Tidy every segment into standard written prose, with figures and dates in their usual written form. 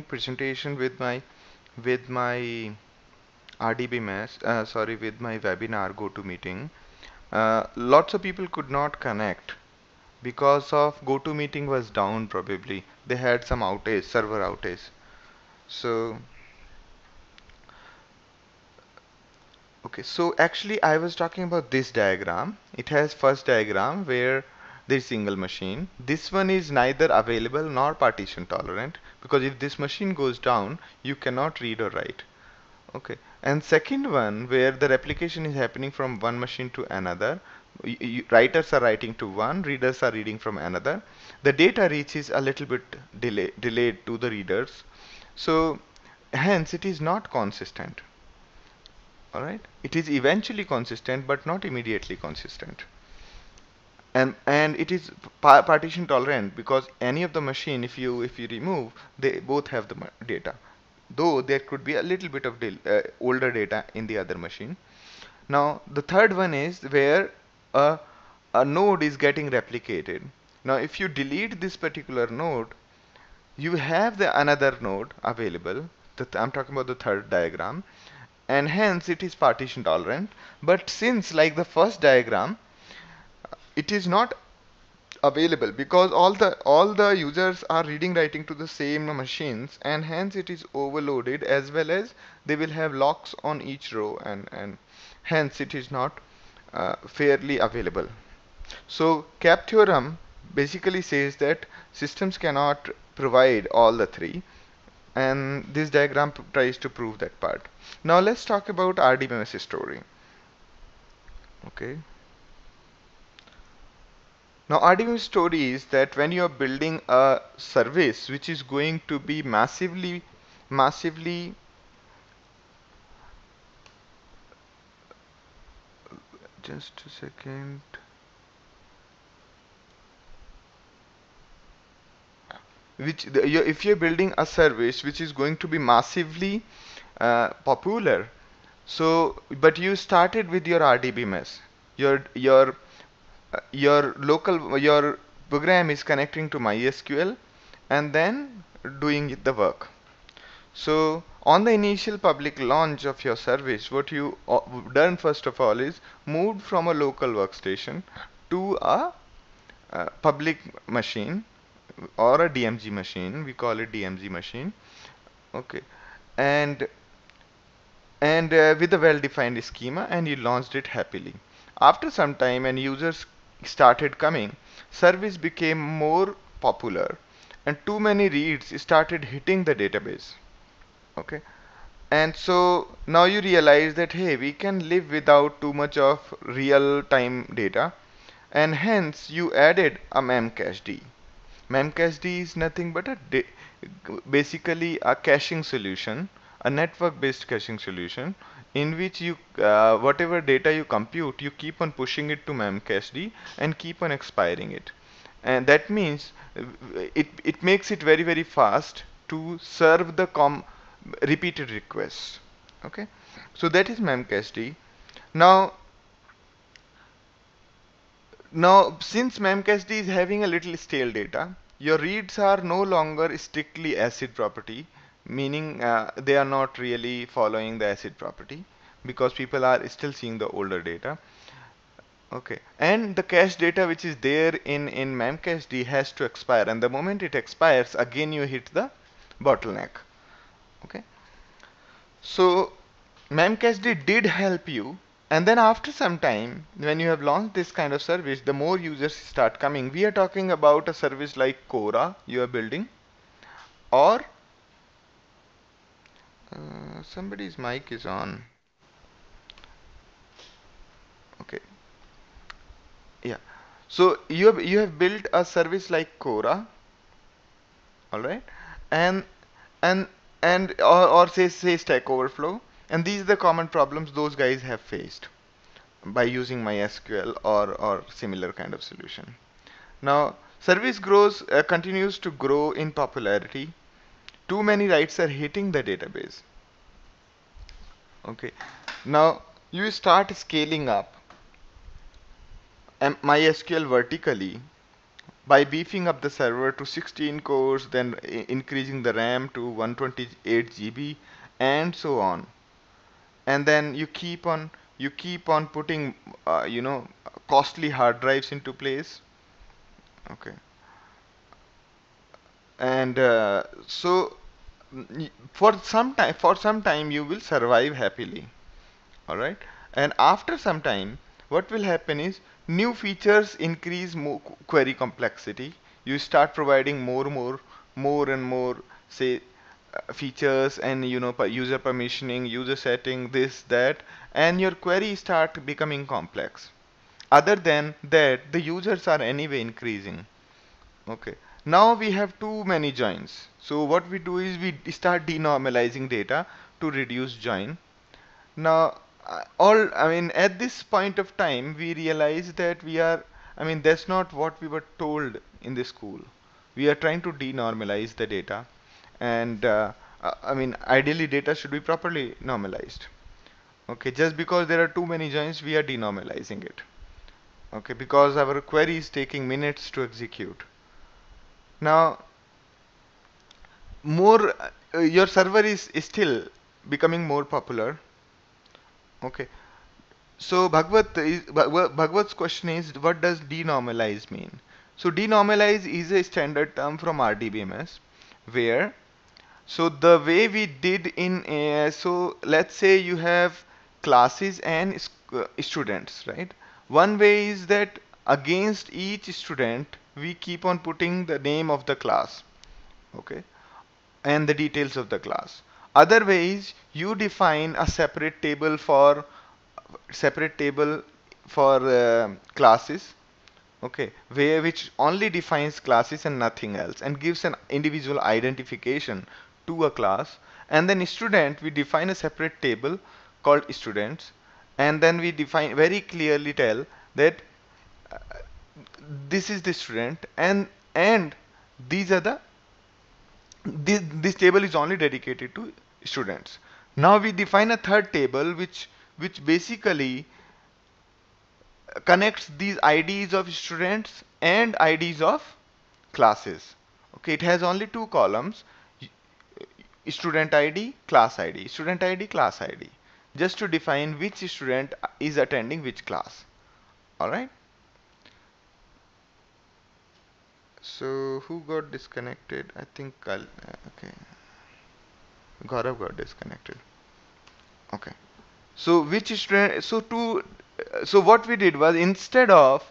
presentation with my RDB mess, sorry, with my webinar GoToMeeting. Lots of people could not connect because of GoToMeeting was down probably. They had some outage, server outage. So, okay, so actually I was talking about this diagram. It has first diagram where there is single machine. This one is neither available nor partition tolerant because if this machine goes down, you cannot read or write. Okay, and second one where the replication is happening from one machine to another. Writers are writing to one, readers are reading from another. The data reaches a little bit delayed to the readers. So hence it is not consistent. Alright, it is eventually consistent but not immediately consistent. And it is partition tolerant because any of the machine, if you remove, they both have the data, though there could be a little bit of older data in the other machine. Now the third one is where a, a node is getting replicated. Now if you delete this particular node, you have the another node available. I'm talking about the third diagram, and hence it is partition tolerant. But since, like the first diagram, it is not available because all the users are reading writing to the same machines, and hence it is overloaded, as well as they will have locks on each row, and hence it is not fairly available. So cap theorem basically says that systems cannot provide all the three, and this diagram tries to prove that part. Now let's talk about RDBMS story. Okay. Now, RDBMS story is that when you are building a service which is going to be massively, just a second, if you're building a service which is going to be massively popular, so but you started with your RDBMS, your program is connecting to MySQL and then doing the work. So on the initial public launch of your service, what you done first of all is moved from a local workstation to a public machine or a DMG machine. We call it DMG machine. Okay, and with a well-defined schema, and you launched it happily. After some time, and users started coming, service became more popular, and too many reads started hitting the database. Okay, and so now you realize that hey, we can live without too much of real time data, and hence you added a memcached. Memcached is nothing but basically a caching solution, a network based caching solution, in which you whatever data you compute, you keep on pushing it to memcached and keep on expiring it. And that means it makes it very fast to serve the repeated requests. Okay, so that is memcached. Now, since memcached is having a little stale data, your reads are no longer strictly acid property, meaning they are not really following the acid property because people are still seeing the older data. Okay, and the cache data which is there in memcached has to expire, and the moment it expires, again you hit the bottleneck. Okay, so memcached did help you, and then after some time, when you have launched this kind of service, the more users start coming. We are talking about a service like Quora you are building, or somebody's mic is on. Okay, yeah. So you have built a service like Quora, all right, and and or say Stack Overflow, and these are the common problems those guys have faced by using MySQL or similar kind of solution. Now, service continues to grow in popularity. Too many writes are hitting the database. Okay. Now, you start scaling up MySQL vertically. by beefing up the server to 16 cores, then increasing the RAM to 128 GB, and so on. And then you keep on putting costly hard drives into place. Okay. And for some time you will survive happily. All right. And after some time, what will happen is new features increase query complexity. You start providing more and more, say, features, and user permissioning, user setting, this, that, and your query start becoming complex. Other than that, the users are anyway increasing. Okay. Now we have too many joins. So what we do is we start denormalizing data to reduce join. Now, at this point of time, we realize that that's not what we were told in the school. We are trying to denormalize the data, and ideally, data should be properly normalized. Okay, just because there are too many joins, we are denormalizing it. Okay, because our query is taking minutes to execute. Now, your server is still becoming more popular. Okay, so Bhagwat's question is, what does denormalize mean? So denormalize is a standard term from RDBMS, where, so the way we did so let's say you have classes and students, right? One way is that against each student we keep on putting the name of the class, okay, and the details of the class. Other ways, you define a separate table for classes, okay, which only defines classes and nothing else, and gives an individual identification to a class. And then student, we define a separate table called students, and then we define very clearly tell that this is the student, and these are the this table is only dedicated to students. Now we define a third table which basically connects these IDs of students and IDs of classes. Okay, it has only two columns: student ID, class ID, student ID, class ID, just to define which student is attending which class. All right. So who got disconnected? I think okay, Gaurav got disconnected. Okay. So which student? So what we did was, instead of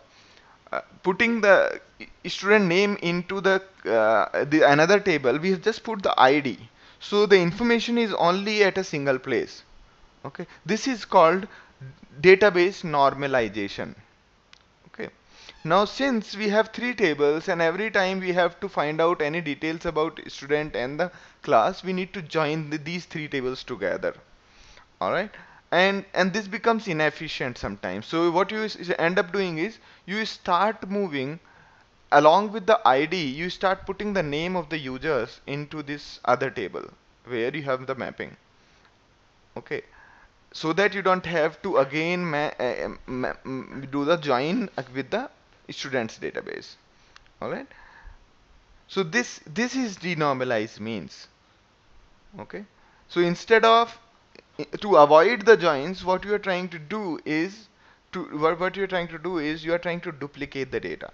putting the student name into the another table, we have just put the ID. So the information is only at a single place. Okay. This is called database normalization. Okay. Now since we have three tables, and every time we have to find out any details about student and the class, we need to join these three tables together. All right. And this becomes inefficient sometimes. So what you end up doing is, you start moving along with the ID, you start putting the name of the users into this other table where you have the mapping. Okay, so that you don't have to again do the join with the students database. All right. So this is denormalize means. Okay. So instead of to avoid the joins, what you are trying to do is what you are trying to do is, you are trying to duplicate the data.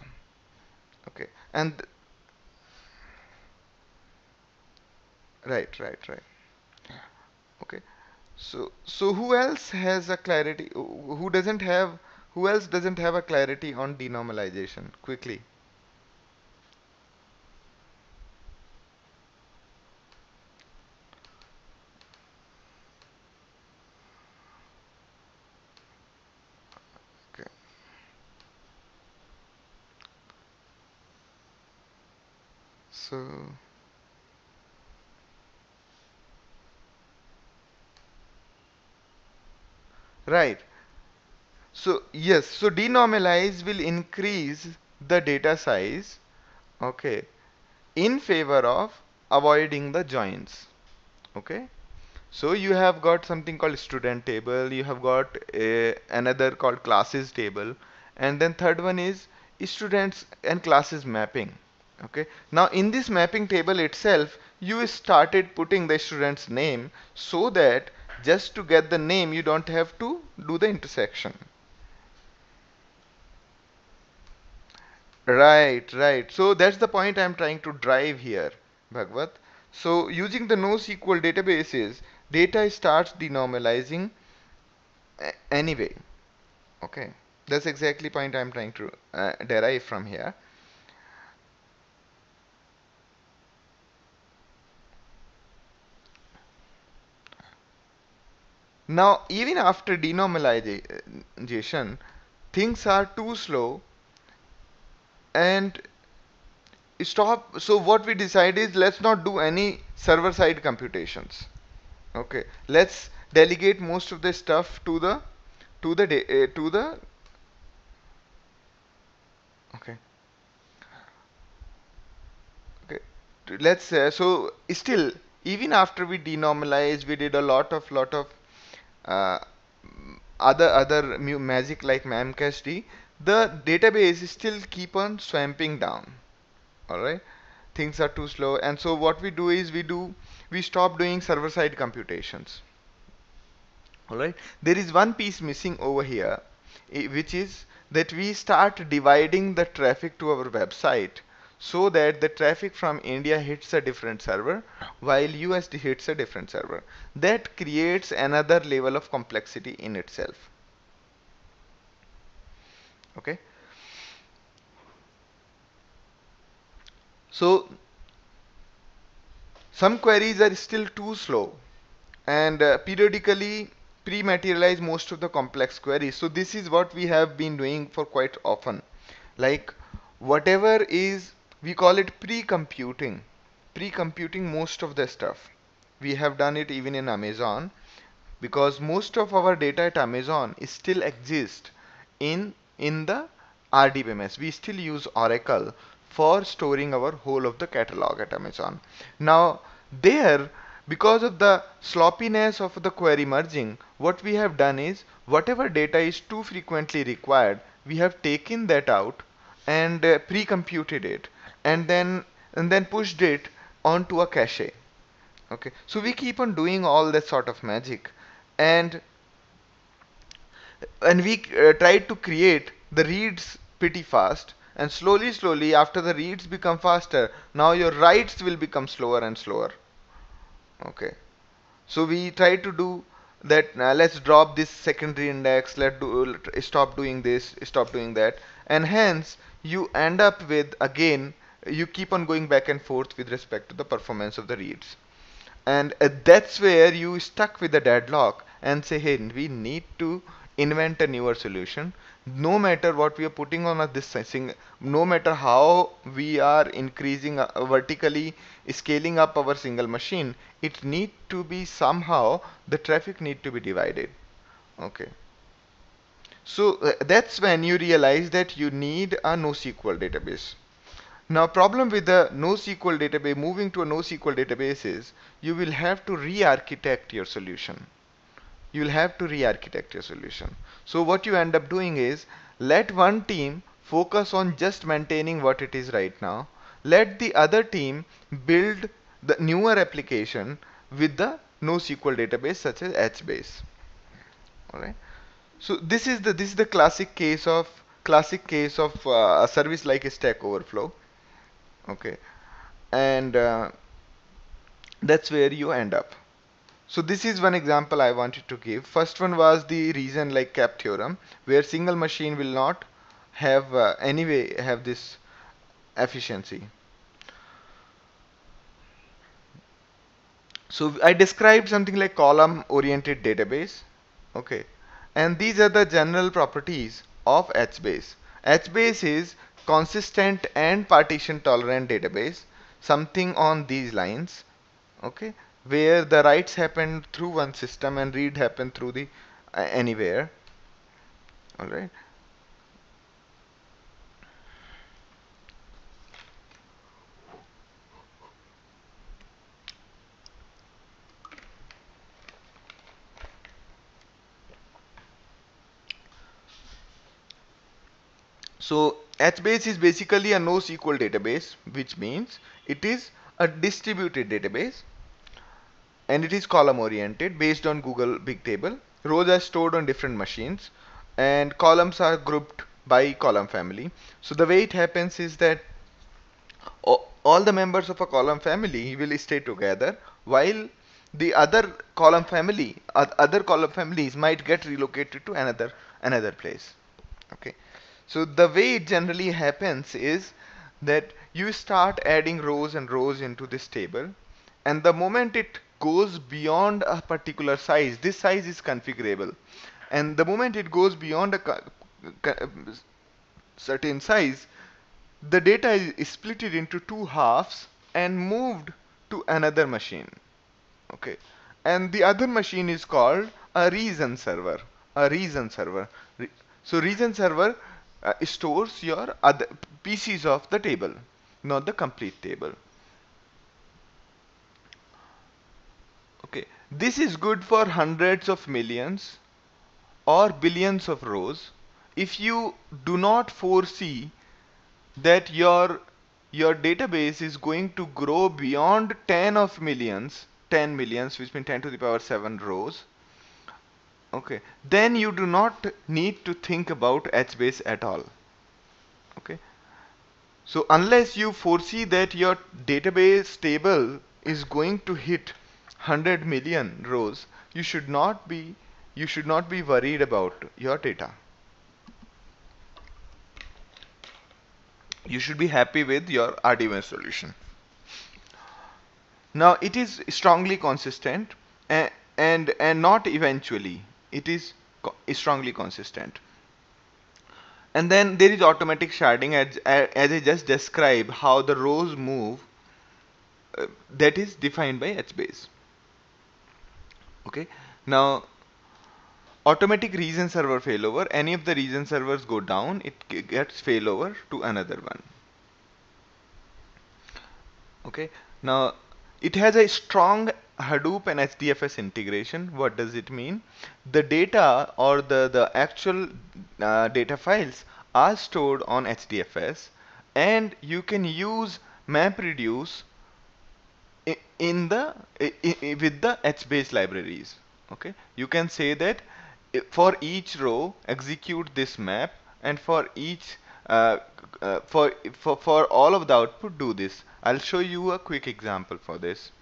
Okay. And right. Okay. So who else has a clarity? Who else doesn't have a clarity on denormalization? Quickly. Okay. So right. So yes, so denormalize will increase the data size, okay, in favor of avoiding the joins. Okay. So you have got something called student table, you have got another called classes table, and then third one is students and classes mapping. Okay, now in this mapping table itself you started putting the student's name, so that just to get the name you don't have to do the intersection. Right. So that's the point I'm trying to drive here, Bhagwat. So using the NoSQL databases, data starts denormalizing anyway. Okay, that's exactly point I'm trying to derive from here. Now, even after denormalization, things are too slow and stop. So what we decide is, let's not do any server side computations. Okay, let's delegate most of the stuff to the to the okay. Okay, let's so still, even after we denormalized, we did a lot of uh, other magic like memcached, the database still keep on swamping down. All right, things are too slow, and so what we do is we stop doing server side computations. All right, there is one piece missing over here, which is that we start dividing the traffic to our website, so that the traffic from India hits a different server while US hits a different server. That creates another level of complexity in itself. Okay, so some queries are still too slow and periodically pre-materialize most of the complex queries. So this is what we have been doing for quite often. Like, whatever is, we call it pre-computing most of the stuff. We have done it even in Amazon, because most of our data at Amazon is still exists in the RDBMS. We still use Oracle for storing our whole of the catalog at Amazon. Now there, because of the sloppiness of the query merging, what we have done is, whatever data is too frequently required, we have taken that out and pre-computed it, and then pushed it onto a cache. Okay, so we keep on doing all that sort of magic, and we try to create the reads pretty fast, and slowly after the reads become faster, now your writes will become slower and slower. Okay, so we try to do that. Let's drop this secondary index, stop doing this, stop doing that, and hence you end up with, again, you keep on going back and forth with respect to the performance of the reads, and that's where you stuck with the deadlock and say, hey, we need to invent a newer solution. No matter what we are putting on this thing, no matter how we are increasing vertically scaling up our single machine, it need to be somehow, the traffic need to be divided. Okay, so that's when you realize that you need a NoSQL database. Now, problem with the NoSQL database, moving to a NoSQL database, is you will have to re-architect your solution. You will have to re-architect your solution. So what you end up doing is, let one team focus on just maintaining what it is right now. Let the other team build the newer application with the NoSQL database such as HBase. All right. So this is the classic case of a service like a Stack Overflow. Okay, and that's where you end up. So this is one example I wanted to give. First one was the reason like cap theorem, where single machine will not have anyway have this efficiency. So I described something like column oriented database. Okay, and these are the general properties of HBase. HBase is consistent and partition tolerant database, something on these lines. Okay, where the writes happen through one system and read happen through the anywhere. All right, so HBase is basically a NoSQL database, which means it is a distributed database and it is column oriented based on Google Big Table. Rows are stored on different machines and columns are grouped by column family. So the way it happens is that all the members of a column family will stay together while the other column families might get relocated to another place. Okay, so the way it generally happens is that you start adding rows and rows into this table, and the moment it goes beyond a particular size, this size is configurable, and the moment it goes beyond a certain size, the data is split into two halves and moved to another machine. Okay, and the other machine is called a region server. A region server. So region server stores your other pieces of the table, not the complete table. Okay, this is good for hundreds of millions or billions of rows if you do not foresee that your database is going to grow beyond 10 of millions, 10 millions, which means 10 to the power 7 rows. Okay, then you do not need to think about HBase at all. Okay, so unless you foresee that your database table is going to hit 100 million rows, you should not be worried about your data. You should be happy with your RDMS solution. Now it is strongly consistent, and not eventually. It is strongly consistent. And then there is automatic sharding, as I just described how the rows move, that is defined by HBase. Okay. Now automatic region server failover, any of the region servers go down, it gets failover to another one. Okay, now it has a strong Hadoop and HDFS integration. What does it mean? The data or the actual data files are stored on HDFS, and you can use MapReduce in the with the HBase libraries. Okay, you can say that for each row execute this map, and for each for all of the output do this. I'll show you a quick example for this.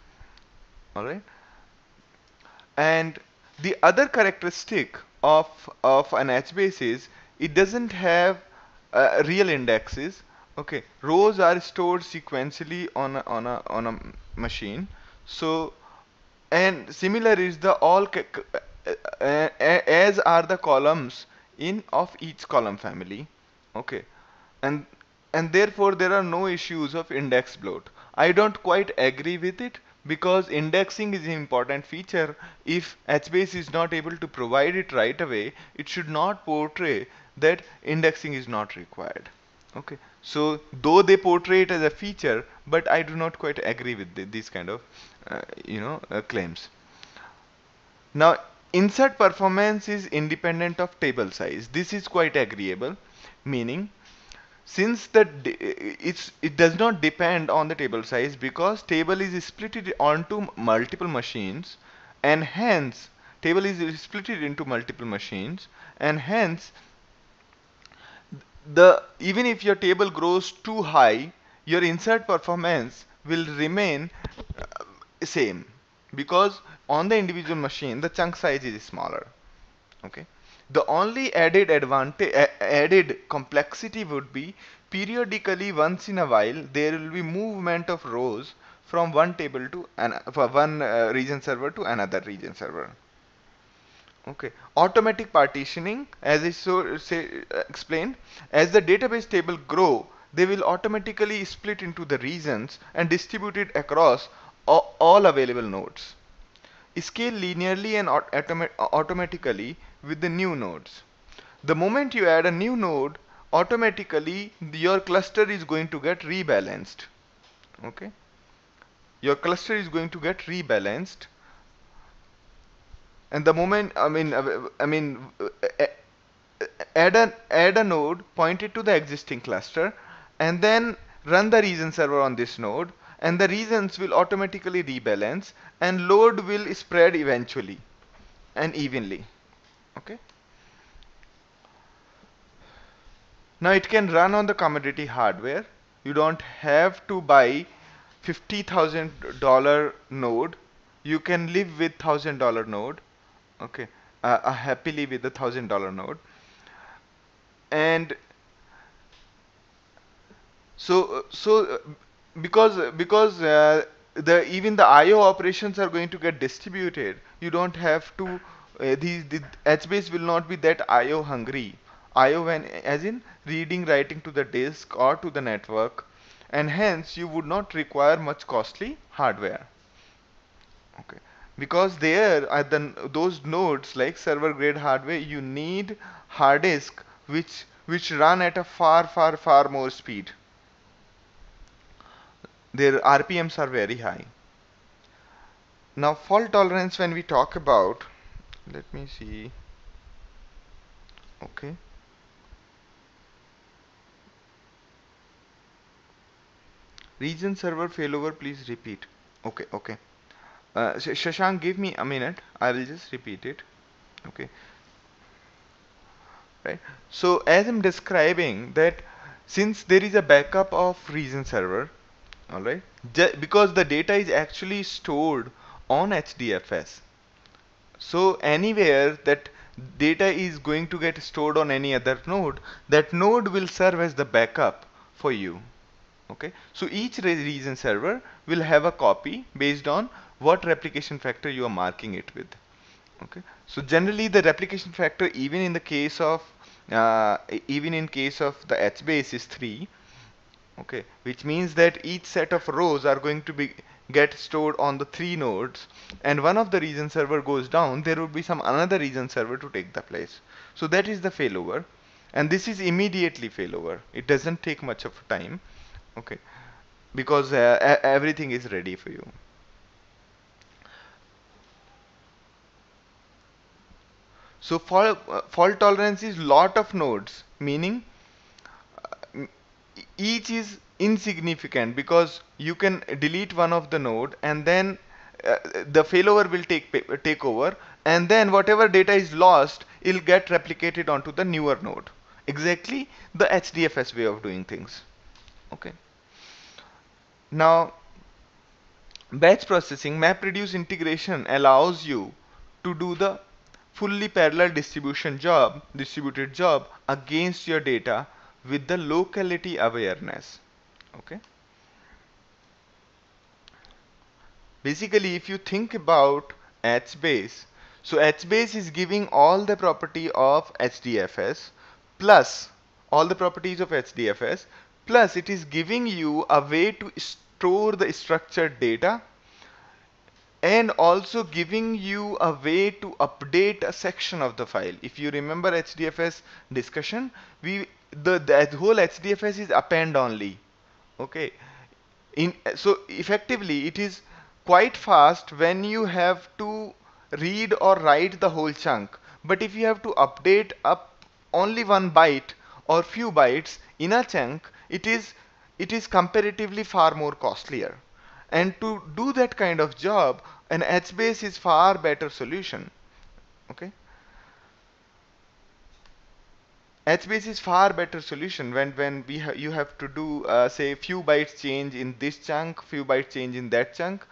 All right. And the other characteristic of an HBase is it doesn't have real indexes. Okay, rows are stored sequentially on a machine. So, and similar is the as are the columns in of each column family. Okay, and therefore there are no issues of index bloat. I don't quite agree with it, because indexing is an important feature. If HBase is not able to provide it right away, it should not portray that indexing is not required. Okay, so though they portray it as a feature, but I do not quite agree with these kind of claims. Now insert performance is independent of table size. This is quite agreeable, meaning since it does not depend on the table size, because table is split onto multiple machines, and hence table is split into multiple machines, and hence the even if your table grows too high, your insert performance will remain same, because on the individual machine the chunk size is smaller. Okay, the only added complexity would be periodically, once in a while, there will be movement of rows from one table to for one region server to another region server. Okay, automatic partitioning, as I explained, as the database table grow, they will automatically split into the regions and distributed across all available nodes. Scale linearly and automatically with the new nodes. The moment you add a new node, automatically your cluster is going to get rebalanced. Okay, your cluster is going to get rebalanced, and the moment add a node pointed to the existing cluster, and then run the region server on this node, and the regions will automatically rebalance, and load will spread eventually and evenly. Okay. Now it can run on the commodity hardware. You don't have to buy $50,000 node. You can live with $1,000 node. Okay, happily with the $1,000 node. And because the even the I/O operations are going to get distributed, you don't have to the HBase will not be that I/O hungry. I/O, when as in reading, writing to the disk or to the network, and hence you would not require much costly hardware. Okay, because there at those nodes like server grade hardware, you need hard disk which run at a far more speed. Their RPMs are very high. Now fault tolerance, when we talk about, let me see. Okay, region server failover, please repeat. Okay. Shashank, give me a minute, I will just repeat it. Okay, right. So as I'm describing that, since there is a backup of region server, all right, because the data is actually stored on HDFS. So anywhere that data is going to get stored on any other node, that node will serve as the backup for you. Okay, so each region server will have a copy based on what replication factor you are marking it with. Okay, so generally the replication factor, even in the case of even in case of the HBase, is 3. Okay, which means that each set of rows are going to be get stored on the 3 nodes, and one of the region server goes down, there will be some another region server to take the place. So that is the failover, and this is immediately failover. It doesn't take much of time. Okay, because everything is ready for you. So fault tolerance is lot of nodes, meaning each is insignificant, because you can delete one of the node, and then the failover will take over, and then whatever data is lost, it'll get replicated onto the newer node. Exactly the HDFS way of doing things. Okay. Now, batch processing, MapReduce integration allows you to do the fully parallel distributed job against your data with the locality awareness. Okay. Basically, if you think about HBase, so HBase is giving all the property of HDFS plus all the properties of HDFS, plus it is giving you a way to store the structured data, and also giving you a way to update a section of the file. If you remember HDFS discussion, the whole HDFS is append only. Okay, so effectively it is quite fast when you have to read or write the whole chunk, but if you have to update up only one byte or few bytes in a chunk, it is comparatively far more costlier, and to do that kind of job, an HBase is far better solution. Okay, HBase is far better solution when you have to do say few bytes change in this chunk, few bytes change in that chunk.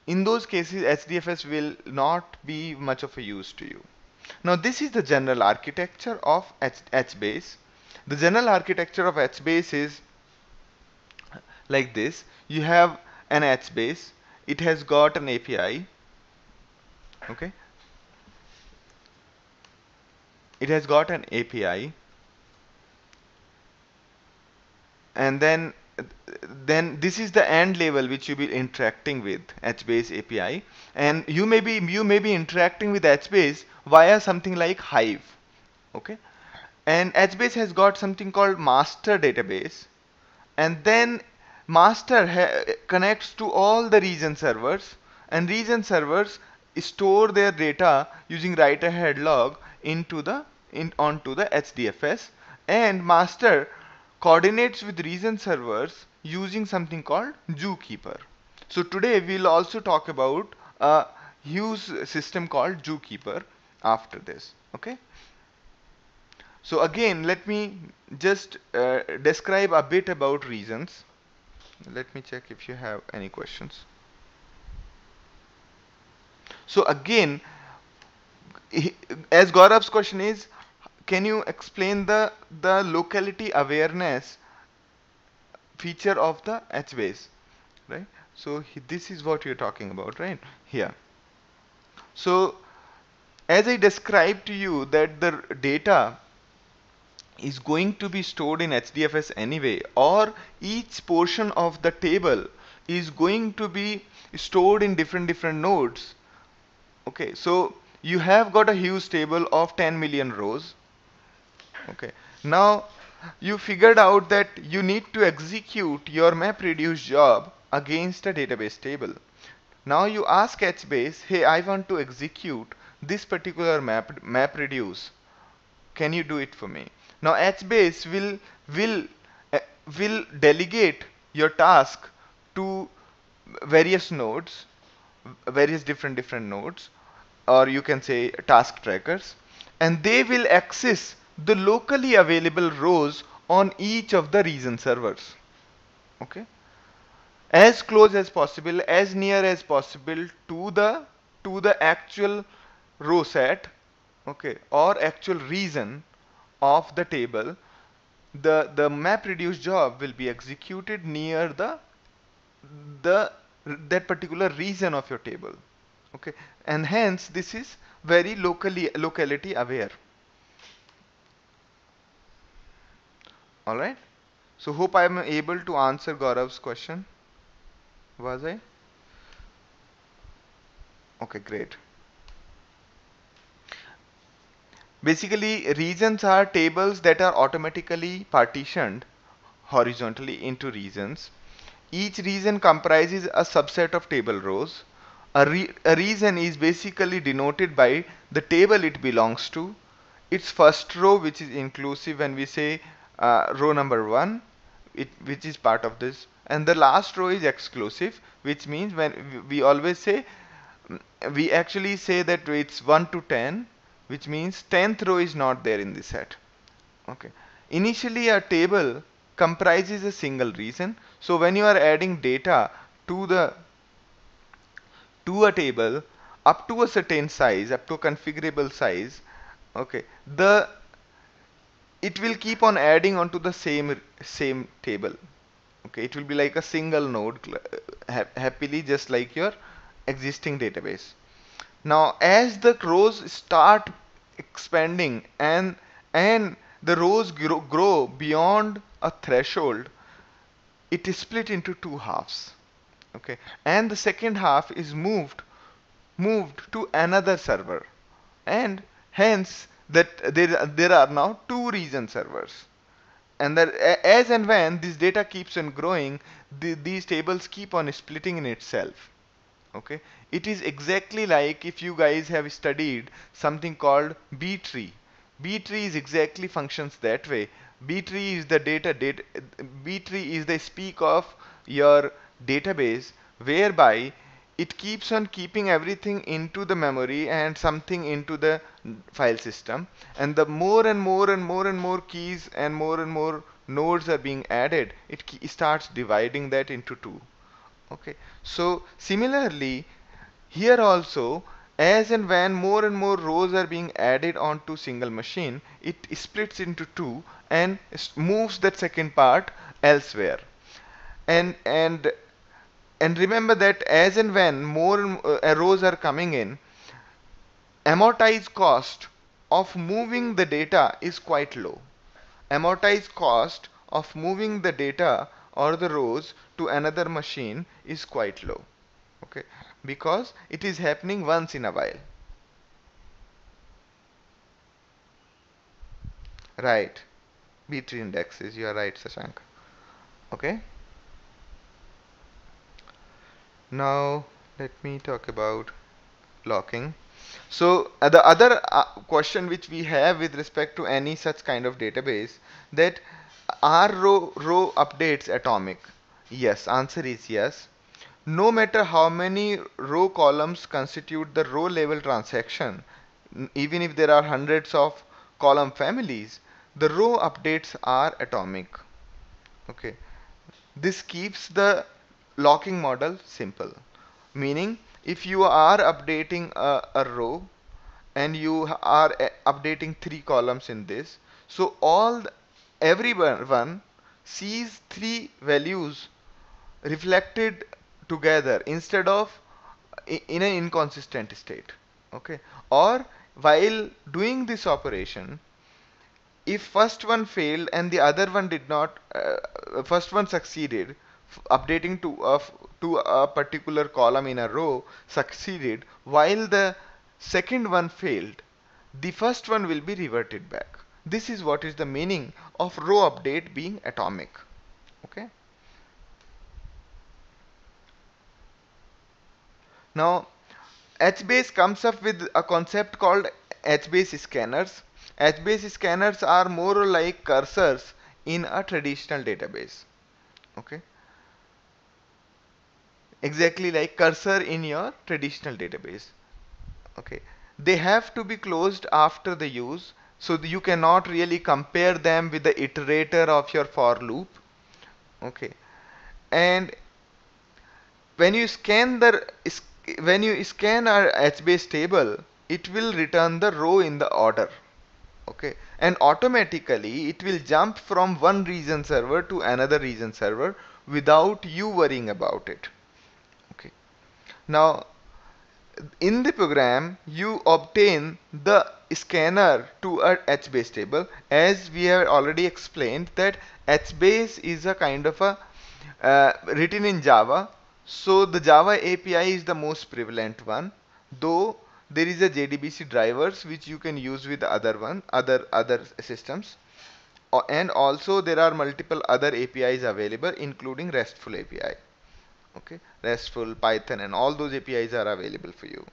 In those cases, HDFS will not be much of a use to you. Now this is the general architecture of HBase. The general architecture of HBase is like this. You have an HBase. It has got an API. Okay. It has got an API, and then this is the end level which you will be interacting with HBase API, and you may be interacting with HBase via something like Hive. Okay, and HBase has got something called master database, and then master connects to all the region servers, and region servers store their data using write ahead log into the onto the HDFS, and master coordinates with region servers using something called zookeeper. So today we'll also talk about a huge system called zookeeper after this. Okay. So again, let me just describe a bit about regions. Let me check if you have any questions. So again, as Gaurav's question is, can you explain the locality awareness feature of the HBase, right? So this is what you're talking about, right? Here. So as I described to you that the data is going to be stored in HDFS anyway, or each portion of the table is going to be stored in different nodes. Okay, so you have got a huge table of 10 million rows. Okay, now you figured out that you need to execute your MapReduce job against a database table. Now you ask HBase, hey, I want to execute this particular MapReduce. Can you do it for me? Now HBase will uh, will delegate your task to various nodes, various different nodes, or you can say task trackers, and they will access the locally available rows on each of the region servers. Okay, as close as possible, as near as possible to the actual row set, okay, or actual region of the table. The map reduce job will be executed near the that particular region of your table. Okay, and hence this is very locality aware. All right, so hope I am able to answer Gaurav's question. Was I? Okay, great. Basically, regions are tables that are automatically partitioned horizontally into regions. Each region comprises a subset of table rows. A region is basically denoted by the table it belongs to, its first row, which is inclusive when we say row number 1, which is part of this, and the last row is exclusive, which means when we always say, we actually say that it's 1 to 10, which means 10th row is not there in this set. Okay. Initially, a table comprises a single region. So when you are adding data to the to a table up to a certain size, up to a configurable size, okay, the it will keep on adding onto the same table. Okay, it will be like a single node happily, just like your existing database. Now as the rows start expanding and the rows grow beyond a threshold, it is split into two halves. Okay, and the second half is moved to another server, and hence that there are now two region servers, and that as and when this data keeps on growing, these tables keep on splitting in itself. Okay, it is exactly like if you guys have studied something called B tree. B tree is exactly functions that way. B tree is the data B tree is the speak of your database, whereby it keeps on keeping everything into the memory and something into the file system, and the more and more and more and more keys and more nodes are being added, it starts dividing that into two. Okay, so similarly here also, as and when more and more rows are being added onto single machine, it splits into two and moves that second part elsewhere. And and and remember that as and when more rows are coming in, amortized cost of moving the data is quite low. Amortized cost of moving the data or the rows to another machine is quite low. Okay, because it is happening once in a while. Right, B-tree indexes, you are right, Sashank. Okay, now let me talk about locking. So the other question which we have with respect to any such kind of database, that are row updates atomic? Yes, answer is yes. No matter how many row columns constitute the row level transaction, even if there are hundreds of column families, the row updates are atomic. Okay, this keeps the locking model simple. Meaning, if you are updating a row and you are updating three columns in this, so everyone sees three values reflected together instead of in an inconsistent state. Okay, or while doing this operation, if first one failed and the other one did not, first one succeeded, updating to a particular column in a row succeeded, while the second one failed, the first one will be reverted back. This is what is the meaning of row update being atomic. Okay, now HBase comes up with a concept called HBase scanners. HBase scanners are more like cursors in a traditional database. Okay, exactly like cursor in your traditional database. Okay, they have to be closed after the use, so that you cannot really compare them with the iterator of your for loop. Okay, and when you scan the when you scan our HBase table, it will return the row in the order. Okay, and automatically it will jump from one region server to another region server without you worrying about it. Okay, now in the program you obtain the scanner to a HBase table, as we have already explained that HBase is a kind of a written in Java, so the Java API is the most prevalent one, though there is a JDBC drivers which you can use with other systems. And also there are multiple other APIs available, including RESTful API. Okay, RESTful, Python, and all those APIs are available for you.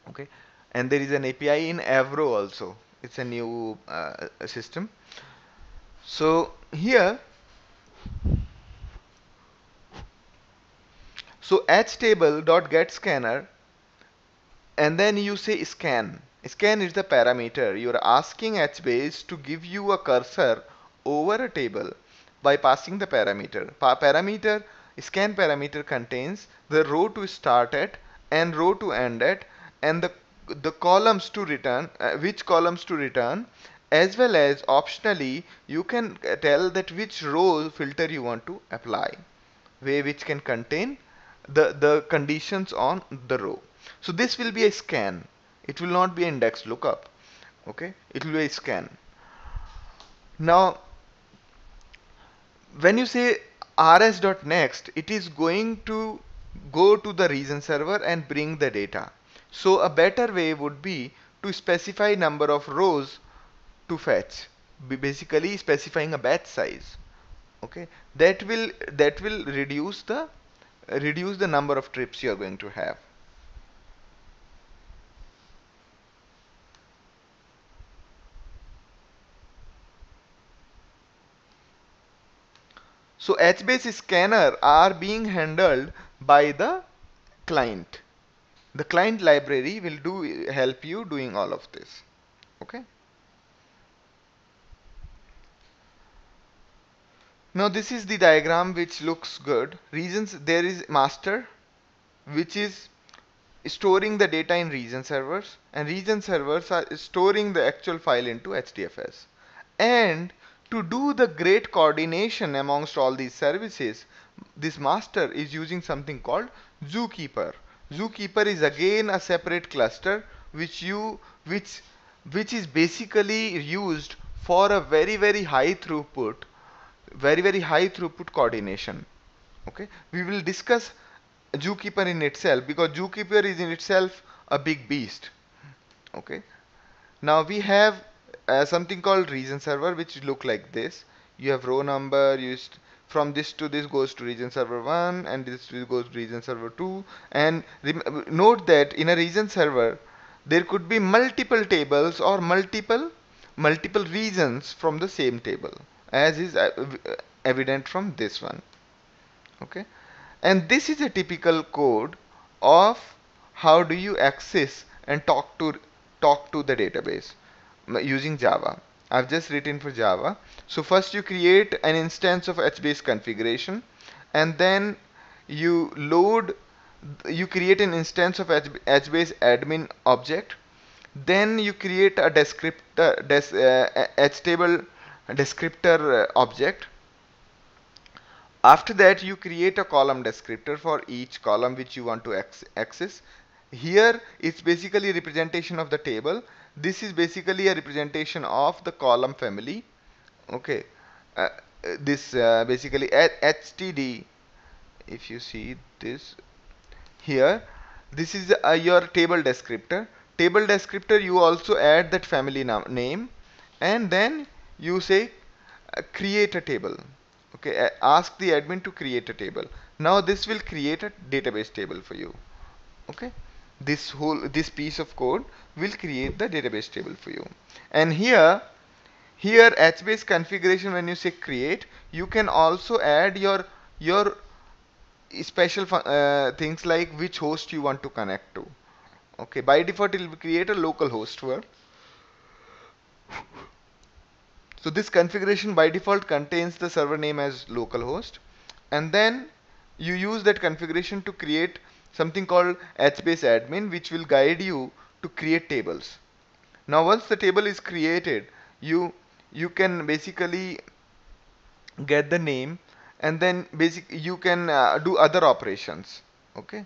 Okay, and there is an API in Avro also. It's a new system. So here, so htable.getScanner, and then you say scan. Scan is the parameter. You are asking HBase to give you a cursor over a table by passing the parameter. Scan parameter contains the row to start at and row to end at, and the columns to return, which columns to return, as well as optionally you can tell that which row filter you want to apply, which can contain the conditions on the row. So this will be a scan. It will not be index lookup. Okay, it will be a scan. Now when you say rs.next, it is going to go to the region server and bring the data. So a better way would be to specify number of rows to fetch, basically specifying a batch size. Okay, that will reduce the number of trips you are going to have. So HBase scanner are being handled by the client. The client library will help you doing all of this. Okay, now this is the diagram which looks good. Regions, there is master, which is storing the data in region servers, and region servers are storing the actual file into HDFS. And to do the great coordination amongst all these services, this master is using something called Zookeeper. Zookeeper is again a separate cluster which which is basically used for a very high throughput coordination. Okay, we will discuss Zookeeper in itself, because Zookeeper is in itself a big beast. Okay, now we have something called region server, which look like this. You have row number, from this to this goes to region server 1, and this goes to region server 2. And note that in a region server there could be multiple tables or multiple regions from the same table, as is evident from this one. Okay, and this is a typical code of how do you access and talk to the database using Java. I've just written for Java. So first you create an instance of HBase configuration, and then you you create an instance of HBase admin object. Then you create a HTable descriptor object. After that, you create a column descriptor for each column which you want to access. Here it's basically a representation of the table. This is basically a representation of the column family. Okay, uh, this basically HTD. If you see this here, this is your table descriptor. Table descriptor, you also add that family name, and then you say create a table. Okay, ask the admin to create a table. Now this will create a database table for you. Okay, this piece of code will create the database table for you. And here HBase configuration, when you say create, you can also add your special things like which host you want to connect to. Okay, by default it will create a local host for. So this configuration by default contains the server name as localhost, and then you use that configuration to create something called HBase admin, which will guide you to create tables. Now once the table is created, you can basically get the name, and then you can do other operations. Okay,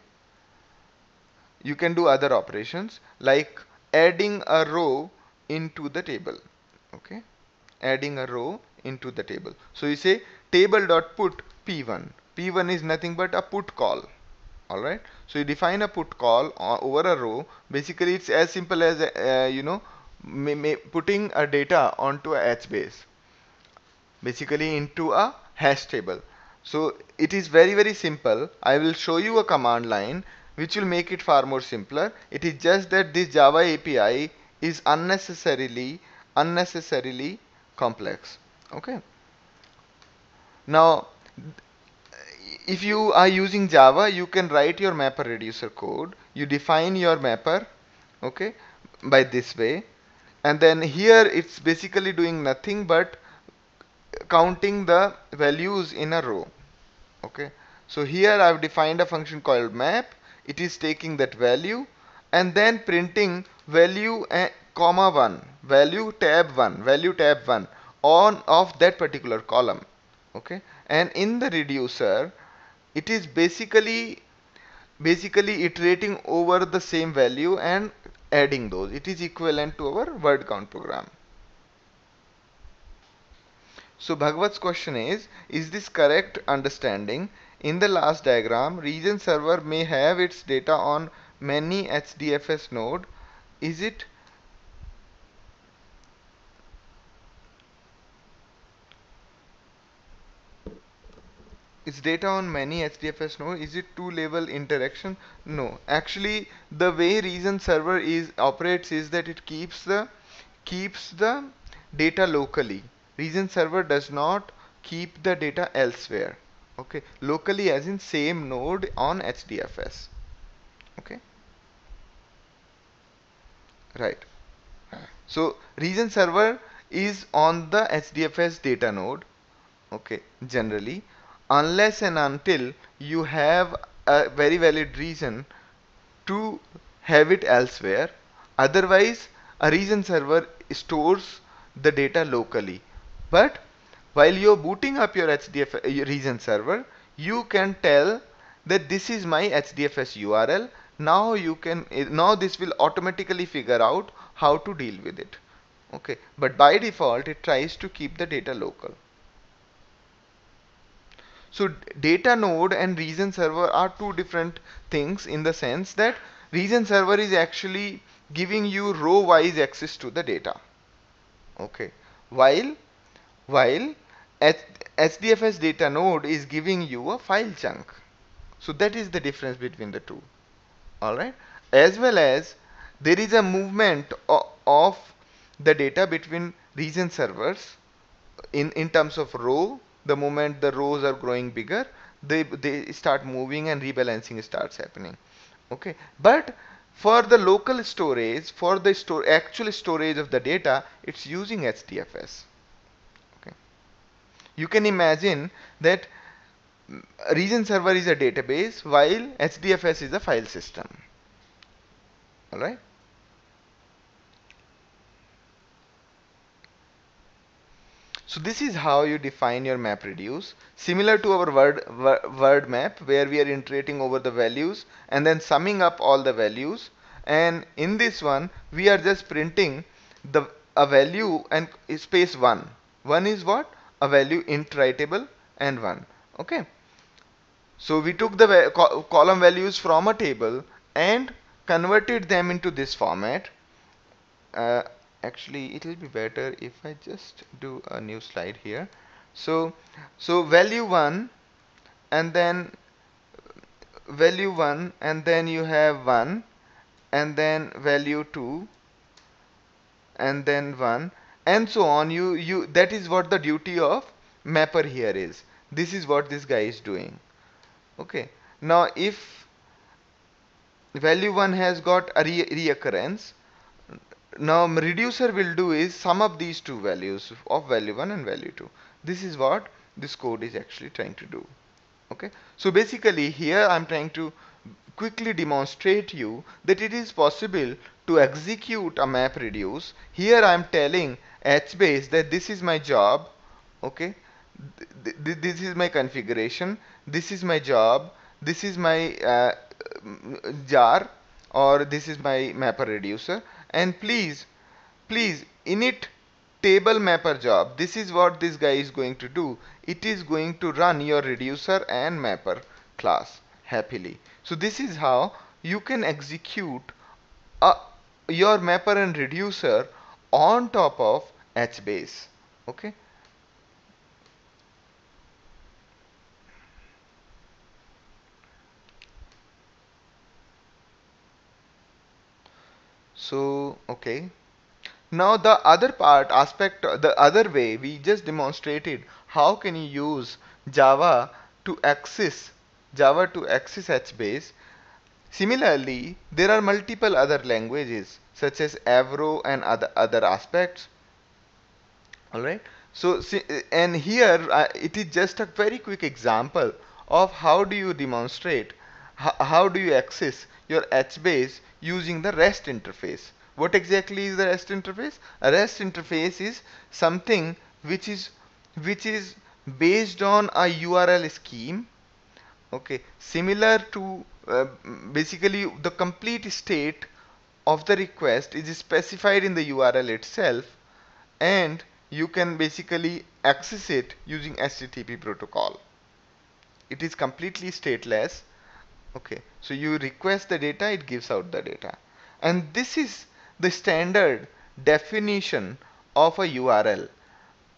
you can do other operations like adding a row into the table. Okay, adding a row into the table. So you say table.put p1. P1 is nothing but a put call. Alright, so you define a put call over a row. Basically it's as simple as putting a data onto a HBase, basically into a hash table. So it is very simple. I will show you a command line which will make it far more simpler. It is just that this Java API is unnecessarily complex. Okay, now if you are using Java, you can write your mapper reducer code. You define your mapper, okay, by this way, and then here it's basically doing nothing but counting the values in a row. Okay, so here I've defined a function called map. It is taking that value and then printing value comma 1, value tab 1, value tab 1 on of that particular column. Okay, and in the reducer it is basically iterating over the same value and adding those. It is equivalent to our word count program. So Bhagwat's question is this correct understanding? In the last diagram, region server may have its data on many HDFS node. Is it its data on many HDFS node? Is it two-level interaction? No. Actually, the way region server operates is that it keeps the data locally. Region server does not keep the data elsewhere. Okay, locally as in same node on HDFS. Okay, right. So region server is on the HDFS data node. Okay, generally, unless and until you have a very valid reason to have it elsewhere. Otherwise, a region server stores the data locally. But while you're booting up your region server, you can tell that this is my HDFS URL. Now this will automatically figure out how to deal with it. Okay, but by default it tries to keep the data local. So data node and region server are two different things in the sense that region server is actually giving you row wise access to the data. Okay, while HDFS data node is giving you a file chunk. So that is the difference between the two. Alright. As well as there is a movement of the data between region servers in terms of row. The moment the rows are growing bigger, they start moving and rebalancing starts happening. Okay, but for the local storage, for the actual storage of the data, it's using HDFS. Okay, you can imagine that region server is a database while HDFS is a file system. All right. So this is how you define your map reduce. Similar to our word map, where we are iterating over the values and then summing up all the values. And in this one, we are just printing the a value and space one. One is what? A value int writable and one. Okay. So we took the column values from a table and converted them into this format. uh, Actually it will be better if I just do a new slide here. So value 1 and then value 1 and then you have 1 and then value 2 and then 1 and so on. You that is what the duty of mapper here is. This is what this guy is doing. Okay, now if value 1 has got a reoccurrence, now reducer will do is sum up these two values of value 1 and value 2. This is what this code is actually trying to do. Okay, so basically here I'm trying to quickly demonstrate you that it is possible to execute a map reduce. Here I'm telling HBase that this is my job. Okay, this is my configuration, this is my job, this is my jar, or this is my mapper reducer, and please init table mapper job. This is what this guy is going to do. It is going to run your reducer and mapper class happily. So this is how you can execute a, your mapper and reducer on top of HBase. Okay. So okay, now the other part aspect, the other way we just demonstrated how can you use Java to access HBase. Similarly, there are multiple other languages such as Avro and other aspects. All right. So and here it is just a very quick example of how do you demonstrate, how do you access your HBase using the REST interface. What exactly is the REST interface? A REST interface is something which is based on a URL scheme. Okay, similar to basically the complete state of the request is specified in the URL itself, and you can basically access it using HTTP protocol. It is completely stateless. Okay, so you request the data, it gives out the data, and this is the standard definition of a URL.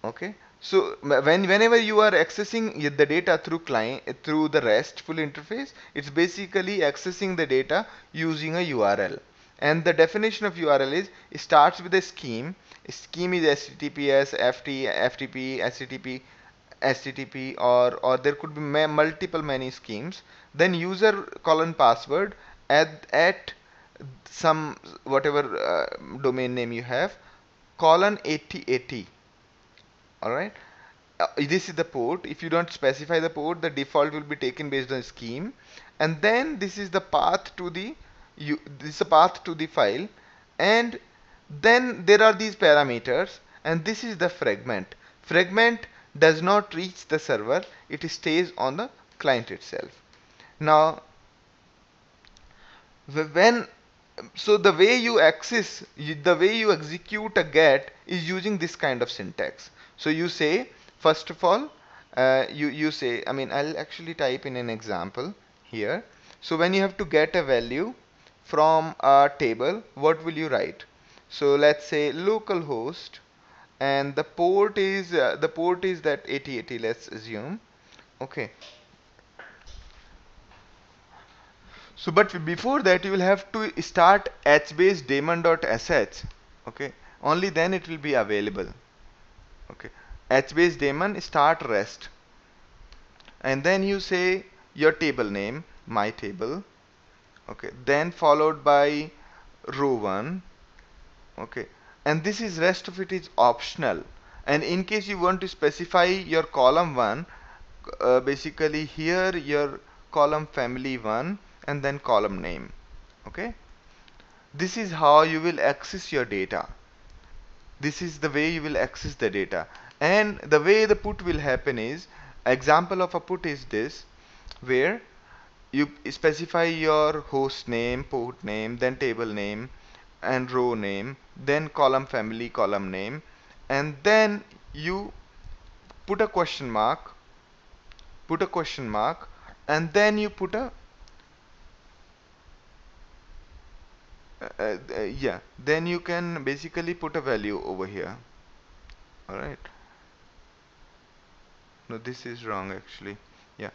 Okay, so whenever you are accessing the data through client through the RESTful interface, it's basically accessing the data using a URL. And the definition of URL is, it starts with a scheme. A scheme is HTTPS, FTP, HTTP, or there could be multiple many schemes. Then user colon password at some whatever domain name you have, colon 8080. Alright, this is the port. If you don't specify the port, the default will be taken based on scheme, and then this is the path to the this is the path to the file, and then there are these parameters, and this is the fragment does not reach the server, it stays on the client itself. Now when so the way you access, the way you execute a get is using this kind of syntax. So you say, first of all, you say, I mean, I'll actually type in an example here. So when you have to get a value from a table, what will you write? So let's say localhost and the port is that 8080, let's assume. Okay, so but before that you will have to start hbase daemon.sh. Okay, only then it will be available. Okay, hbase daemon start rest, and then you say your table name, my table. Okay, then followed by row 1. Okay, and this is rest of it is optional, and in case you want to specify your column 1, basically here your column family 1 and then column name. Okay, this is how you will access your data. This is the way you will access the data, and the way the put will happen is, example of a put is this, where you specify your host name, port name, then table name and row name, then column family, column name, and then you put a question mark, put a question mark, and then you put a yeah, then you can basically put a value over here. All right. No, this is wrong actually. Yeah.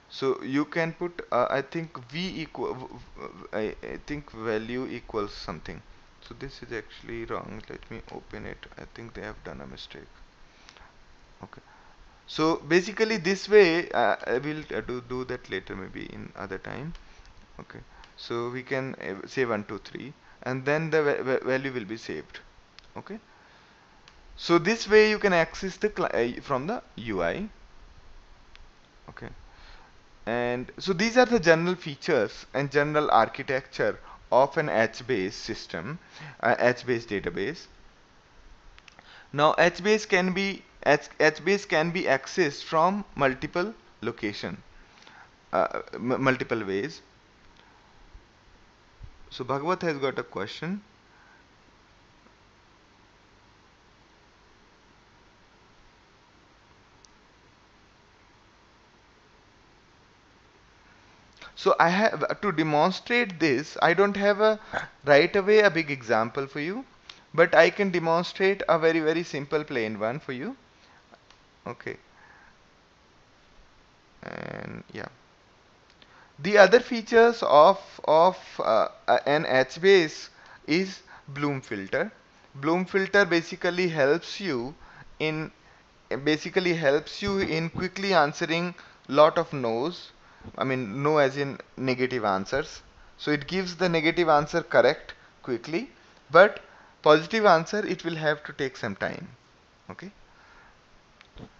So you can put I think v equal I think value equals something. So this is actually wrong. Let me open it. I think they have done a mistake. Okay. So basically this way I will do that later, maybe in other time. Okay. So we can say 1 2 3, and then the value will be saved. Okay. So this way you can access the from the UI. Okay. And so these are the general features and general architecture of an H-based system, H-based database. Now H-base can be accessed from multiple location, multiple ways. So Bhagavat has got a question. So I have to demonstrate this. I don't have a right away a big example for you, but I can demonstrate a very simple plain one for you. Okay, and yeah. The other features of an HBase is Bloom filter. Bloom filter in basically helps you in quickly answering lot of no's. I mean no as in negative answers. So it gives the negative answer correct quickly, but positive answer it will have to take some time. Okay.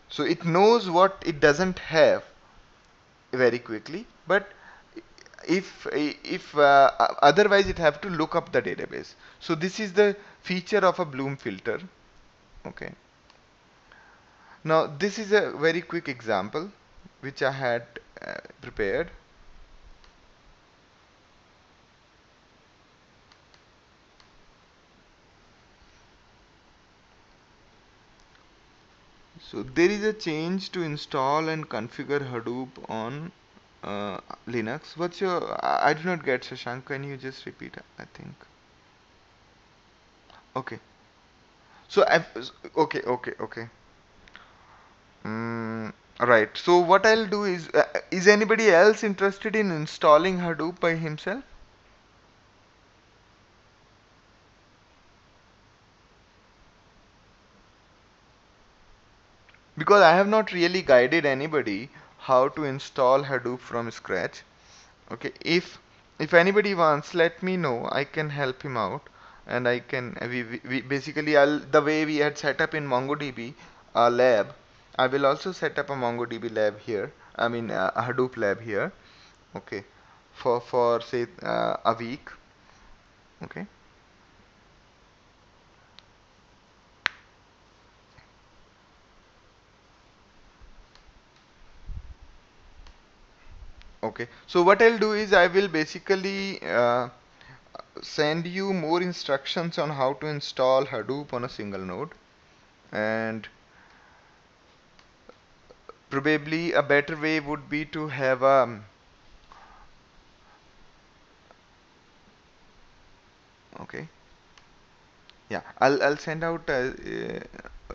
So it knows what it doesn't have very quickly, but if otherwise it have to look up the database. So this is the feature of a Bloom filter. Okay, now this is a very quick example which I had prepared. So there is a change to install and configure Hadoop on Linux. What's your I do not get, Shashank, can you just repeat? I think. Okay, so I've okay. Right. So what I'll do is anybody else interested in installing Hadoop by himself? Because I have not really guided anybody how to install Hadoop from scratch. Okay. If anybody wants, let me know. I can help him out, and I can we basically I'll the way we had set up in MongoDB a lab. I will also set up a MongoDB lab here. I mean a Hadoop lab here. Okay. For say a week. Okay. Okay, so what I'll do is I will basically send you more instructions on how to install Hadoop on a single node, and probably a better way would be to have a okay, yeah, I'll send out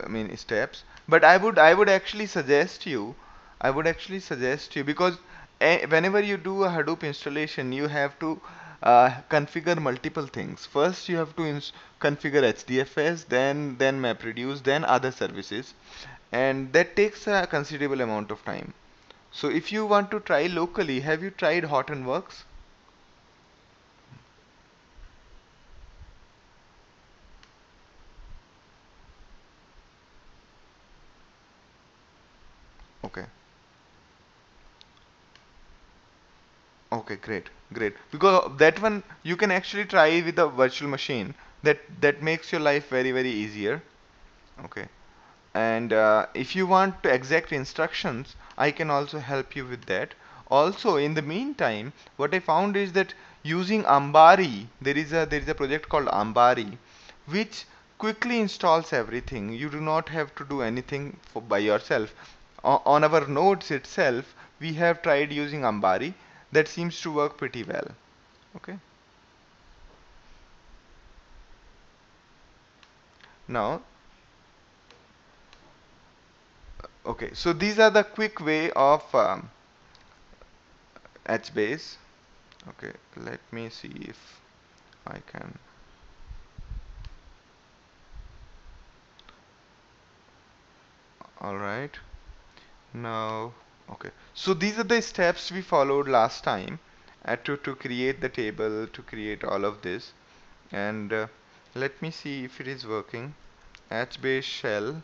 I mean steps. But I would actually suggest you, because whenever you do a Hadoop installation, you have to configure multiple things. First, you have to configure HDFS, then MapReduce, then other services, and that takes a considerable amount of time. So if you want to try locally, have you tried Hortonworks? Okay. Okay, great, great. Because that one you can actually try with a virtual machine. That makes your life very very easier. Okay. And if you want exact instructions, I can also help you with that. Also, in the meantime, what I found is that using Ambari, there is a project called Ambari, which quickly installs everything. You do not have to do anything by yourself. On our nodes itself, we have tried using Ambari. That seems to work pretty well. Okay. Now, okay. So these are the quick way of HBase. Okay, let me see if I can. All right. Now, okay. So these are the steps we followed last time to create the table, to create all of this. And let me see if it is working. HBase shell.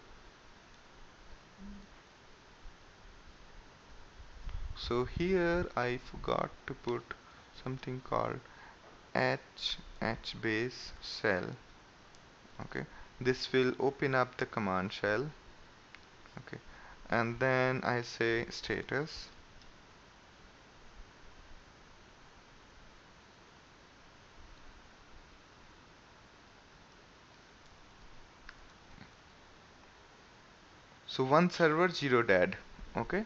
So here I forgot to put something called HBase shell. Okay. This will open up the command shell. Okay. And then I say status. So one server, zero dead. Okay.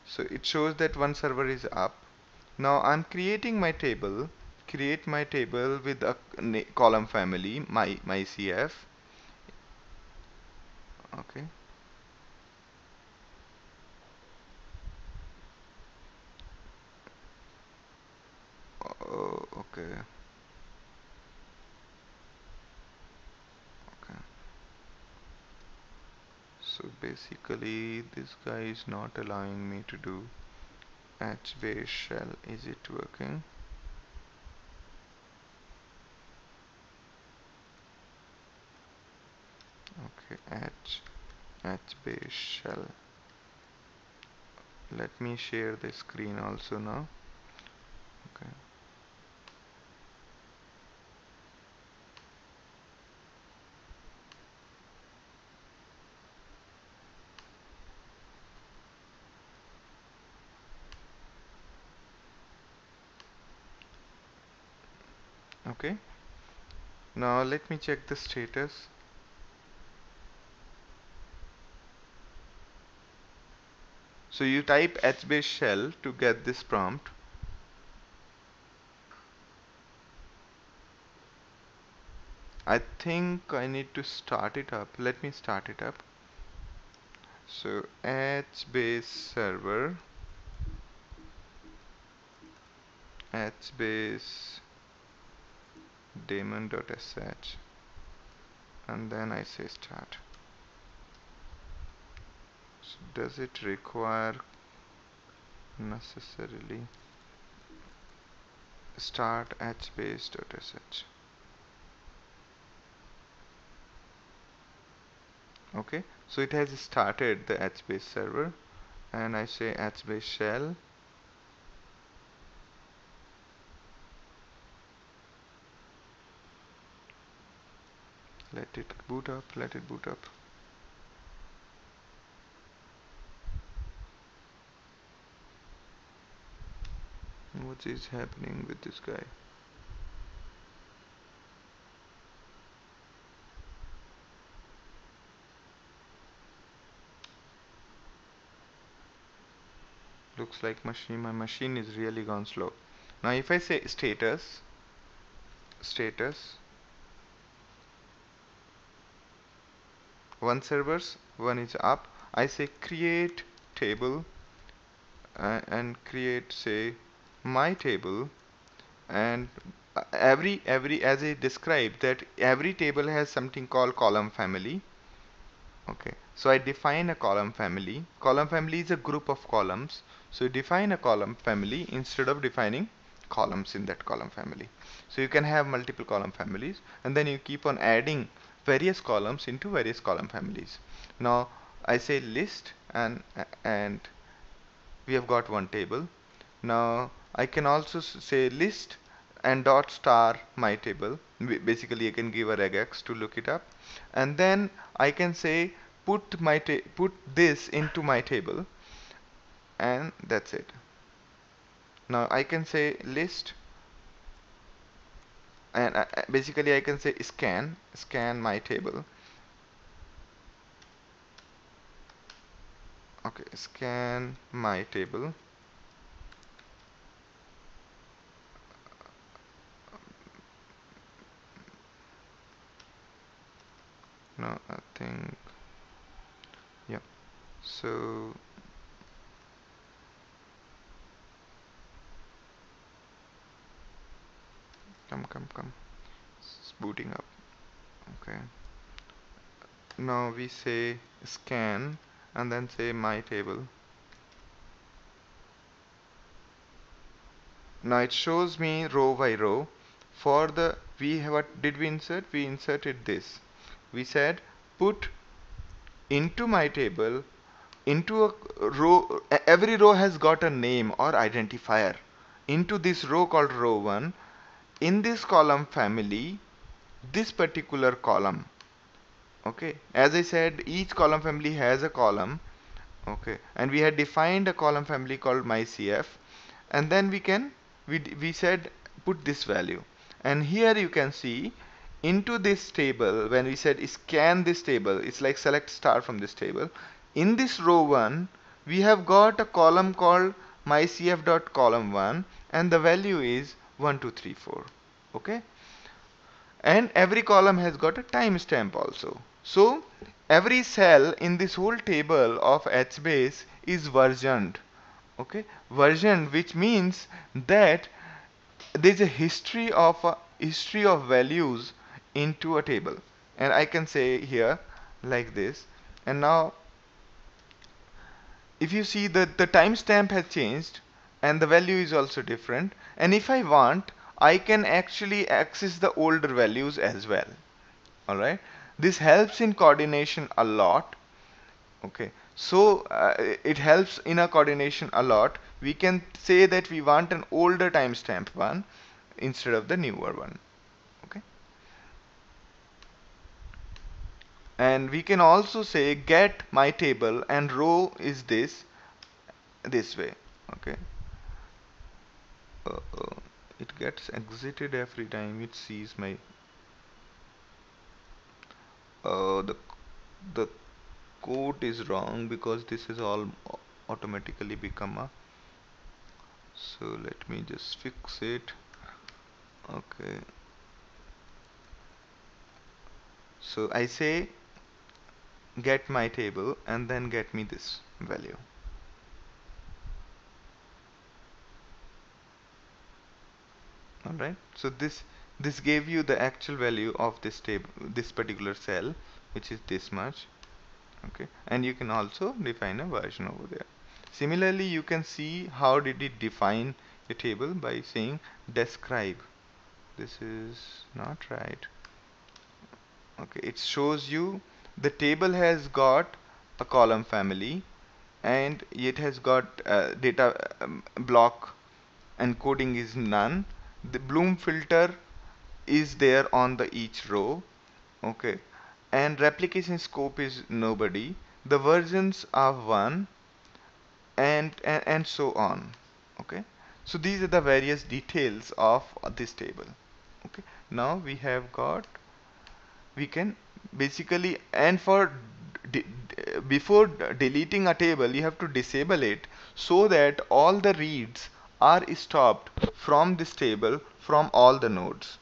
So it shows that one server is up. Now I'm creating my table. Create my table with a column family, my CF. Okay. Oh, okay. Okay. So basically, this guy is not allowing me to do HBase shell. Is it working? Okay, HBase shell. Let me share the screen also now. Okay. Okay. Now let me check the status. So you type HBase shell to get this prompt. I think I need to start it up. Let me start it up. So HBase server, HBase daemon.sh, and then I say start. So does it require necessarily start hbase.sh? Okay, so it has started the HBase server, and I say HBase shell. Let it boot up, let it boot up. What is happening with this guy? Looks like my machine is really gone slow. Now if I say status, one servers, one is up. I say create table, and create, say, my table, and every as I described that every table has something called column family. Okay, so I define a column family. Column family is a group of columns. So you define a column family instead of defining columns in that column family. So you can have multiple column families, and then you keep on adding various columns into various column families. Now I say list, and we have got one table. Now I can also say list and dot star my table. Basically I can give a regex to look it up, and then I can say put this into my table, and that's it. Now I can say list, and basically I can say scan my table. Okay, scan my table. No, I think, yeah. So come, it's booting up. Okay, now we say scan and then say my table. Now it shows me row by row. For the what did we insert? We inserted this. We said put into my table, into a row. Every row has got a name or identifier. Into this row called row 1, in this column family, this particular column. Okay, as I said, each column family has a column. Okay, and we had defined a column family called myCF, and then we said put this value, and here you can see into this table when we said scan this table, it's like select star from this table. In this row 1 we have got a column called myCF dot column 1, and the value is 1 2 3 4. Okay, and every column has got a timestamp also. So every cell in this whole table of HBase is versioned. Okay, versioned, which means that there is a history of values into a table, and I can say here like this. And now if you see that the timestamp has changed and the value is also different, and if I want, I can actually access the older values as well. Alright, this helps in coordination a lot. Okay, so it helps in a coordination a lot. We can say that we want an older timestamp one instead of the newer one. Okay, and we can also say get my table and row is this way. Okay, it gets exited every time it sees my the code is wrong because this is all automatically become a, so let me just fix it. Okay, so I say get my table and then get me this value. Alright, so this gave you the actual value of this table, this particular cell, which is this much. Okay, and you can also define a version over there. Similarly, you can see how did it define a table by saying describe. This is not right. Okay, it shows you the table has got a column family, and it has got data block encoding is none. The Bloom filter is there on the each row. Okay, and replication scope is nobody. The versions are 1, and so on. Okay, so these are the various details of this table. Okay, now we have got, we can basically, and for before deleting a table you have to disable it so that all the reads are stopped from this table from all the nodes.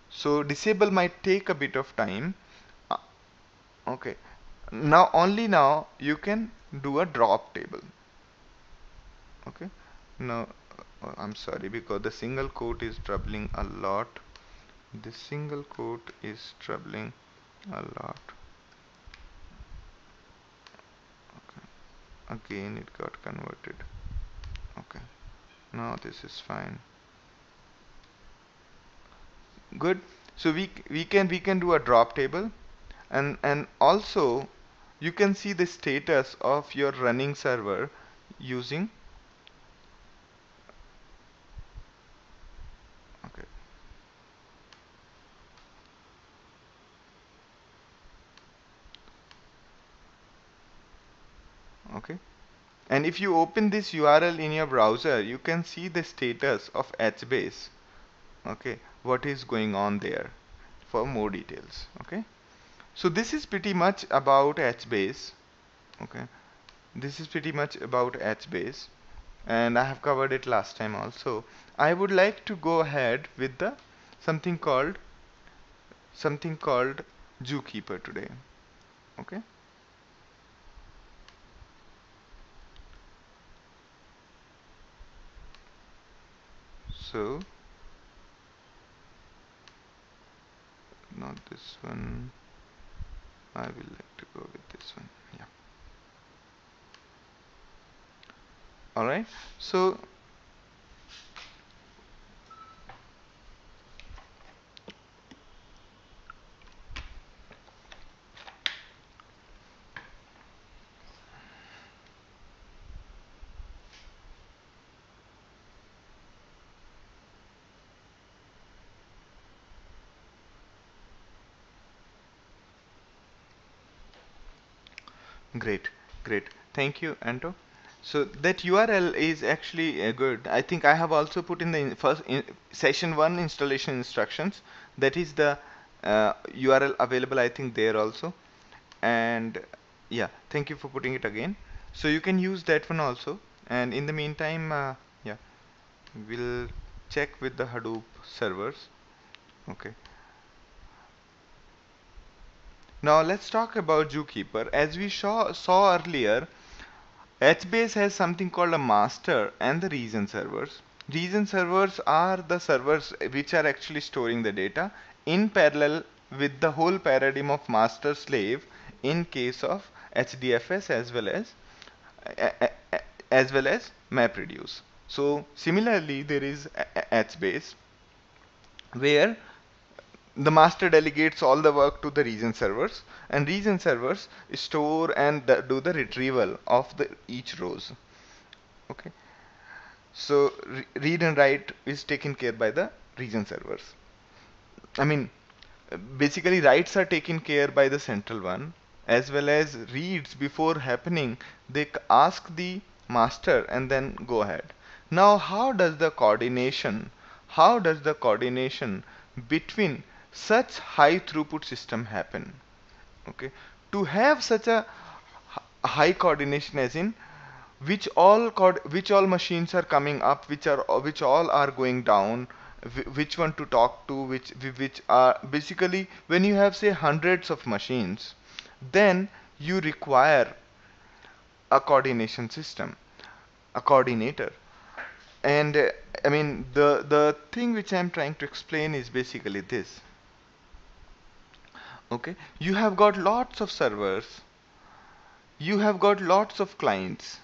So disable might take a bit of time. Uh, okay, Now only now you can do a drop table. Okay. Now I'm sorry, because the single quote is troubling a lot. This single quote is troubling a lot. Again it got converted. Okay, now this is fine. Good. So we can do a drop table, and also you can see the status of your running server using. Okay. Okay. And if you open this URL in your browser, you can see the status of HBase. Okay, what is going on there for more details. Okay, so this is pretty much about HBase. Okay, this is pretty much about HBase, and I have covered it last time also. I would like to go ahead with the something called something called Zookeeper today. Okay, so not this one. I will like to go with this one. Yeah. All right. So great, great. Thank you, Anto. So that URL is actually good. I think I have also put in the first session 1 installation instructions. That is the URL available, I think, there also. And yeah, thank you for putting it again. So you can use that one also. And in the meantime, yeah, we'll check with the Hadoop servers. Okay. Now let's talk about Zookeeper. As we saw earlier, HBase has something called a master and the region servers. Region servers are the servers which are actually storing the data in parallel with the whole paradigm of master slave in case of HDFS as well as MapReduce. So similarly, there is HBase where the master delegates all the work to the region servers, and region servers store and do the retrieval of the each rows. Okay, so read and write is taken care by the region servers. I mean, basically writes are taken care by the central one, as well as reads before happening they ask the master and then go ahead. Now how does the coordination between such high throughput system happen? Okay, to have such a high coordination, as in which all machines are coming up, which all are going down, which one to talk to, which are basically, when you have say hundreds of machines, then you require a coordination system, a coordinator. And I mean, the thing which I'm trying to explain is basically this. Okay, you have got lots of servers, you have got lots of clients.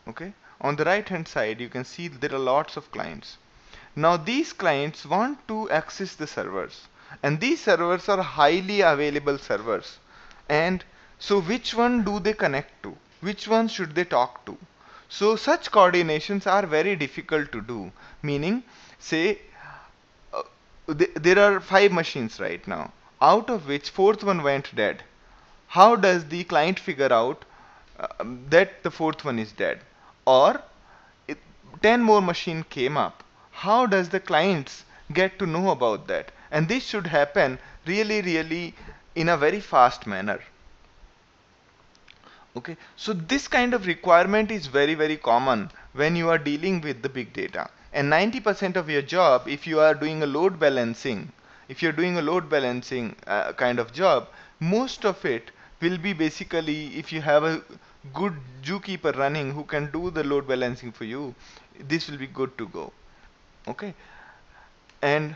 Okay, on the right hand side you can see there are lots of clients. Now these clients want to access the servers, and these servers are highly available servers. And so which one do they connect to, which one should they talk to? So such coordinations are very difficult to do, meaning, say, there are 5 machines right now, out of which fourth one went dead. How does the client figure out that the fourth one is dead? Or 10 more machine came up. How does the clients get to know about that? And this should happen really in a very fast manner. Okay, so this kind of requirement is very common when you are dealing with the big data. And 90% of your job, if you are doing a load balancing, kind of job, most of it will be basically, if you have a good zookeeper running who can do the load balancing for you, this will be good to go. Okay. And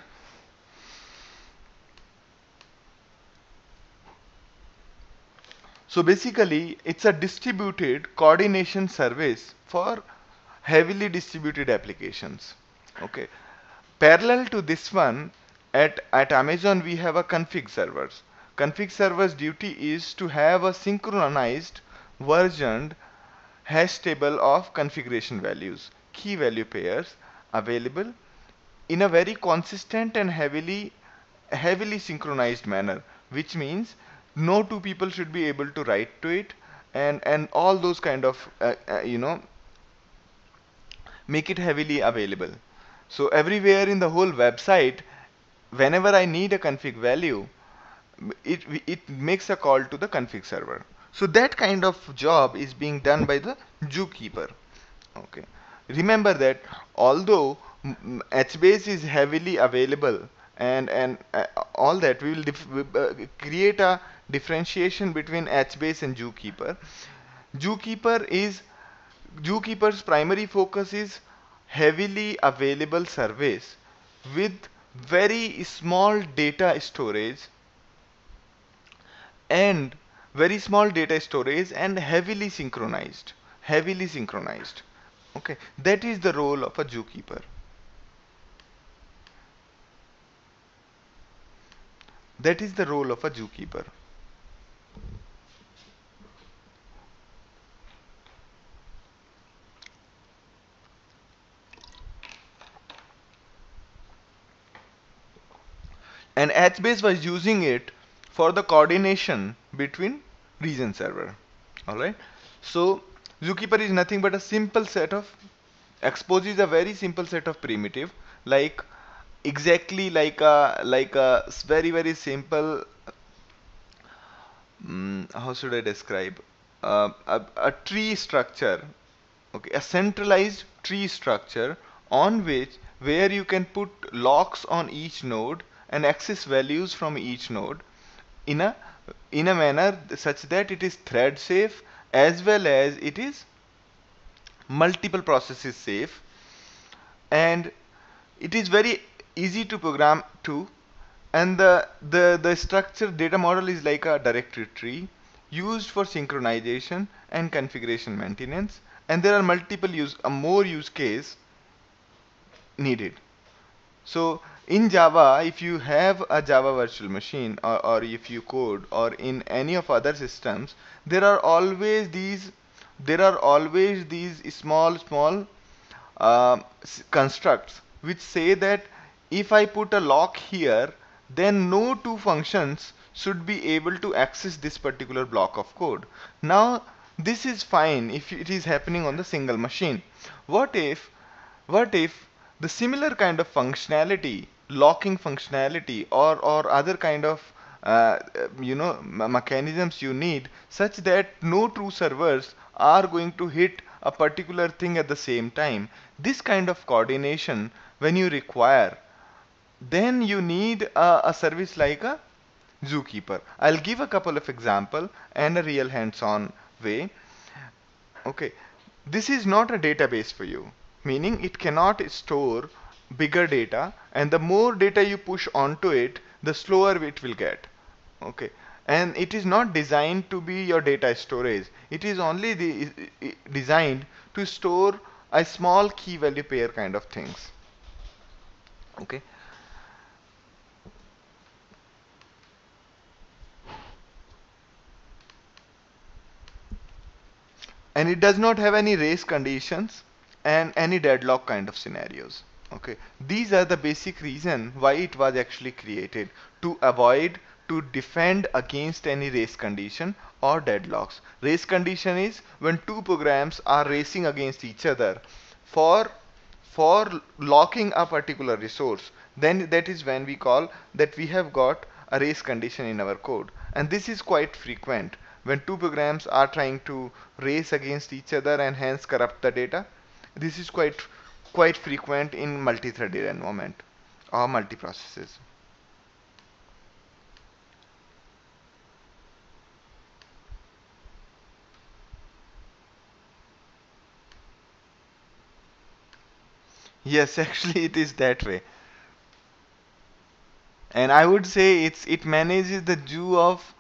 so basically it's a distributed coordination service for heavily distributed applications. Okay. Parallel to this one, at Amazon we have a config servers. Config servers duty is to have a synchronized versioned hash table of configuration values, key value pairs available in a very consistent and heavily synchronized manner, which means no two people should be able to write to it, and all those kind of make it heavily available. So everywhere in the whole website, whenever I need a config value, it makes a call to the config server. So that kind of job is being done by the zookeeper. Okay. Remember that although HBase is heavily available, and all that, we will create a differentiation between HBase and zookeeper. Zookeeper is Zookeeper's primary focus is heavily available service with very small data storage and heavily synchronized. Okay, that is the role of a zookeeper. That is the role of a zookeeper. And HBase was using it for the coordination between region server. Alright. So zookeeper is nothing but a simple set of exposes a very simple set of primitive, like exactly like a very simple, how should I describe, a tree structure. Okay, a centralized tree structure on which where you can put locks on each node and access values from each node in a manner such that it is thread safe as well as it is multiple processes safe, and it is very easy to program too. And the structure data model is like a directory tree used for synchronization and configuration maintenance, and there are multiple more use case needed. So in Java, if you have a Java virtual machine, or if you code, or in any of other systems, there are always these small constructs which say that if I put a lock here, then no two functions should be able to access this particular block of code. Now this is fine if it is happening on the single machine. What if the similar kind of functionality, locking functionality, or other kind of mechanisms you need, such that no two servers are going to hit a particular thing at the same time? This kind of coordination when you require, then you need a service like a zookeeper. I'll give a couple of example and a real hands-on way. Okay, this is not a database for you, meaning it cannot store bigger data, and the more data you push onto it, the slower it will get. Okay, and it is not designed to be your data storage. It is only designed to store a small key value pair kind of things. Okay, and it does not have any race conditions and any deadlock kind of scenarios. Okay, these are the basic reason why it was actually created, to avoid, to defend against any race condition or deadlocks. Race condition is when two programs are racing against each other for locking a particular resource, then that is when we call that we have got a race condition in our code. And this is quite frequent when two programs are trying to race against each other and hence corrupt the data. This is quite frequent in multi-threaded environment or multi-processes. Yes, actually it is that way. And I would say it manages the zoo of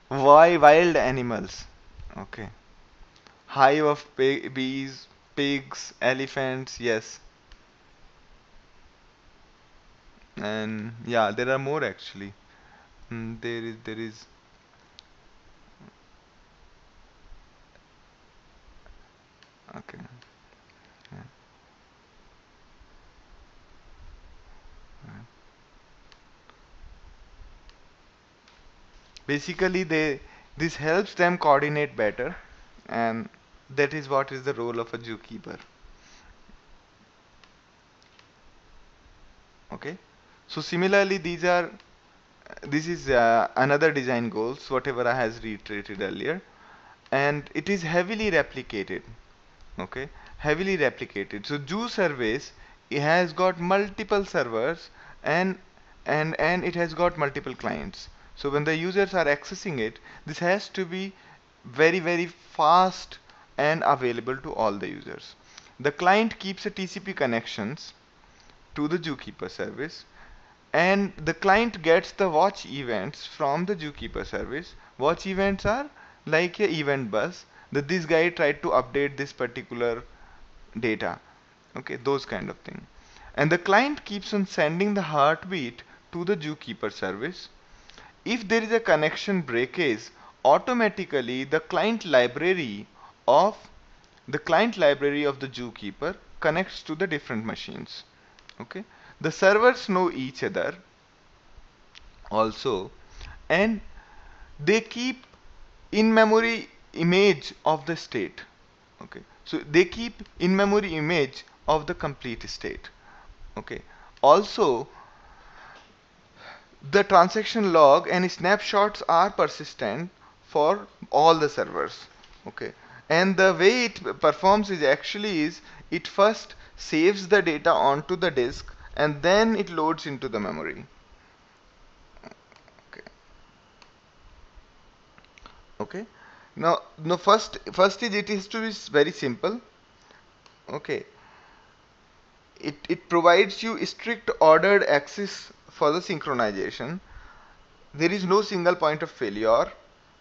wild animals. Okay. Hive of bees, pigs, elephants, yes. And yeah, there are more actually. There is okay. Yeah, yeah. Basically they this helps them coordinate better, and that is what is the role of a zookeeper. Okay. So similarly this is another design goals whatever I has reiterated earlier, and it is heavily replicated. Okay, heavily replicated. So Zoo service, it has got multiple servers, and and it has got multiple clients. So when the users are accessing it, this has to be very fast and available to all the users. The client keeps a TCP connections to the zookeeper service, and the client gets the watch events from the zookeeper service. Watch events are like a event bus that this guy tried to update this particular data. Okay, those kind of thing. And the client keeps on sending the heartbeat to the zookeeper service. If there is a connection breakage, automatically of the client library of the zookeeper connects to the different machines. Okay, the servers know each other also, and they keep in memory image of the state. Okay, so they keep in memory image of the complete state. Okay, also the transaction log and snapshots are persistent for all the servers. Okay, and the way it performs is actually is it first saves the data onto the disk and then it loads into the memory. Okay, okay. Now first is it is to be very simple. Okay, it provides you strict ordered access for the synchronization. There is no single point of failure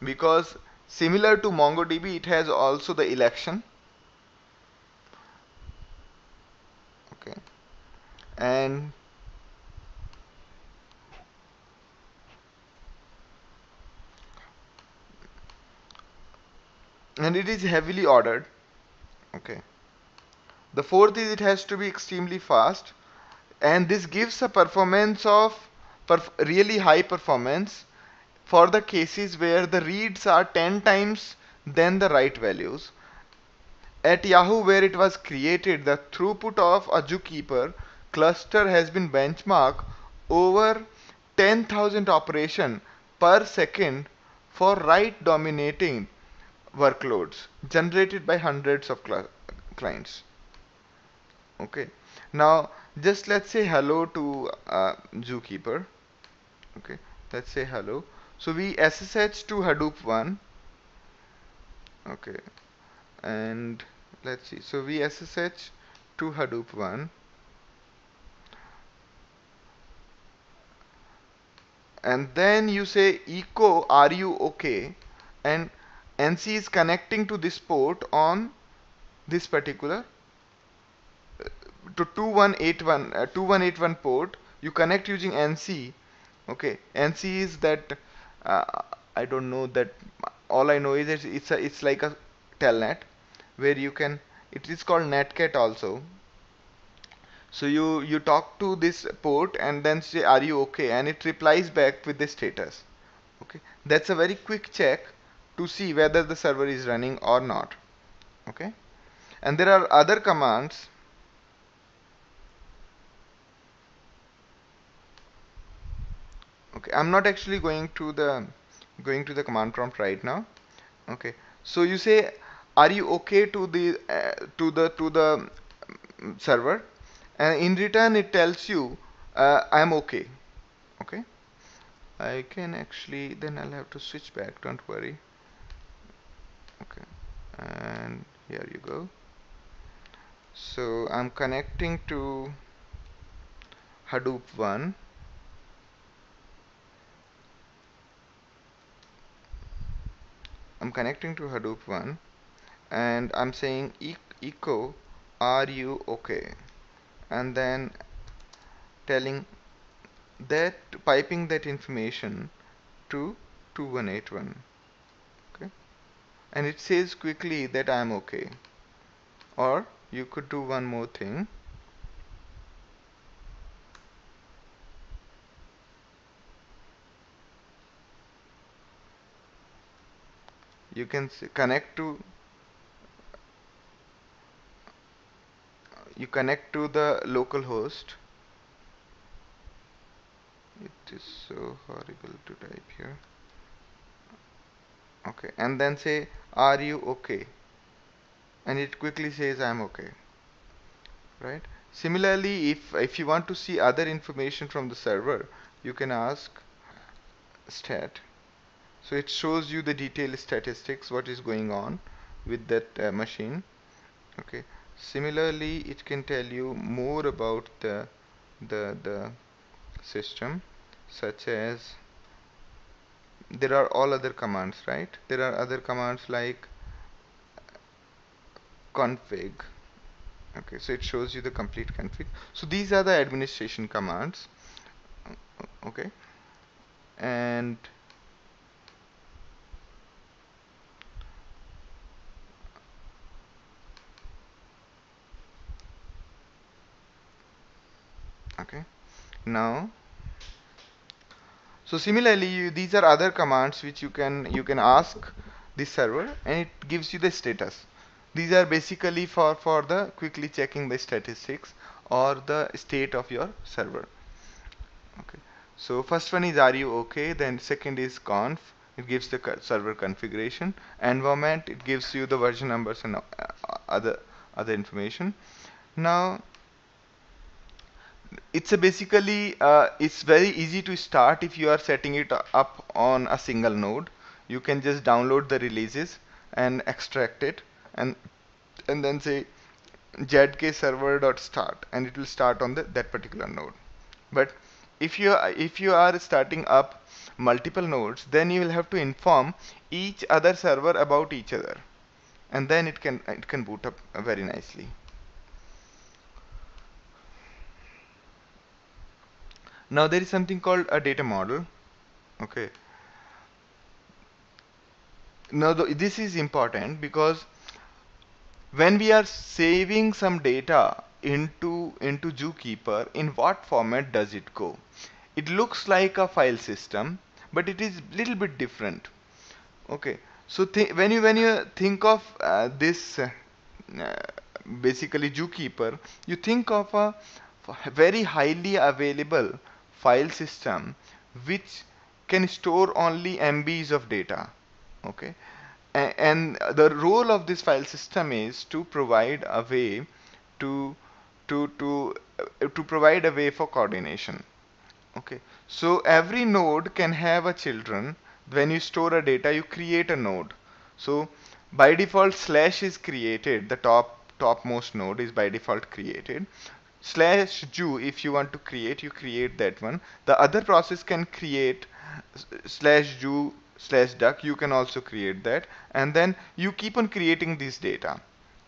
because similar to MongoDB, it has also the election. Okay, and it is heavily ordered. Okay, the fourth is it has to be extremely fast, and this gives a performance of really high performance for the cases where the reads are 10 times than the write values. At Yahoo, where it was created, the throughput of a zookeeper cluster has been benchmarked over 10,000 operations per second for write dominating workloads generated by hundreds of clients. Okay, now just let's say hello to zookeeper. Okay, let's say hello. So we SSH to Hadoop 1. Okay, and let's see. So we SSH to Hadoop 1, and then you say echo are you okay, and NC is connecting to this port on this particular to 2181 port. You connect using NC. Okay, NC is that uh, I don't know that. All I know is that it's like a telnet where you can, it is called netcat also. So you talk to this port and then say are you okay, and it replies back with the status. Okay, that's a very quick check to see whether the server is running or not. Okay, and there are other commands. Okay, I'm not actually going to the command prompt right now. Okay, so you say are you okay to the server, and in return it tells you I'm okay. Okay, I can actually, then I'll have to switch back, don't worry. Okay, and here you go. So I'm connecting to Hadoop 1. I'm connecting to Hadoop 1 and I'm saying echo, are you okay? And then telling that, piping that information to 2181. Okay, and it says quickly that I'm okay. Or you could do one more thing. You can connect to, you connect to the local host. It is so horrible to type here. Okay, and then say, are you okay? And it quickly says I'm okay, right? Similarly, if you want to see other information from the server, you can ask stat. So it shows you the detailed statistics, what is going on with that machine. Okay, similarly it can tell you more about the system, such as there are all other commands, right? There are other commands like config. Okay, so it shows you the complete config. So these are the administration commands. Okay, and okay, now, so similarly these are other commands which you can ask the server and it gives you the status. These are basically for the quickly checking the statistics or the state of your server. Okay, so first one is, are you okay? Then second is conf, it gives the server configuration. Environment, it gives you the version numbers and other information. Now it's a basically it's very easy to start if you are setting it up on a single node. You can just download the releases and extract it, and then say zk server.start, and it will start on that particular node. But if you are starting up multiple nodes, then you will have to inform each other server about each other, and then it can boot up very nicely. Now there is something called a data model. Okay, now this is important because when we are saving some data into Zookeeper, in what format does it go? It looks like a file system, but it is little bit different. Okay, so when you think of this basically Zookeeper, you think of a very highly available file system which can store only MBs of data. Okay, and the role of this file system is to provide a way to to provide a way for coordination. Okay, so every node can have a children. When you store a data, you create a node. So by default slash is created, the topmost node is by default created. Slash ju, if you want to create, you create that one. The other process can create slash ju slash duck, you can also create that, and then you keep on creating this data.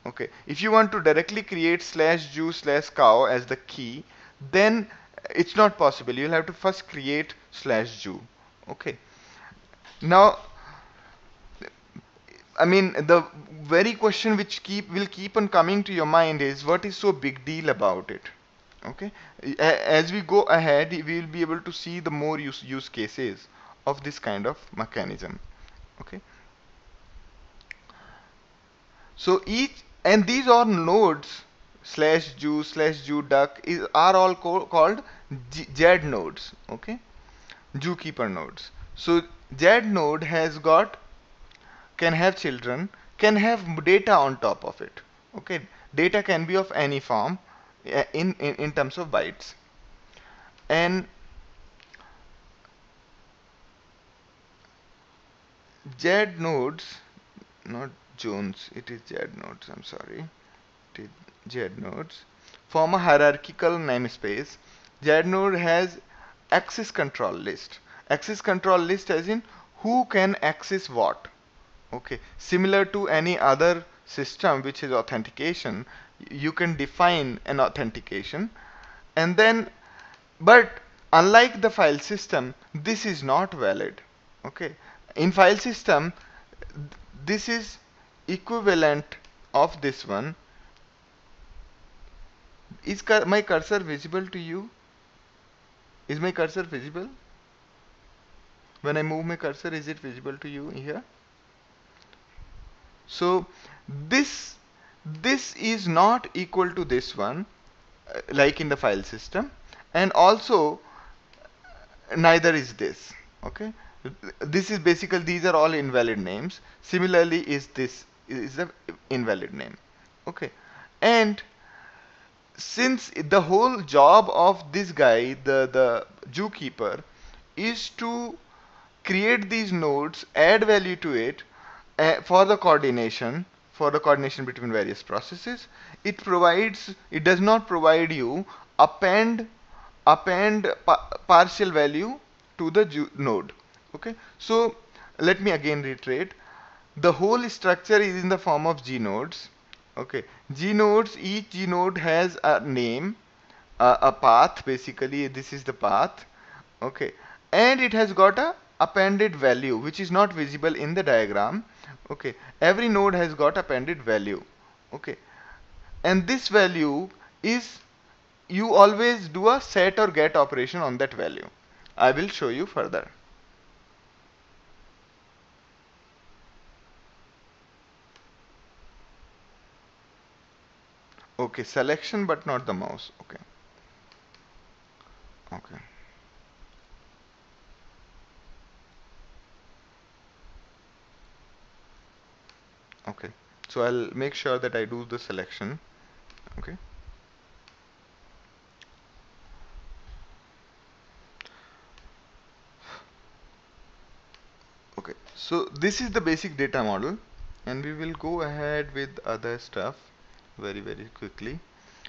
Okay, if you want to directly create slash ju slash cow as the key, then it's not possible. You'll have to first create slash ju. Okay, now I mean, the very question which will keep on coming to your mind is, what is so big deal about it? Okay, as we go ahead, we will be able to see the more use cases of this kind of mechanism. Okay, so each, and these are nodes, slash ju duck are all called Z nodes. Okay, zookeeper nodes. So Z node has got, can have children, can have data on top of it. Okay, data can be of any form in terms of bytes. And Z nodes, not Jones, it is Z nodes, I'm sorry. It is Z nodes form a hierarchical namespace. Z node has access control list. Access control list as in who can access what. Okay, similar to any other system which is authentication, you can define an authentication, and then, but unlike the file system, this is not valid. Okay, in file system, this is equivalent of this one. Is my cursor visible to you? Is my cursor visible? When I move my cursor, is it visible to you here? So this is not equal to this one, like in the file system, and also neither is this. Okay, this is basically, these are all invalid names. Similarly, is this is the invalid name. Okay, and since the whole job of this guy, the zookeeper, is to create these nodes, add value to it, for the coordination, between various processes. It does not provide you append partial value to the node. Okay, so let me again reiterate. The whole structure is in the form of G nodes. Okay, G nodes, each G node has a name, a path. Basically, this is the path. Okay, and it has got a appended value which is not visible in the diagram. Okay, every node has got appended value. Okay, and this value is, you always do a set or get operation on that value. I will show you further. Okay, selection but not the mouse. Okay, okay, okay. So I'll make sure that I do the selection. Okay, okay. So this is the basic data model, and we will go ahead with other stuff very quickly.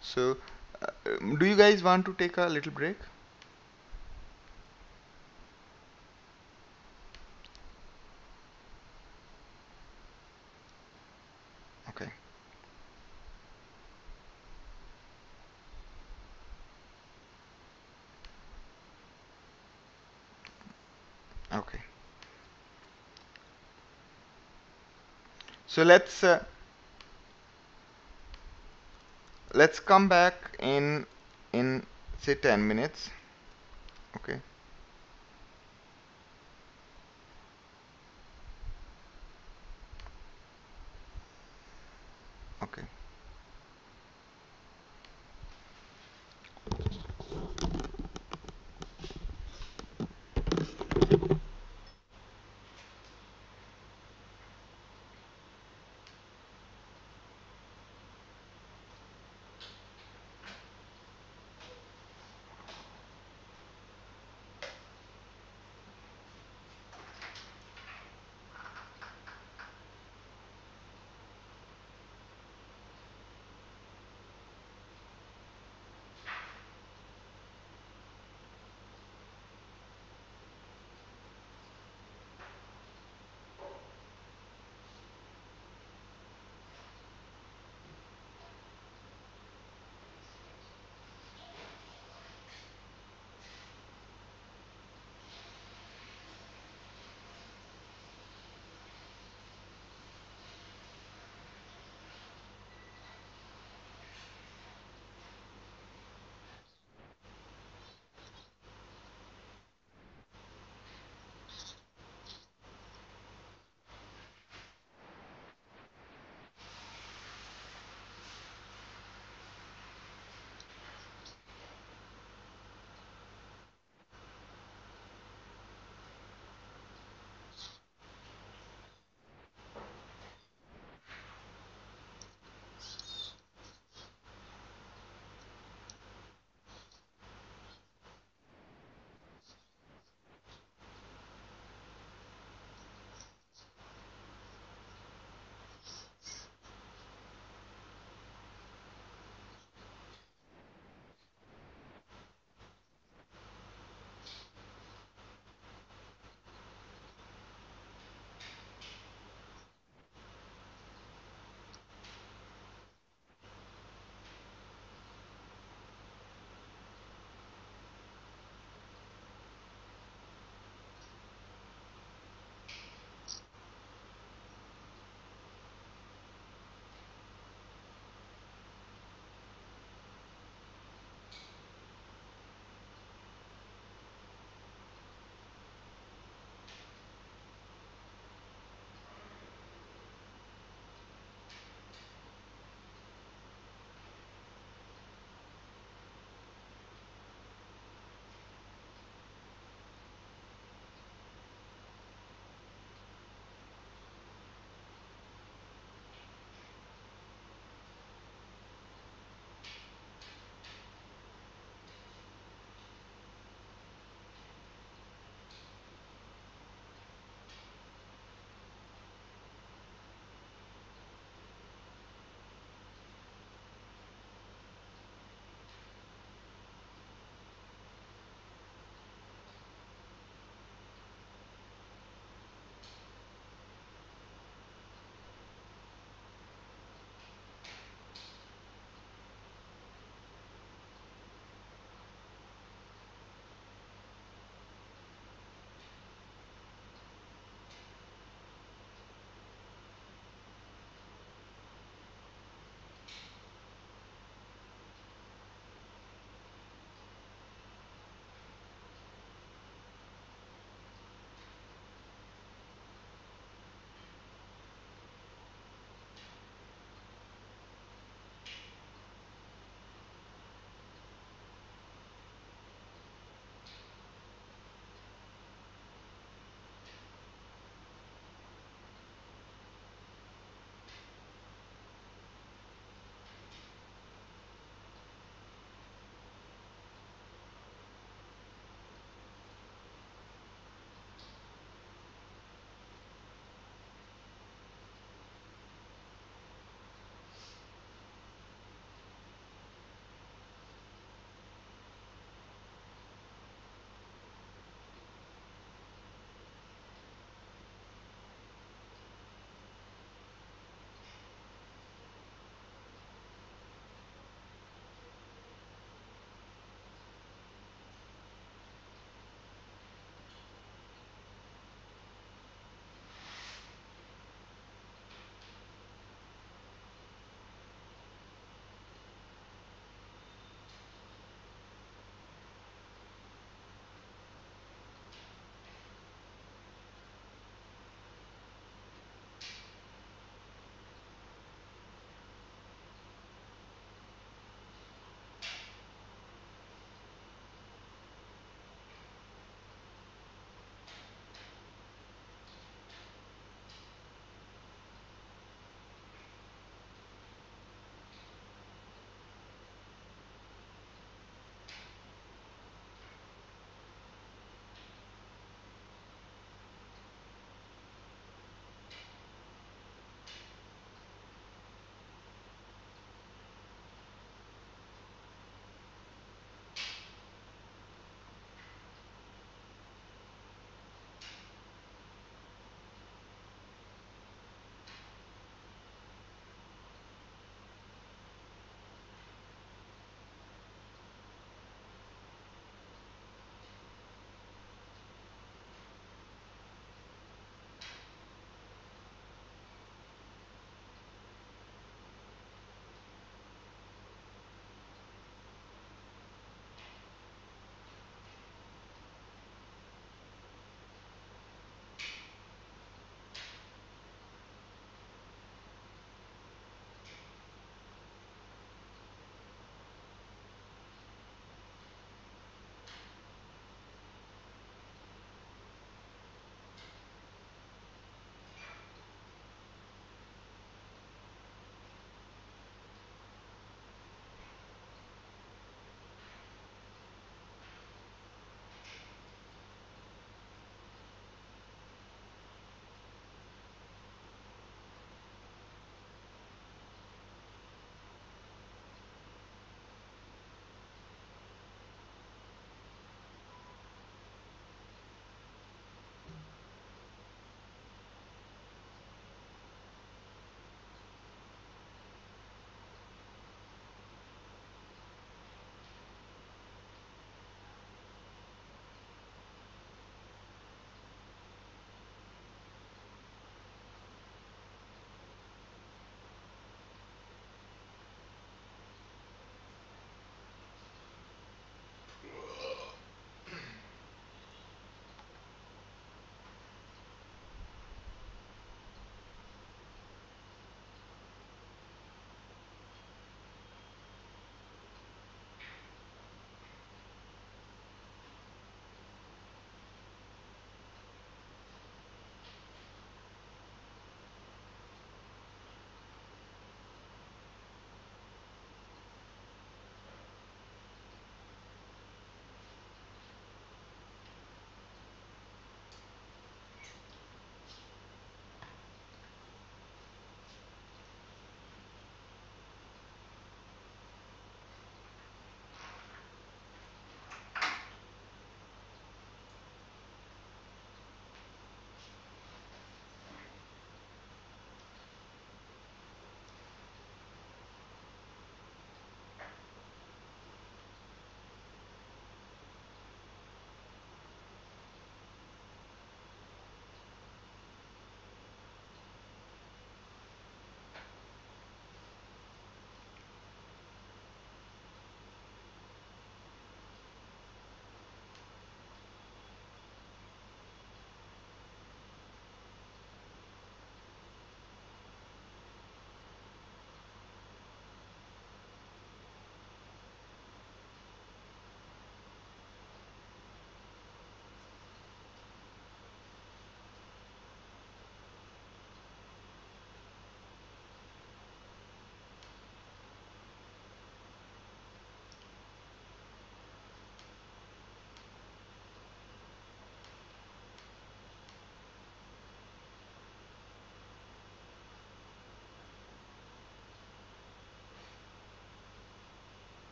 So do you guys want to take a little break? Okay, okay. So let's come back in say 10 minutes. Okay, okay.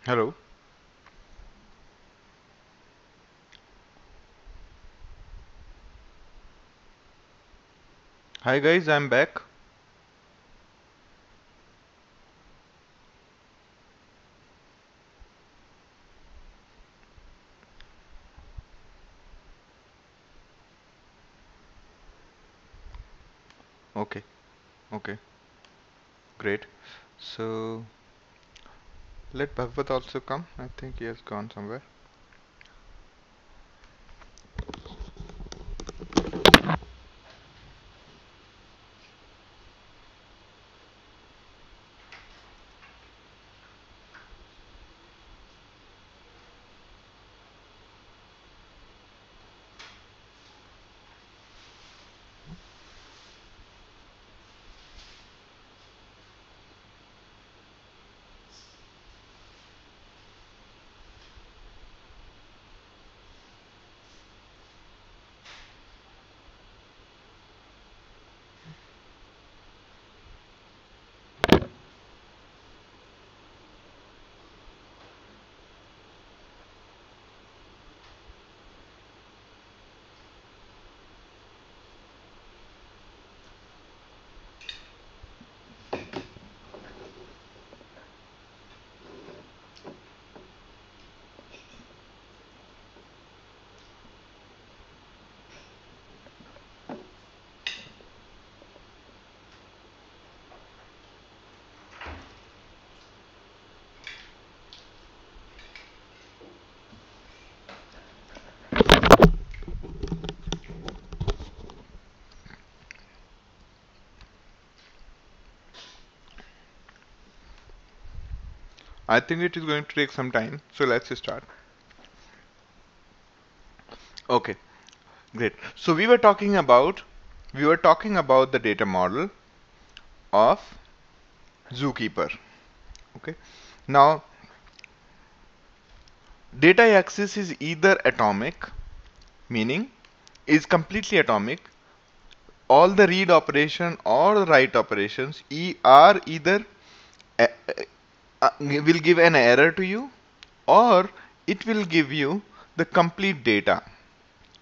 Hello. Hi guys, I'm back. Okay, okay, great. So let Bhagvat also come. I think he has gone somewhere. I think it is going to take some time, so let's start. Okay, great. So we were talking about the data model of zookeeper. Okay. Now, data axis is either atomic, meaning is completely atomic. All the read operation or the write operations are either uh, will give an error to you, or it will give you the complete data.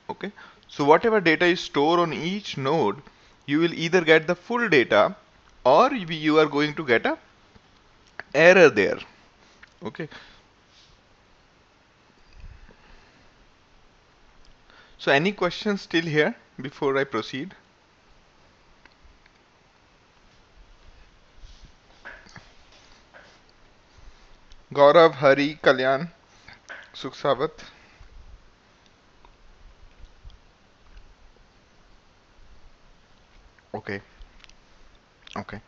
Okay, so whatever data is stored on each node, you will either get the full data, or you are going to get a error there. Okay, so any questions still here before I proceed? Gaurav, Hari, Kalyan, Suksavat. Okay, okay.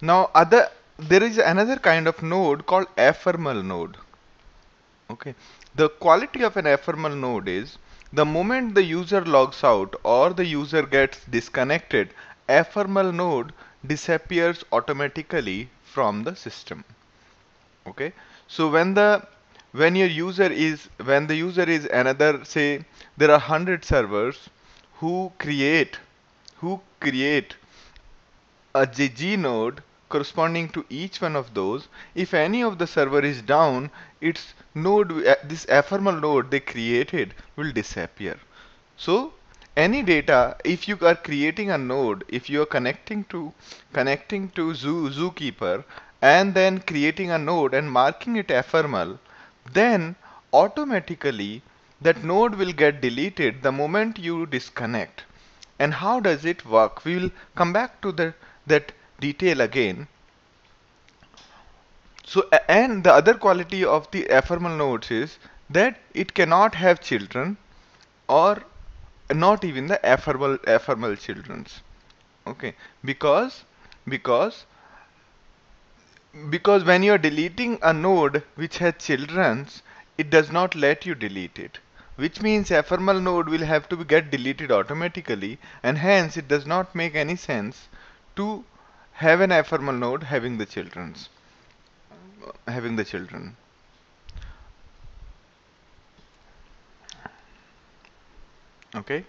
Now there is another kind of node called ephemeral node. Okay. The quality of an ephemeral node is the moment the user logs out or the user gets disconnected, ephemeral node disappears automatically from the system. Okay. So when the user is another, say there are 100 servers who create a G node corresponding to each one of those. If any of the server is down, its node, this ephemeral node they created will disappear. So any data, if you are creating a node, if you are connecting to Zookeeper and then creating a node and marking it ephemeral, then automatically that node will get deleted the moment you disconnect. And how does it work? We will come back to that detail again. So, and the other quality of the ephemeral nodes is that it cannot have children, or not even the ephemeral childrens. Okay, because because because when you are deleting a node which has childrens, it does not let you delete it, which means ephemeral node will have to get deleted automatically, and hence it does not make any sense to have an ephemeral node having the children. Okay.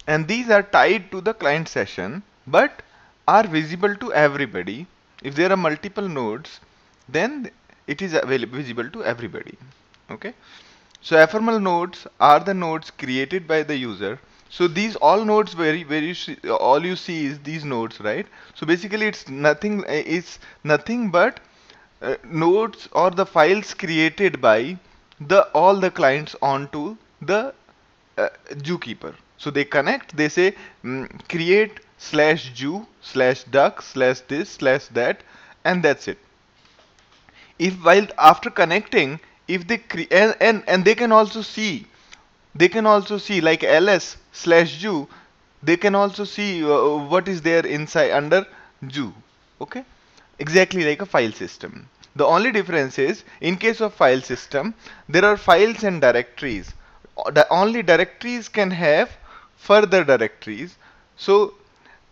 and these are tied to the client session but are visible to everybody. If there are multiple nodes, then it is visible to everybody. Okay, so ephemeral nodes are the nodes created by the user. So these all nodes where you see, all you see is these nodes, right? So basically it's nothing but nodes or the files created by the all the clients onto the zookeeper. So they connect, they say create slash zoo slash duck slash this slash that, and that's it. If while after connecting, if they and they can also see like ls slash zoo, they can also see what is there inside under zoo. Okay, exactly like a file system. The only difference is in case of file system there are files and directories. The only directories can have further directories. So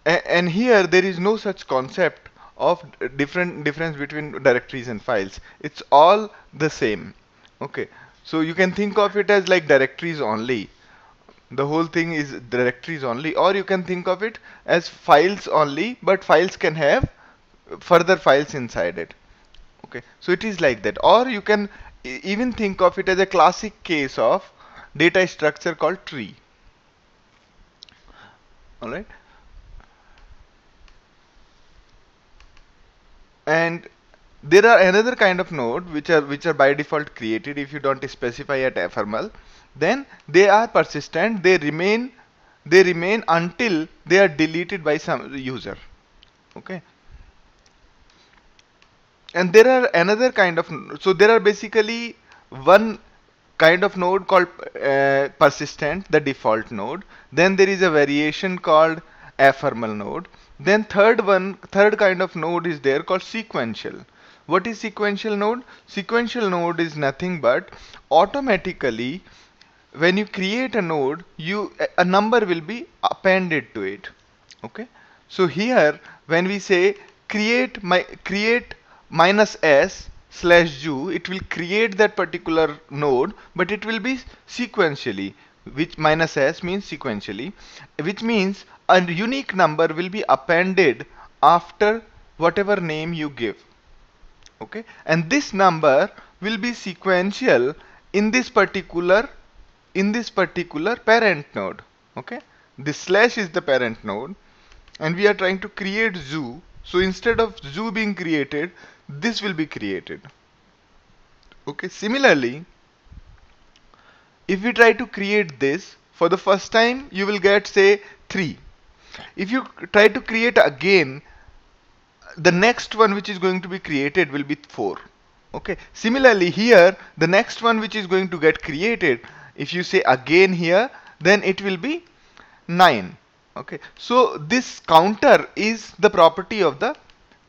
and here there is no such concept of difference between directories and files. It's all the same. Okay, so you can think of it as like directories only. The whole thing is directories only, or you can think of it as files only, but files can have further files inside it. Okay, so it is like that, or you can even think of it as a classic case of data structure called tree. All right, and there are another kind of node which are by default created. If you don't specify at ephemeral, then they are persistent. They remain until they are deleted by some user. Okay, and there are another kind of, so there are basically one kind of node called persistent, the default node. Then there is a variation called ephemeral node. Then third kind of node is there called sequential. What is sequential node? Sequential node is nothing but automatically when you create a node, a number will be appended to it. Okay, so here when we say create minus s slash zoo, it will create that particular node, but it will be sequentially, which minus s means sequentially, which means a unique number will be appended after whatever name you give. Okay, and this number will be sequential in this particular parent node. Okay, this slash is the parent node, and we are trying to create zoo. So instead of zoo being created, this will be created. Okay, similarly, if we try to create this for the first time, you will get say 3. If you try to create again, the next one which is going to be created will be 4. Okay, similarly here the next one which is going to get created, if you say again here, then it will be 9. Okay, so this counter is the property of the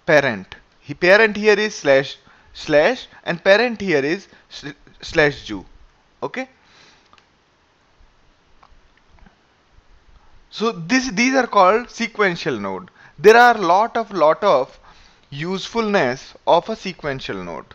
parent. Parent here is slash slash and parent here is slash zoo. Okay, so these are called sequential node. There are lot of usefulness of a sequential node.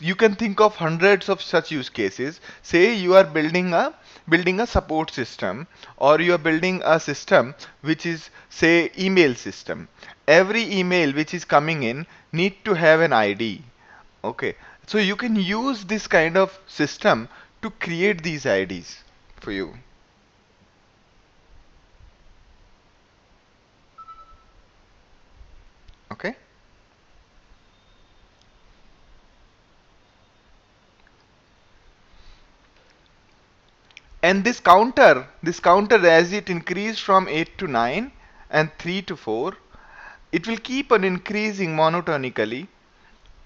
You can think of hundreds of such use cases. Say you are building a support system, or you are building a system which is say email system. Every email which is coming in need to have an ID. Okay, so you can use this kind of system to create these IDs for you. Okay, and this counter as it increased from 8 to 9 and 3 to 4, it will keep on increasing monotonically.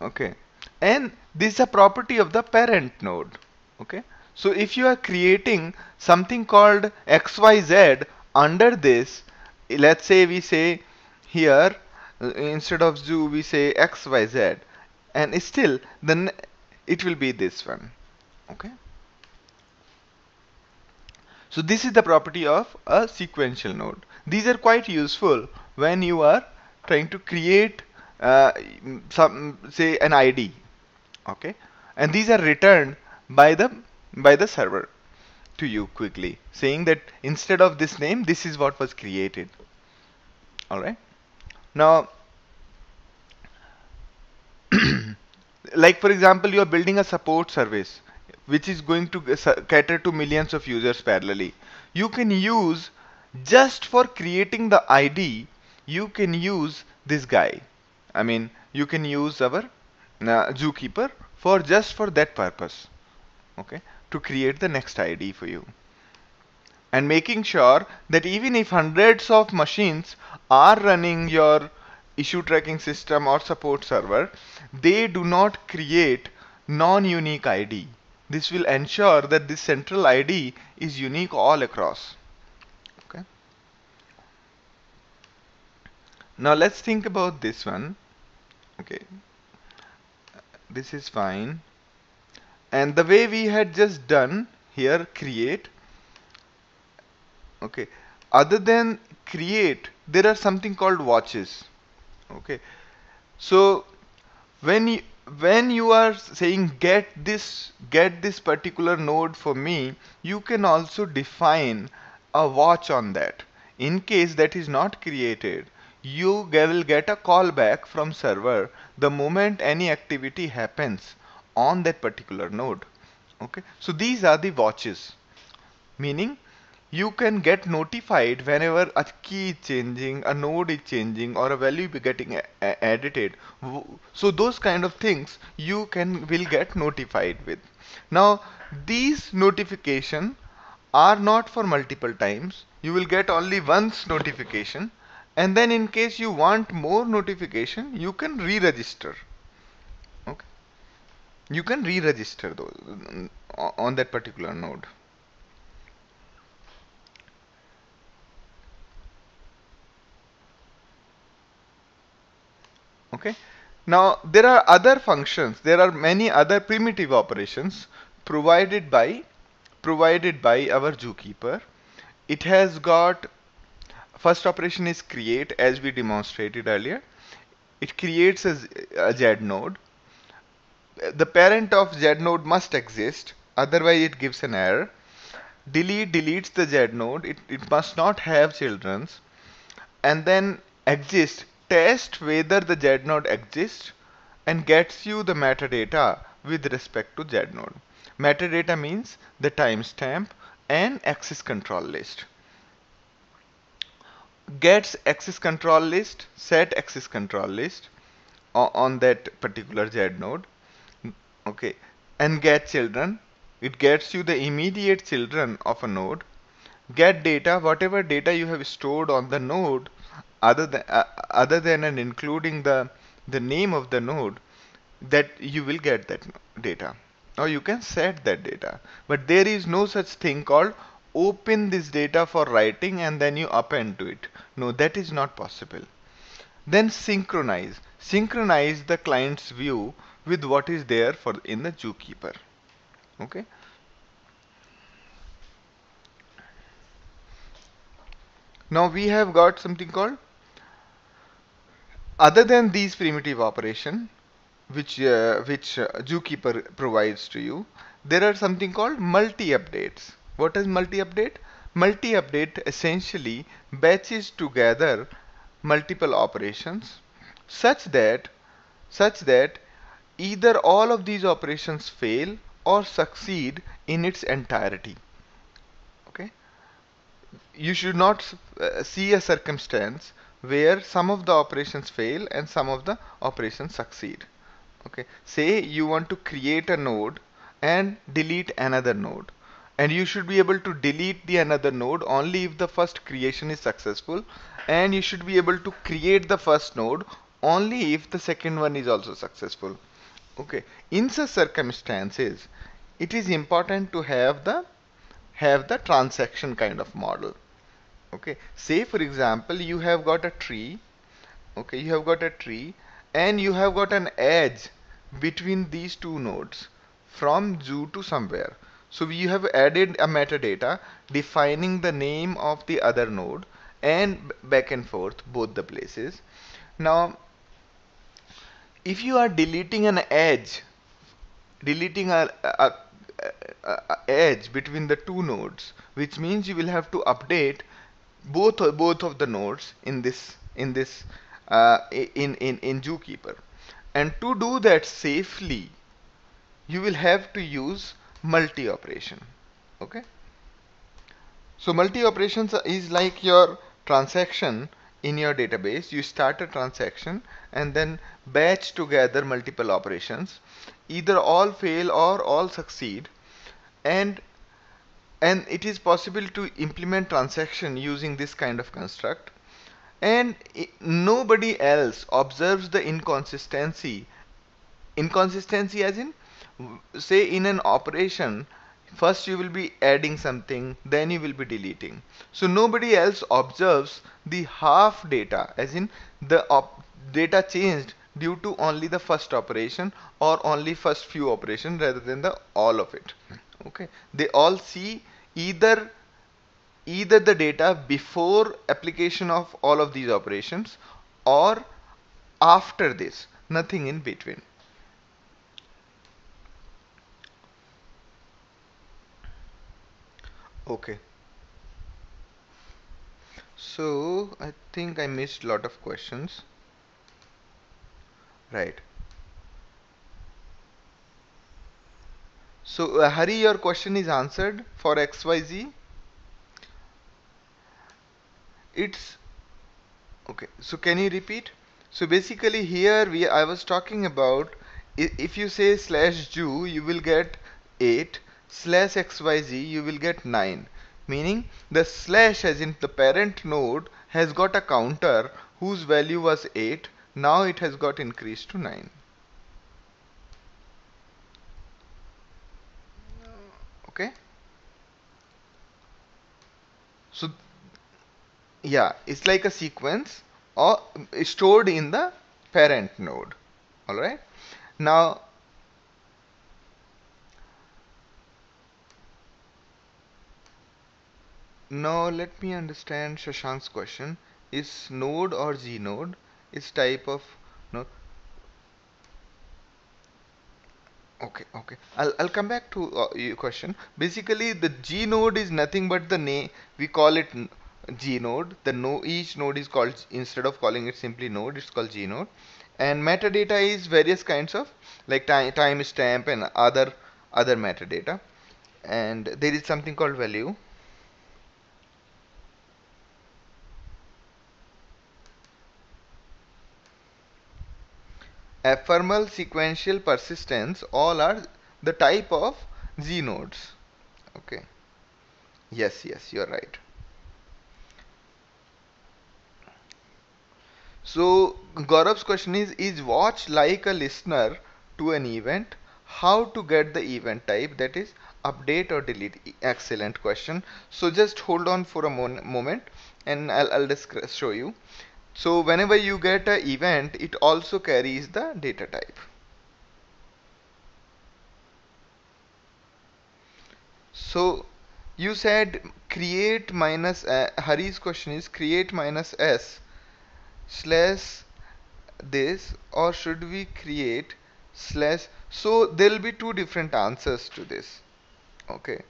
Okay, and this is a property of the parent node. Okay, so if you are creating something called xyz under this, let's say we say here instead of zoo we say xyz, and still then it will be this one. Okay, so this is the property of a sequential node. These are quite useful when you are trying to create some say an ID. Okay, and these are returned by the server to you quickly, saying that instead of this name, this is what was created. Alright. Now, like for example, you are building a support service which is going to cater to millions of users parallelly. You can use, just for creating the ID, you can use this guy. I mean, you can use our zookeeper for just for that purpose, okay, to create the next ID for you. And making sure that even if hundreds of machines are running your issue tracking system or support server, they do not create non-unique ID. This will ensure that this central ID is unique all across. Okay. Now let's think about this one. Okay, this is fine. And the way we had just done here, create. Okay, other than create, there are something called watches. Okay, so when you, when you are saying get this particular node for me, you can also define a watch on that. In case that is not created, you will get a callback from server the moment any activity happens on that particular node. Okay, so these are the watches, meaning you can get notified whenever a key is changing, a node is changing, or a value be getting edited. So those kind of things you will get notified with. Now these notification are not for multiple times. You will get only once notification, and then in case you want more notification, you can re-register. Okay, you can re-register those on that particular node. Okay, now there are other functions, there are many other primitive operations provided by our zookeeper. It has got, first operation is create, as we demonstrated earlier. It creates a z node. The parent of z node must exist, otherwise it gives an error. Delete deletes the z node, it must not have children's. And then exist, test whether the z node exists, and gets you the metadata with respect to z node. Metadata means the timestamp and access control list. Gets access control list, set access control list on that particular z node. Okay, and get children, it gets you the immediate children of a node. Get data, whatever data you have stored on the node, other than and including the name of the node, that you will get that data, or you can set that data. But there is no such thing called open this data for writing and then you append to it. No, that is not possible. Then synchronize the client's view with what is there for in the zookeeper. Okay, now we have got something called, other than these primitive operation which zookeeper provides to you, there are something called multi-updates. What is multi-update? Multi-update essentially batches together multiple operations such that either all of these operations fail or succeed in its entirety. Okay, you should not see a circumstance where some of the operations fail and some of the operations succeed. Okay, say you want to create a node and delete another node, and you should be able to delete the another node only if the first creation is successful, and you should be able to create the first node only if the second one is also successful. Okay, in such circumstances it is important to have the transaction kind of model. Okay, say for example you have got a tree. Okay, you have got a tree and you have got an edge between these two nodes from zoo to somewhere. So we have added a metadata defining the name of the other node and back and forth both the places. Now if you are deleting an edge, deleting edge between the two nodes, which means you will have to update both of the nodes in Zookeeper. And to do that safely, you will have to use multi operation. Okay. So multi operations is like your transaction in your database. You start a transaction and then batch together multiple operations. Either all fail or all succeed. And and it is possible to implement transaction using this kind of construct. And nobody else observes the inconsistency as in, say in an operation, first you will be adding something, then you will be deleting. So nobody else observes the half data, as in the data changed due to only the first operation or only first few operations rather than the all of it. Okay, they all see either the data before application of all of these operations or after this, nothing in between. Okay, so I think I missed a lot of questions. Right. So Hari, your question is answered for XYZ. It's okay. So can you repeat? So basically here I was talking about, if you say slash Jew, you will get 8, slash XYZ you will get 9. Meaning the slash, as in the parent node, has got a counter whose value was 8. Now it has got increased to 9. Okay. So yeah, it's like a sequence or stored in the parent node. All right. Now, let me understand Shashank's question. Is node or Z node is type of no? Okay, okay. I'll come back to your question. Basically, the G node is nothing but the name. We call it G node. The no Each node is called, instead of calling it simply node, it's called G node. And metadata is various kinds of, like time stamp and other metadata. And there is something called value. Ephemeral, sequential, persistence, all are the type of Z nodes. Okay. Yes, yes, you're right. So Gaurav's question is watch like a listener to an event? How to get the event type, that is update or delete? Excellent question. So just hold on for a moment and I'll show you. So whenever you get an event, it also carries the data type. So you said create minus, Hari's question is create minus s slash this, or should we create slash? So there will be two different answers to this. Okay,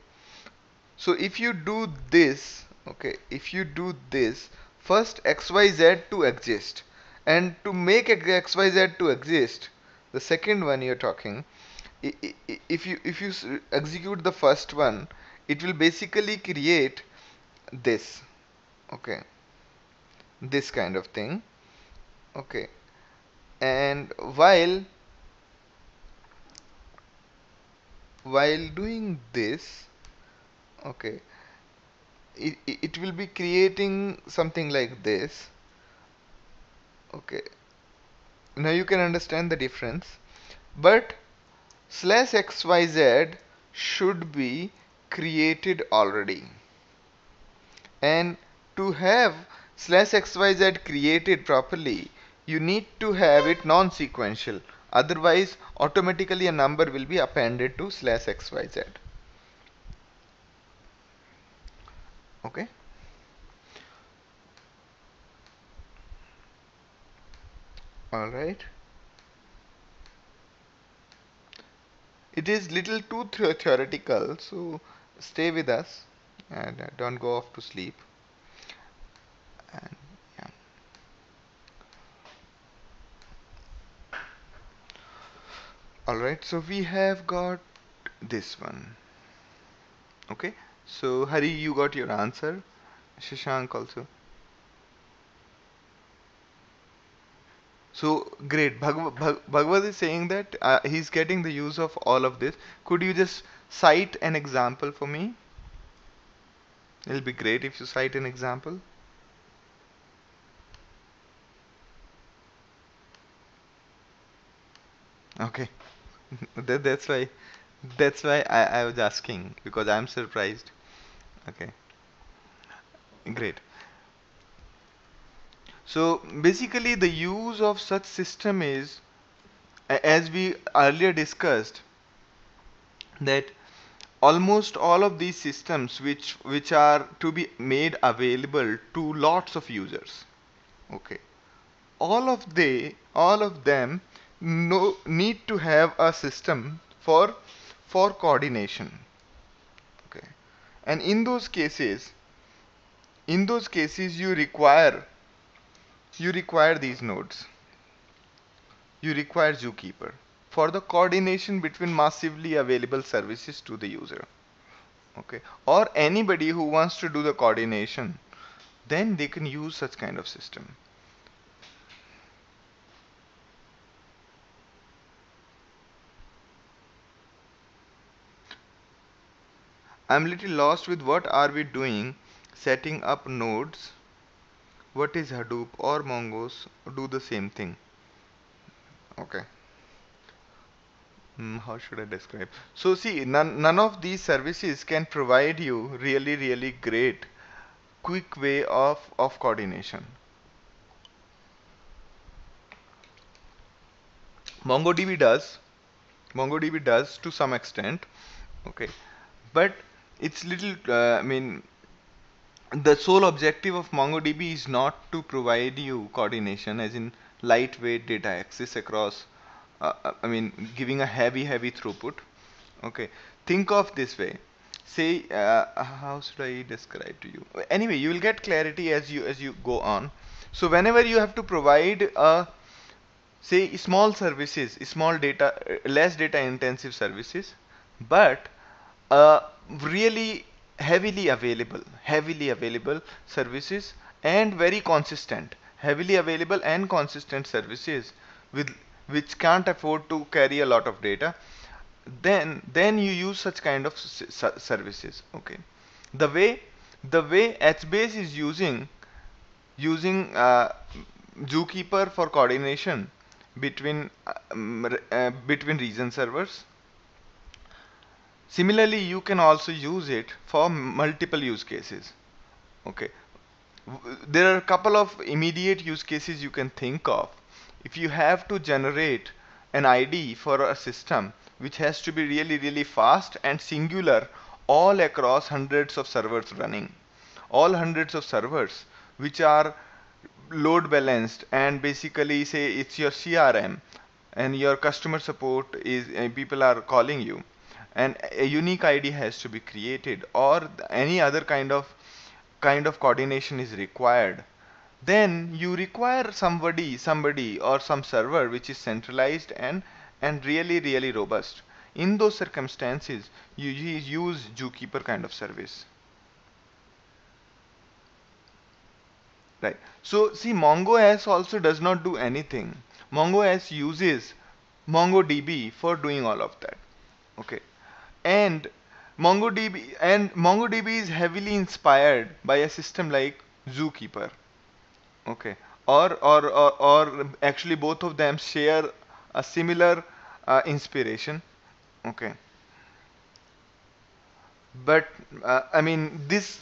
so if you do this, okay, if you do this, first xyz to exist, and to make xyz to exist, the second one you're talking, if you execute the first one, it will basically create this. Okay, this kind of thing. Okay, and while doing this, okay, it will be creating something like this. Okay, now you can understand the difference. But slash xyz should be created already, and to have slash xyz created properly, you need to have it non-sequential, otherwise automatically a number will be appended to slash xyz. Okay. All right. it is little too theoretical, so stay with us and don't go off to sleep. And yeah, all right. So we have got this one. Okay. So Hari, you got your answer. Shashank also. So great. Bhagavad is saying that he's getting the use of all of this. Could you just cite an example for me? It'll be great if you cite an example. Okay. That's why I was asking because I'm surprised. Okay. Great. So basically the use of such system is as we earlier discussed that almost all of these systems which are to be made available to lots of users. Okay. All of them no, need to have a system for coordination. Okay. And in those cases you require these nodes. You require Zookeeper for the coordination between massively available services to the user. Okay. Or anybody who wants to do the coordination, then they can use such kind of system. I'm little lost with what are we doing setting up nodes. What is Hadoop or Mongoose do the same thing? Okay. How should I describe? So see, none of these services can provide you really great quick way of coordination. MongoDB does. MongoDB does to some extent. Okay. But it's little, I mean, the sole objective of MongoDB is not to provide you coordination as in lightweight data access across, I mean, giving a heavy throughput. Okay, think of this way. Say, how should I describe to you? Anyway, you will get clarity as you go on. So whenever you have to provide say small services, small data, less data intensive services, but uh, really heavily available services and very consistent, heavily available and consistent services with which can't afford to carry a lot of data, then you use such kind of services. Okay, the way HBase is using Zookeeper for coordination between region servers. Similarly, you can also use it for multiple use cases. Okay, there are a couple of immediate use cases you can think of. If you have to generate an ID for a system which has to be really fast and singular all across hundreds of servers running, all hundreds of servers which are load balanced, and basically say it's your CRM and your customer support is people are calling you and a unique ID has to be created or any other kind of coordination is required, then you require somebody or some server which is centralized and really robust. In those circumstances you use Zookeeper kind of service. Right. So see, MongoS also does not do anything. MongoS uses MongoDB for doing all of that. Okay. And MongoDB is heavily inspired by a system like Zookeeper. Okay. Or actually both of them share a similar inspiration. Okay. But I mean this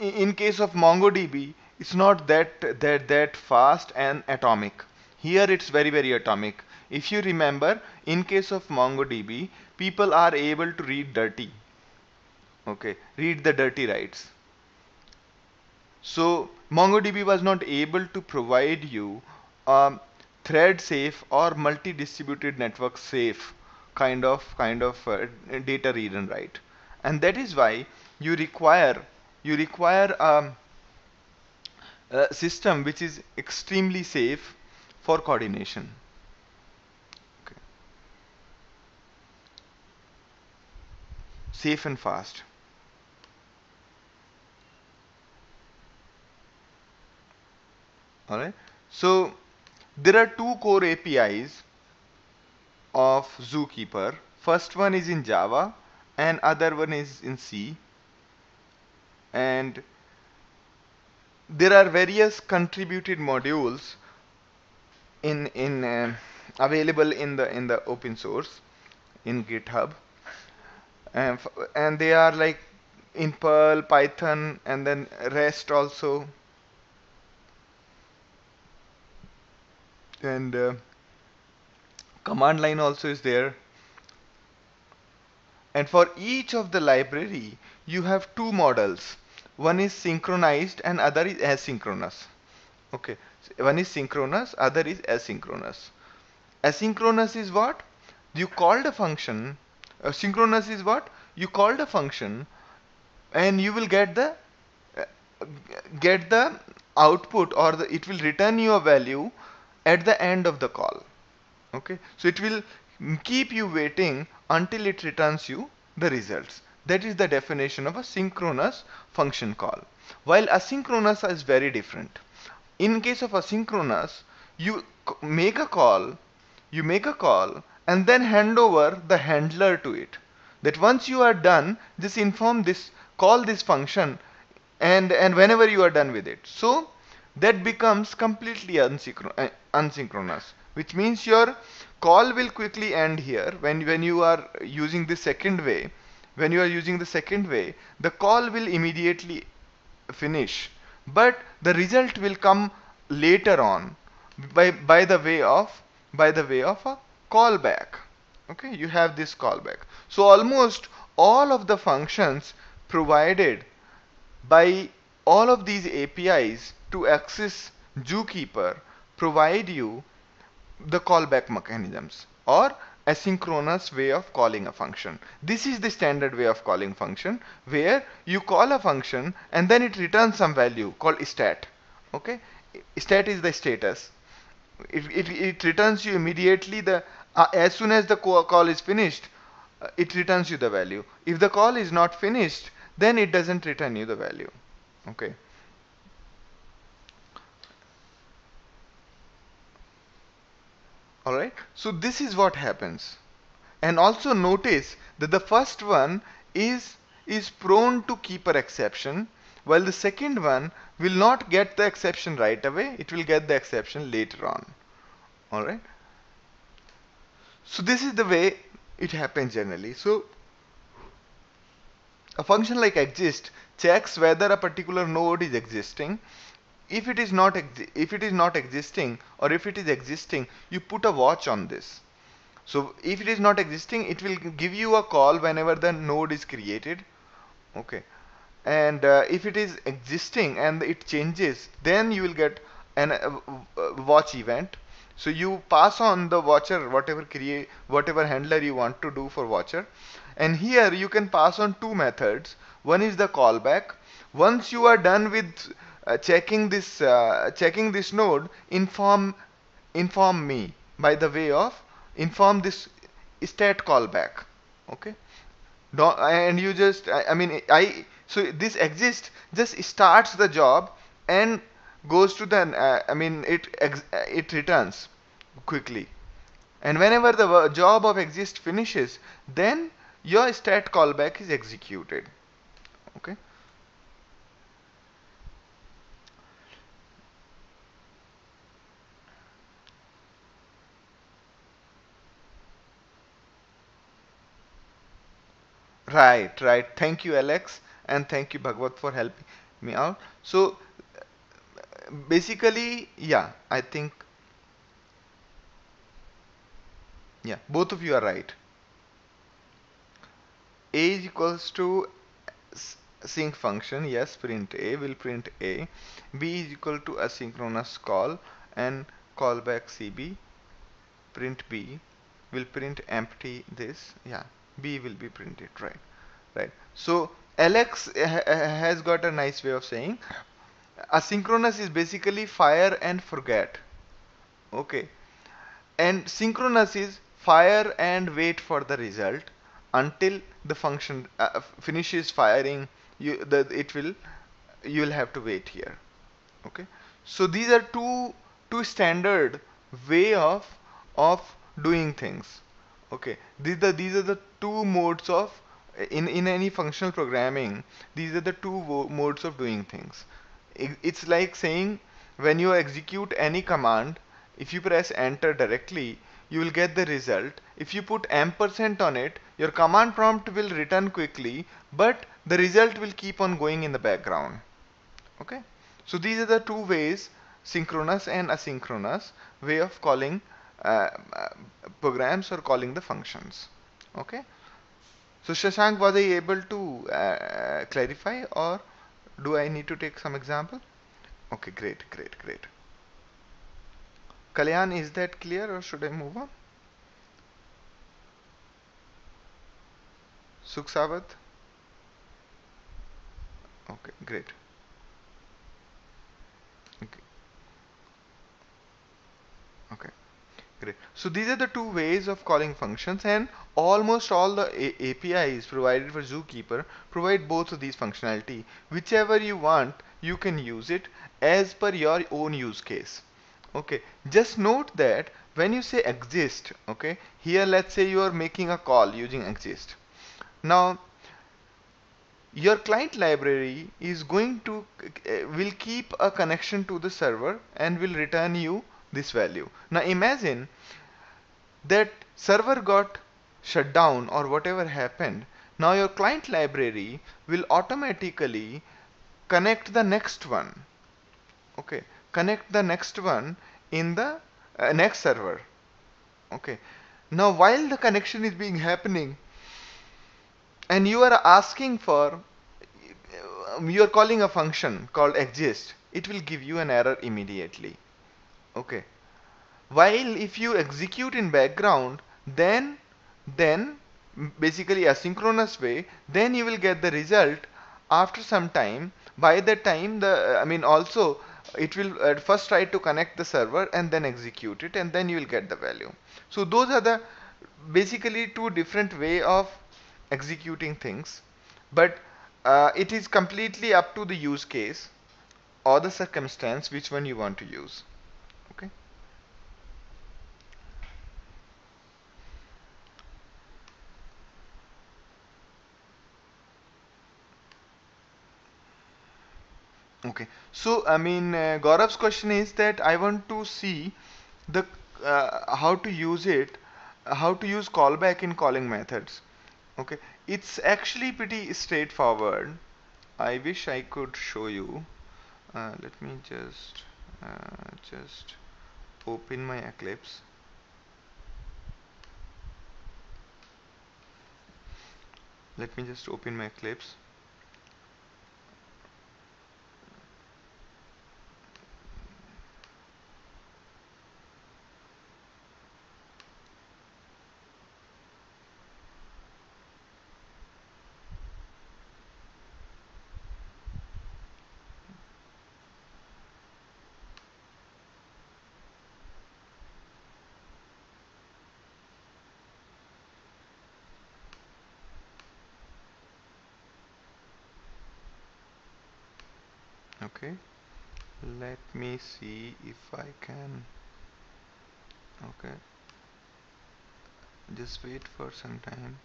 in case of MongoDB it's not that fast and atomic. Here it's very atomic. If you remember, in case of MongoDB people are able to read dirty. Okay, read the dirty writes. So MongoDB was not able to provide you thread safe or multi-distributed network safe data read and write. And that is why you require a system which is extremely safe for coordination. Okay. Safe and fast. All right. So there are two core APIs of Zookeeper. First one is in Java and other one is in C. And there are various contributed modules in available in the open source in GitHub, and and they are like in Perl, Python, and then REST also, and command line also is there. And for each of the library, you have two models. One is synchronized and other is asynchronous. Okay, so one is synchronous, other is asynchronous. Asynchronous is what? You called a function. Synchronous is what? You called a function, and you will uh, get the output, or it will return you a value at the end of the call. Okay, so it will keep you waiting until it returns you the results. That is the definition of a synchronous function call. While asynchronous is very different. In case of asynchronous, you make a call, and then hand over the handler to it. That once you are done, just inform this, call this function, and whenever you are done with it. So that becomes completely unsynchronous, which means your call will quickly end here when you are using the second way. When you are using the second way, the call will immediately finish, but the result will come later on by the way of a callback. Okay, you have this callback. So almost all of the functions provided by all of these APIs to access Zookeeper provide you the callback mechanisms, or asynchronous way of calling a function. This is the standard way of calling function, where you call a function and then it returns some value called stat. Okay, stat is the status. It returns you immediately the as soon as the call is finished, it returns you the value. If the call is not finished, then it doesn't return you the value. Okay. Alright, so this is what happens. And also notice that the first one is prone to keeper exception, while the second one will not get the exception right away, it will get the exception later on. Alright, so this is the way it happens generally. So a function like exist checks whether a particular node is existing. If it is not existing, or if it is existing, you put a watch on this. So if it is not existing, it will give you a call whenever the node is created. Okay, and if it is existing and it changes, then you will get an watch event. So you pass on the watcher whatever handler you want to do for watcher, and here you can pass on two methods. One is the callback. Once you are done with checking this node, inform me by the way of inform this stat callback. Okay, and you just I mean I so this exist just starts the job and goes to the it returns quickly, and whenever the job of exist finishes, then your stat callback is executed. Okay, right, thank you, Alex, and thank you, Bhagwat, for helping me out. So basically, yeah, I think, yeah, both of you are right. A is equals to sync function, yes, print A will print A. B is equal to asynchronous call and callback CB, print B will print empty this. Yeah, B will be printed, right? Right. So Alex has got a nice way of saying asynchronous is basically fire and forget. Okay. And synchronous is fire and wait for the result until the function finishes firing. It will, you will have to wait here. Okay, so these are two standard way of doing things. Okay, these are the two modes of, in any functional programming, these are the two modes of doing things. It's like saying when you execute any command, if you press enter directly, you will get the result. If you put ampersand on it, your command prompt will return quickly, but the result will keep on going in the background. Okay, so these are the two ways, synchronous and asynchronous way of calling uh, uh, programs or calling the functions. Okay, so Shashank, was I able to clarify, or do I need to take some example? Okay, great, great, great. Kalyan, is that clear or should I move on? Suksavat? Okay, great. Okay, okay. Great. So these are the two ways of calling functions, and almost all the APIs provided for Zookeeper provide both of these functionality. Whichever you want, you can use it as per your own use case. Okay. Just note that when you say exist, okay, here let's say you are making a call using exist. Now your client library is going to will keep a connection to the server and will return you this value. Now imagine that server got shut down or whatever happened. Now your client library will automatically connect the next one. Okay, connect the next one in the next server. Okay, now while the connection is being happening and you are asking for, you are calling a function called exist, it will give you an error immediately. Okay, while if you execute in background, then basically asynchronous way, then you will get the result after some time. By the time the, I mean, also it will first try to connect the server and then execute it, and then you will get the value. So those are the basically two different way of executing things, but it is completely up to the use case or the circumstance which one you want to use. Okay. Okay, so I mean, Gaurav's question is that I want to see the how to use it, how to use callback in calling methods. Okay, it's actually pretty straightforward. I wish I could show you. Let me just open my Eclipse. Let me just open my Eclipse. Okay, let me see if I can. Okay, just wait for some time.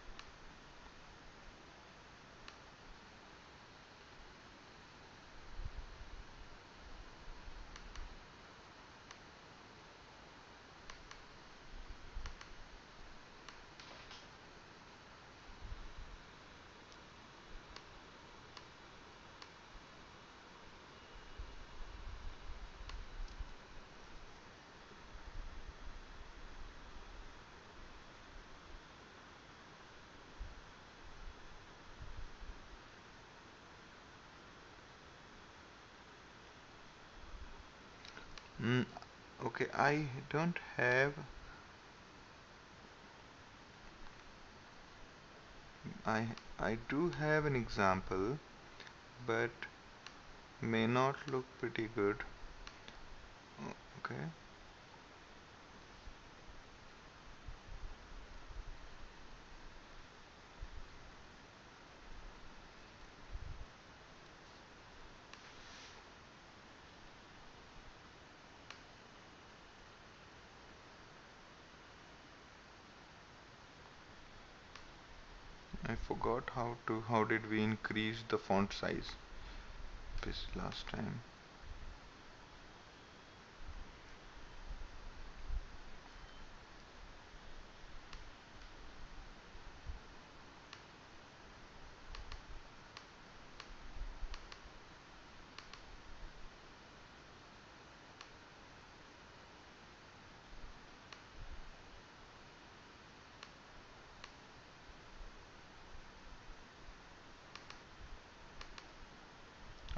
Mm, okay, I don't have. I I do have an example, but may not look pretty good. Okay. I forgot how did we increase the font size this last time.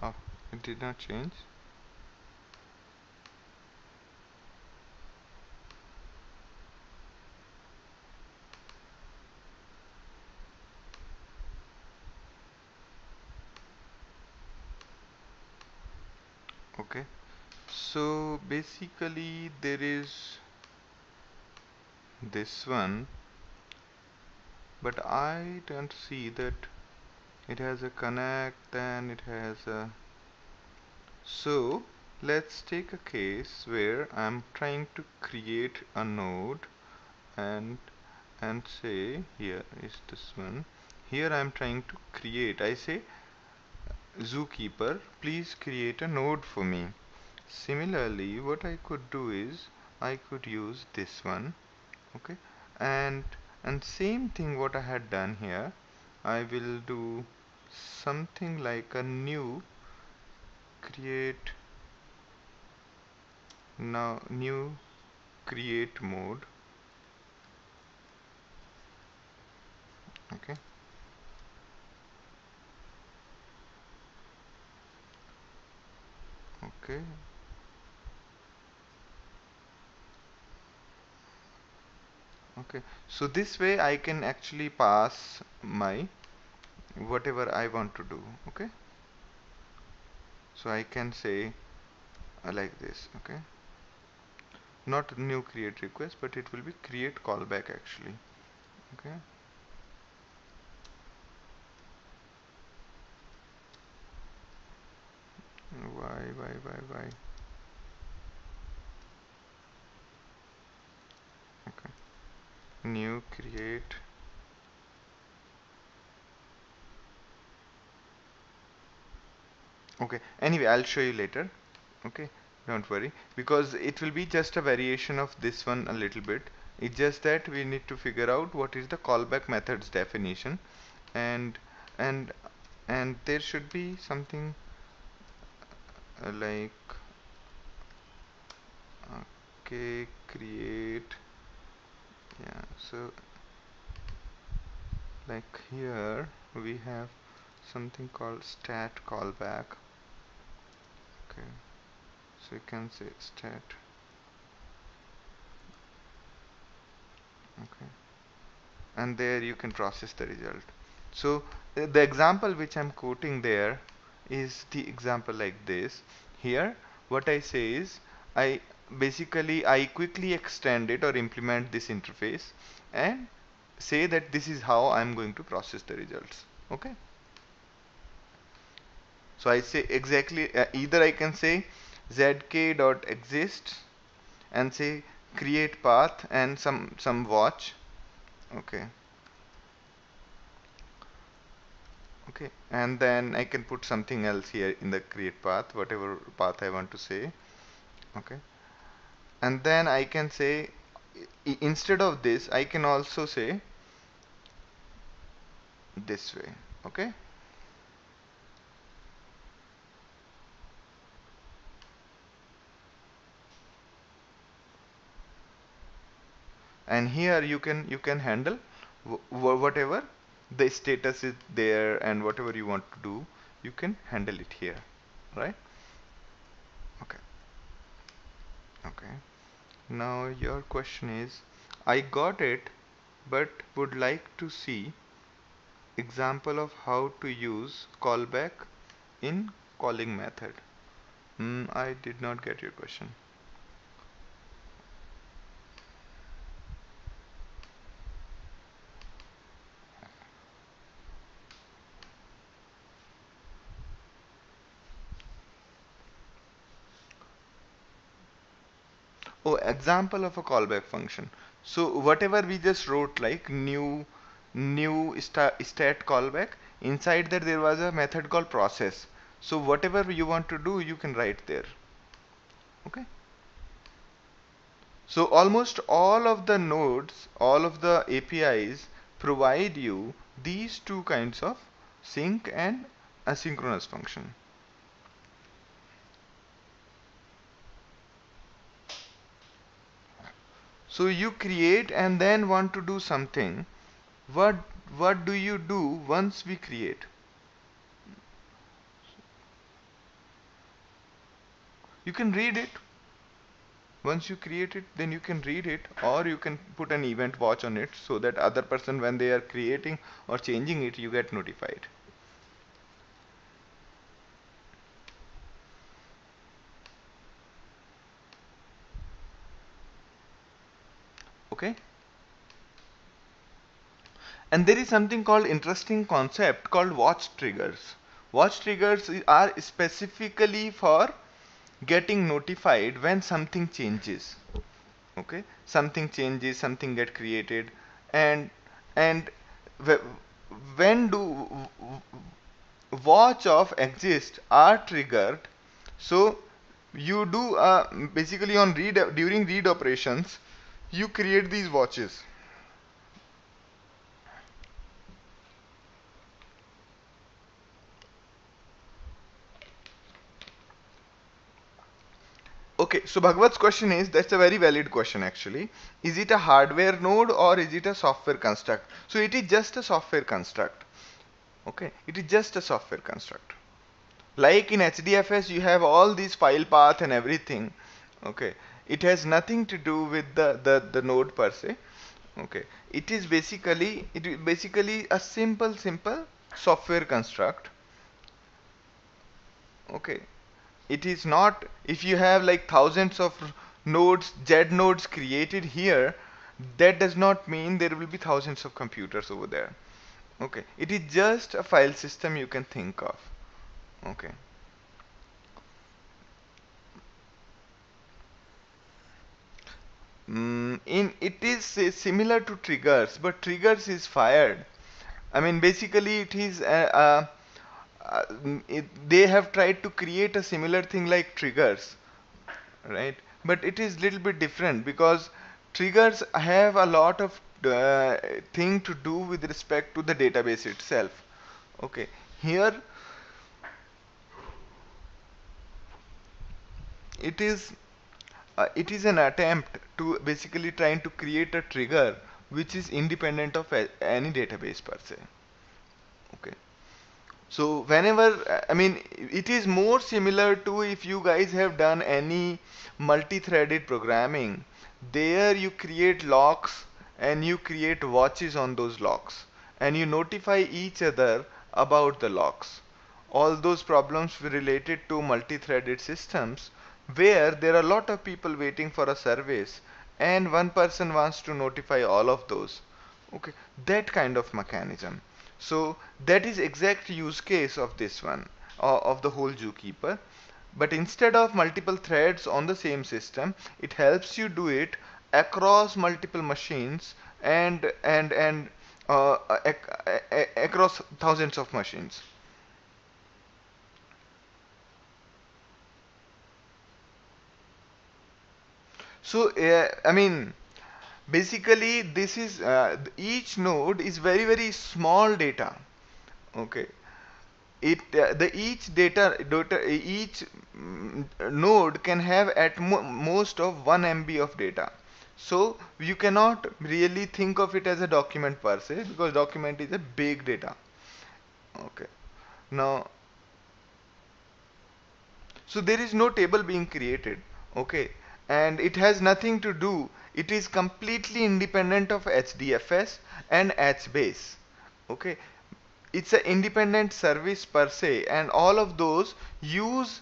Oh, it did not change. Okay. So basically there is this one, but I don't see that it has a connect, then it has a. So let's take a case where I'm trying to create a node and say here is this one. Here I'm trying to create. I say zookeeper, please create a node for me. Similarly, what I could do is I could use this one, okay, and same thing what I had done here. I will do something like a new create now new create mode. Okay, okay, okay. So this way I can actually pass my whatever I want to do. Okay, so I can say like this. Okay, not new create request, but it will be create callback actually. Okay, why. Okay, new create. Okay, anyway, I'll show you later. Okay, don't worry, because it will be just a variation of this one a little bit. It's just that we need to figure out what is the callback methods definition, and and there should be something like okay create, yeah. So like here we have something called stat callback. Okay, so you can say stat. Okay, and there you can process the result. So the example which I'm quoting there is the example like this. Here what I say is I I quickly extend it or implement this interface and say that this is how I'm going to process the results. Okay, so I say exactly either I can say zk.exist and say create path and some watch. Okay, okay, and then I can put something else here in the create path, whatever path I want to say. Okay, and then I can say instead of this I can also say this way. Okay, and here you can handle whatever the status is there and whatever you want to do, you can handle it here, right? Okay, okay. Now your question is, I got it, but would like to see Example of how to use callback in calling method. I did not get your question. Oh, example of a callback function. So whatever we just wrote, like new stat callback, inside that there was a method called process. So whatever you want to do, you can write there. Okay. So almost all of the nodes, all of the APIs provide you these two kinds of sync and asynchronous function. So you create and then want to do something. What what do you do once we create? You can read it. Once you create it, then you can read it, or you can put an event watch on it so that other person, when they are creating or changing it, you get notified. Okay. And there is something called interesting concept called watch triggers. Watch triggers are specifically for getting notified when something changes. Okay, something changes, something get created, and and when do watch of exist are triggered. So you do basically on read during read operations, you create these watches. Okay, so Bhagwat's question is, that's a very valid question actually. Is it a hardware node or is it a software construct? So it is just a software construct. Okay, it is just a software construct. Like in HDFS, you have all these file path and everything. Okay, it has nothing to do with the node per se. Okay, it is basically a simple software construct. Okay, it is not, if you have like thousands of nodes, Z nodes created here, that does not mean there will be thousands of computers over there. Okay, it is just a file system you can think of. Okay. In it is similar to triggers, but triggers is fired. I mean, basically, it is they have tried to create a similar thing like triggers, right? But it is little bit different because triggers have a lot of thing to do with respect to the database itself. Okay, here it is it is an attempt to basically trying to create a trigger which is independent of any database per se. Okay. So whenever, I mean, it is more similar to if you guys have done any multi-threaded programming. There you create locks and you create watches on those locks and you notify each other about the locks. All those problems were related to multi-threaded systems where there are a lot of people waiting for a service and one person wants to notify all of those. Okay, that kind of mechanism. So that is exact use case of this one, of the whole zookeeper. But instead of multiple threads on the same system, it helps you do it across multiple machines and across thousands of machines. So I mean, basically this is each node is very small data. Okay, it the each node can have at most of 1 MB of data. So you cannot really think of it as a document per se because document is a big data. Okay, now so there is no table being created. Okay, and it has nothing to do, it is completely independent of HDFS and HBase. Okay, it's an independent service per se, and all of those use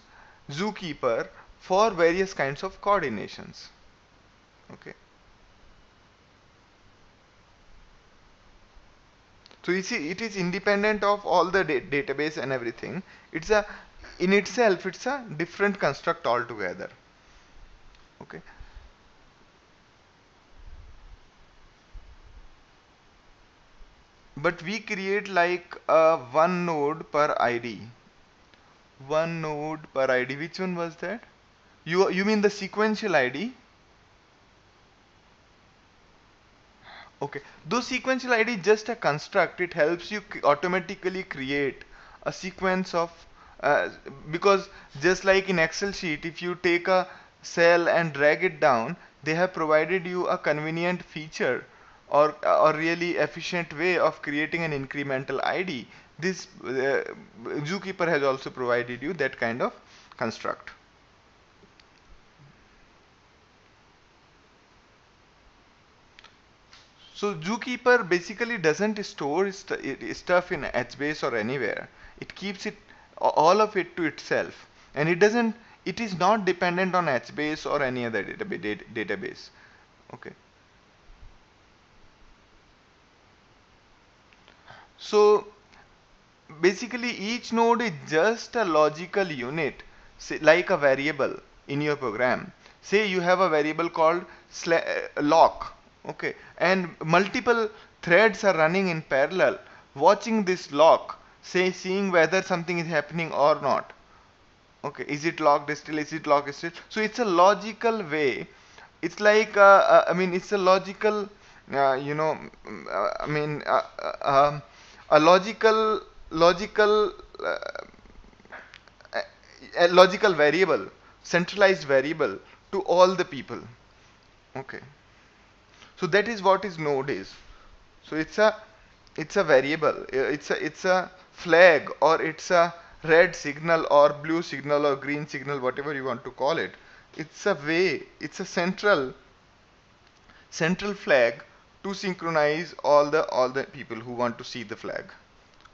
Zookeeper for various kinds of coordinations. Okay. So you see, it is independent of all the database and everything. It's a, in itself, it's a different construct altogether. Okay. But we create like one node per ID. One node per ID. Which one was that? You mean the sequential ID? Okay. Though sequential ID is just a construct, it helps you automatically create a sequence of uh, because just like in Excel sheet, if you take a cell and drag it down, they have provided you a convenient feature or really efficient way of creating an incremental ID. This Zookeeper has also provided you that kind of construct. So Zookeeper basically doesn't store stuff in HBase or anywhere. It keeps it all of it to itself, and it doesn't. It is not dependent on HBase or any other database. Okay. So basically each node is just a logical unit, say, like a variable in your program. Say you have a variable called lock, okay, and multiple threads are running in parallel watching this lock, say seeing whether something is happening or not. Okay, is it locked still, is it locked still? So it's a logical way. It's like I mean it's a logical you know I mean a logical uh, a logical variable, centralized variable to all the people. Okay, so that is what is node is. So it's a variable, it's a flag, or it's a red signal or blue signal or green signal, whatever you want to call it. It's a way, it's a central flag to synchronize all the people who want to see the flag.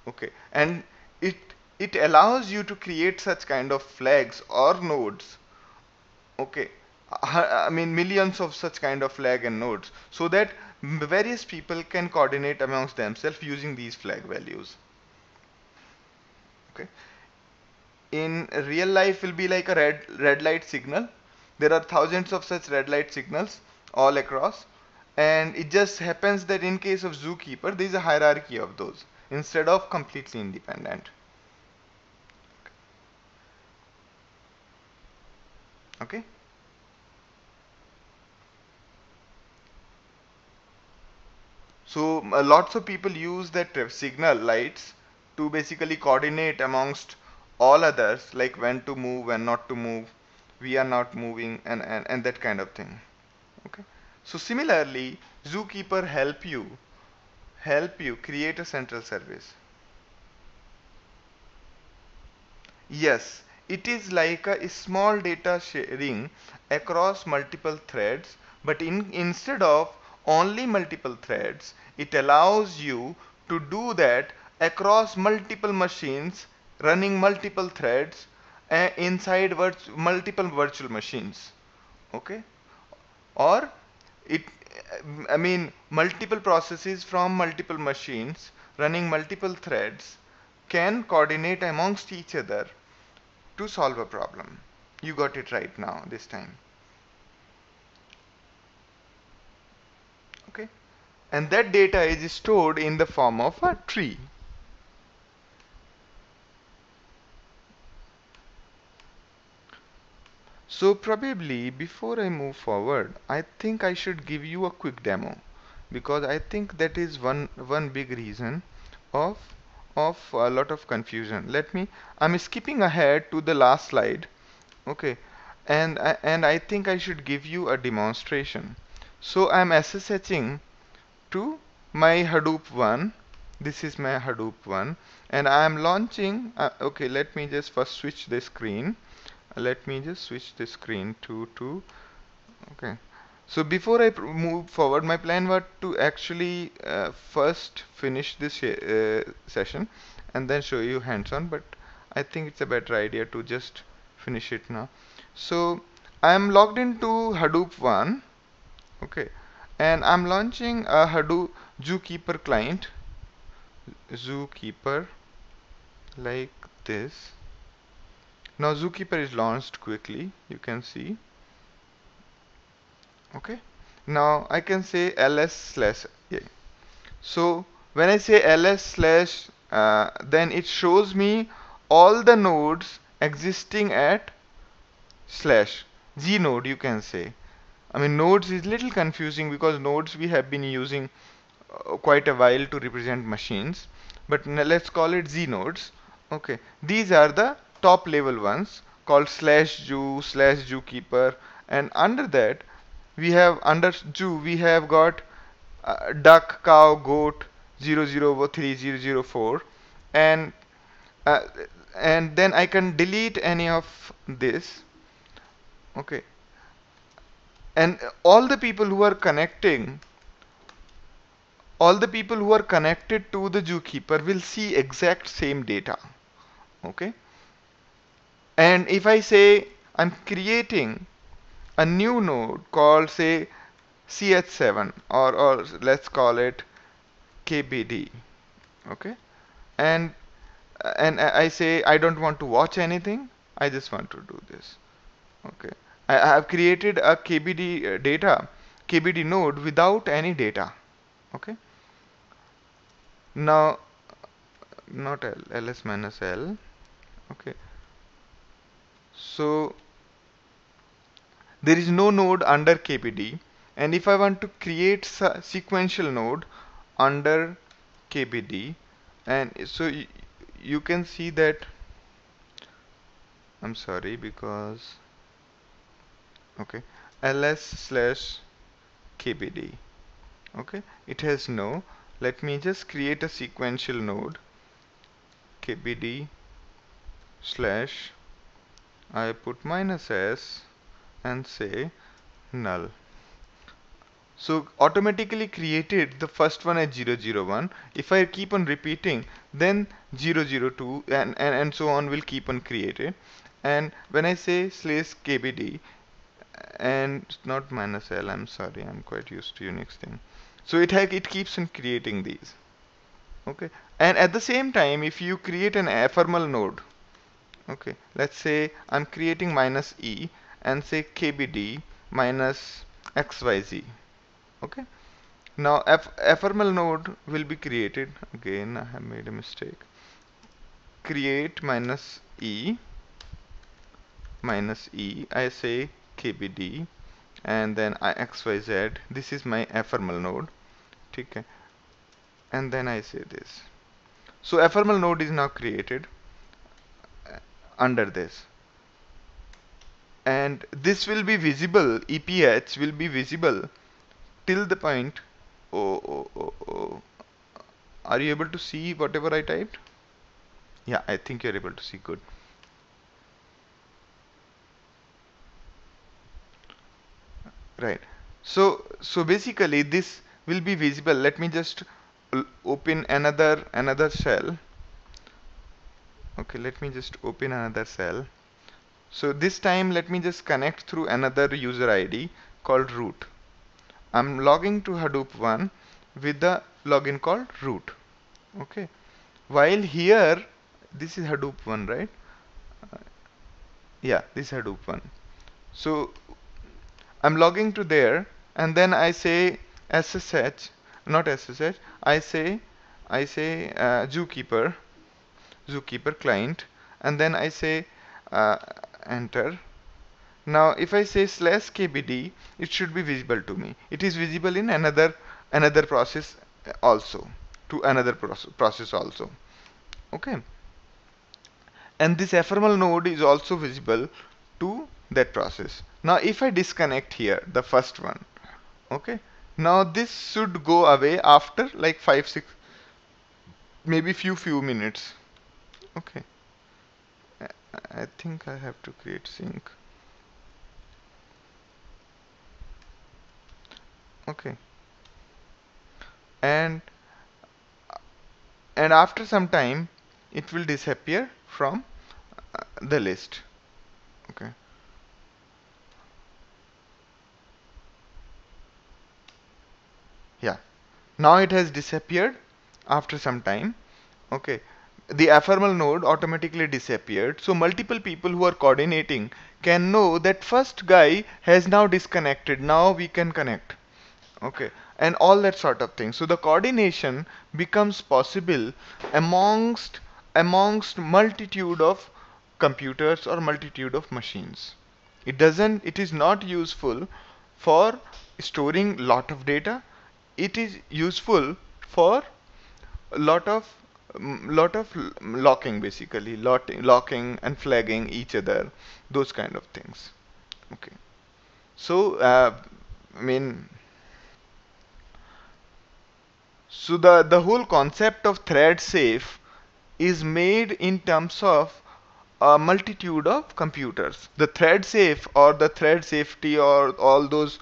Okay, and it it allows you to create such kind of flags or nodes. Okay, I mean millions of such kind of flag and nodes, so that various people can coordinate amongst themselves using these flag values. Okay, in real life will be like a red light signal. There are thousands of such red light signals all across, and it just happens that in case of Zookeeper there is a hierarchy of those instead of completely independent. Okay. So lots of people use that signal lights to basically coordinate amongst all others, like when to move, when not to move, we are not moving, and that kind of thing. Okay. So similarly, Zookeeper help you create a central service. Yes, it is like a small data sharing across multiple threads, but instead of only multiple threads, it allows you to do that across multiple machines running multiple threads inside multiple virtual machines. Okay? Or it, I mean, multiple processes from multiple machines running multiple threads can coordinate amongst each other to solve a problem. You got it right now this time. Okay, and that data is stored in the form of a tree. So probably before I move forward, I think I should give you a quick demo, because I think that is one big reason of a lot of confusion. I'm skipping ahead to the last slide. Okay, and I think I should give you a demonstration. So I'm SSHing to my Hadoop 1. This is my Hadoop 1, and I am launching. Okay, let me just first switch the screen. Let me just switch the screen to okay. So before I move forward, my plan was to actually first finish this session and then show you hands-on, but I think it's a better idea to just finish it now. So I'm logged into Hadoop 1, okay, and I'm launching a Hadoop Zookeeper client, Zookeeper, like this. Now Zookeeper is launched quickly, you can see. Okay. Now I can say ls slash, yeah. So when I say ls slash, then it shows me all the nodes existing at slash g node, you can say. I mean, nodes is little confusing because nodes we have been using quite a while to represent machines, but let's call it z nodes. Okay, these are the top level ones called slash zoo, slash zookeeper, and under that we have, under zoo we have got duck, cow, goat, 003, 004, and uh, and then I can delete any of this. Okay, and all the people who are connected to the zookeeper will see exact same data. Okay, and if I say I'm creating a new node called, say, ch7, or let's call it kbd, okay, and I say I don't want to watch anything, I just want to do this. Okay, I have created a kbd node without any data. Okay, now not ls minus l. Okay, so there is no node under kbd, and if I want to create sequential node under kbd, and so you can see that, I'm sorry, because okay, ls slash kbd, okay, it has no. Let me just create a sequential node kbd slash, I put minus s and say null. So automatically created the first one as 001. If I keep on repeating, then 002 and so on will keep on created. And when I say slash kbd, and not minus l, I'm sorry, I'm quite used to Unix thing. So it keeps on creating these. Okay, and at the same time, if you create an ephemeral node, okay, let's say I'm creating minus e and say kbd minus xyz. Okay, now ephemeral node will be created. Again, I have made a mistake. Create minus e, I say kbd, and then xyz. This is my ephemeral node. Okay, and then I say this. So ephemeral node is now created under this, and this will be visible. EPH will be visible till the point. Oh. Are you able to see whatever I typed? Yeah, I think you're able to see. Good. Right. So basically this will be visible. Let me just open another shell. Okay, let me just open another cell. So this time let me just connect through another user ID called root. I'm logging to Hadoop 1 with the login called root. Okay. While here, this is Hadoop 1, right? Yeah, this is Hadoop 1. So I'm logging to there, and then I say SSH, not SSH. I say zookeeper client, and then I say uh, enter. Now, if I say slash kbd, it should be visible to me. It is visible in another process also, to another process also. Okay, and this ephemeral node is also visible to that process. Now, if I disconnect here, the first one, okay, now this should go away after like 5 6, maybe few minutes. Okay, I think I have to create sync. Okay. And after some time it will disappear from the list. Okay. Yeah. Now it has disappeared after some time. Okay. The ephemeral node automatically disappeared. So multiple people who are coordinating can know that first guy has now disconnected. Now we can connect. Okay. And all that sort of thing. So the coordination becomes possible amongst multitude of computers or multitude of machines. It is not useful for storing lot of data. It is useful for a lot of locking, basically locking and flagging each other, those kind of things. Okay. So I mean, so the whole concept of thread safe is made in terms of a multitude of computers. The thread safe or the thread safety or all those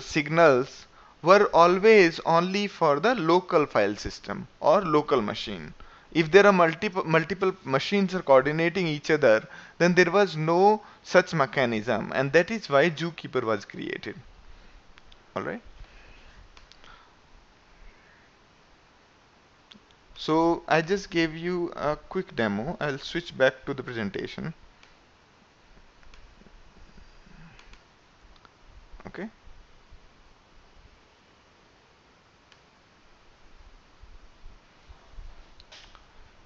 signals were always only for the local file system or local machine. If there are multiple machines are coordinating each other, then there was no such mechanism, and that is why Zookeeper was created. All right. So I just gave you a quick demo. I'll switch back to the presentation. Okay.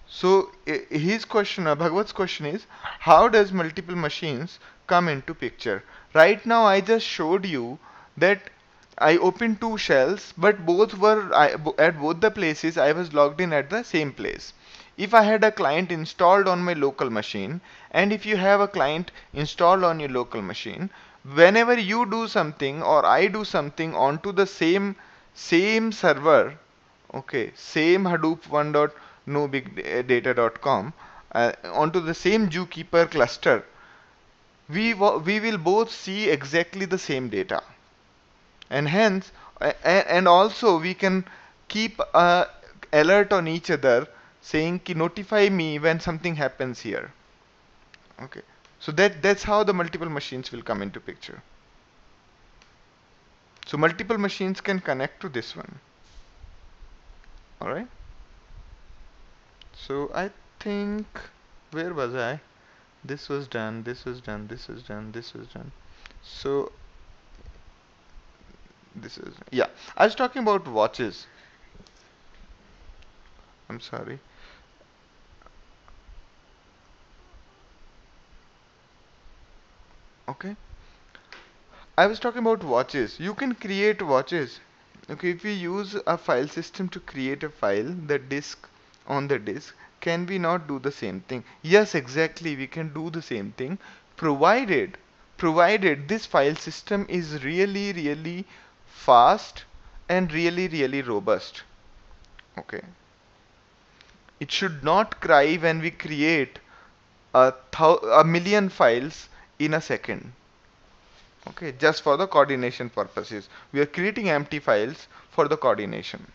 So his question, Bhagwat's question is, how does multiple machines come into picture? Right now, I just showed you that I opened two shells, but both were at both the places I was logged in at the same place. If I had a client installed on my local machine, and if you have a client installed on your local machine, whenever you do something or I do something onto the same server, okay, same Hadoop 1. Nobigdata.com onto the same Zookeeper cluster, we will both see exactly the same data, and hence and also we can keep a alert on each other saying ki notify me when something happens here. Okay, so that's how the multiple machines will come into picture. So multiple machines can connect to this one. All right. So I think, where was I? This was done, this was done, this was done, this was done. So this is, yeah, I was talking about watches. I'm sorry. Okay, I was talking about watches. You can create watches. Okay, if we use a file system to create a file, the disk on the disk, can we not do the same thing? Yes, exactly, we can do the same thing, provided this file system is really fast and really robust. Okay, it should not cry when we create a million files in a second. Okay, just for the coordination purposes. We are creating empty files for the coordination.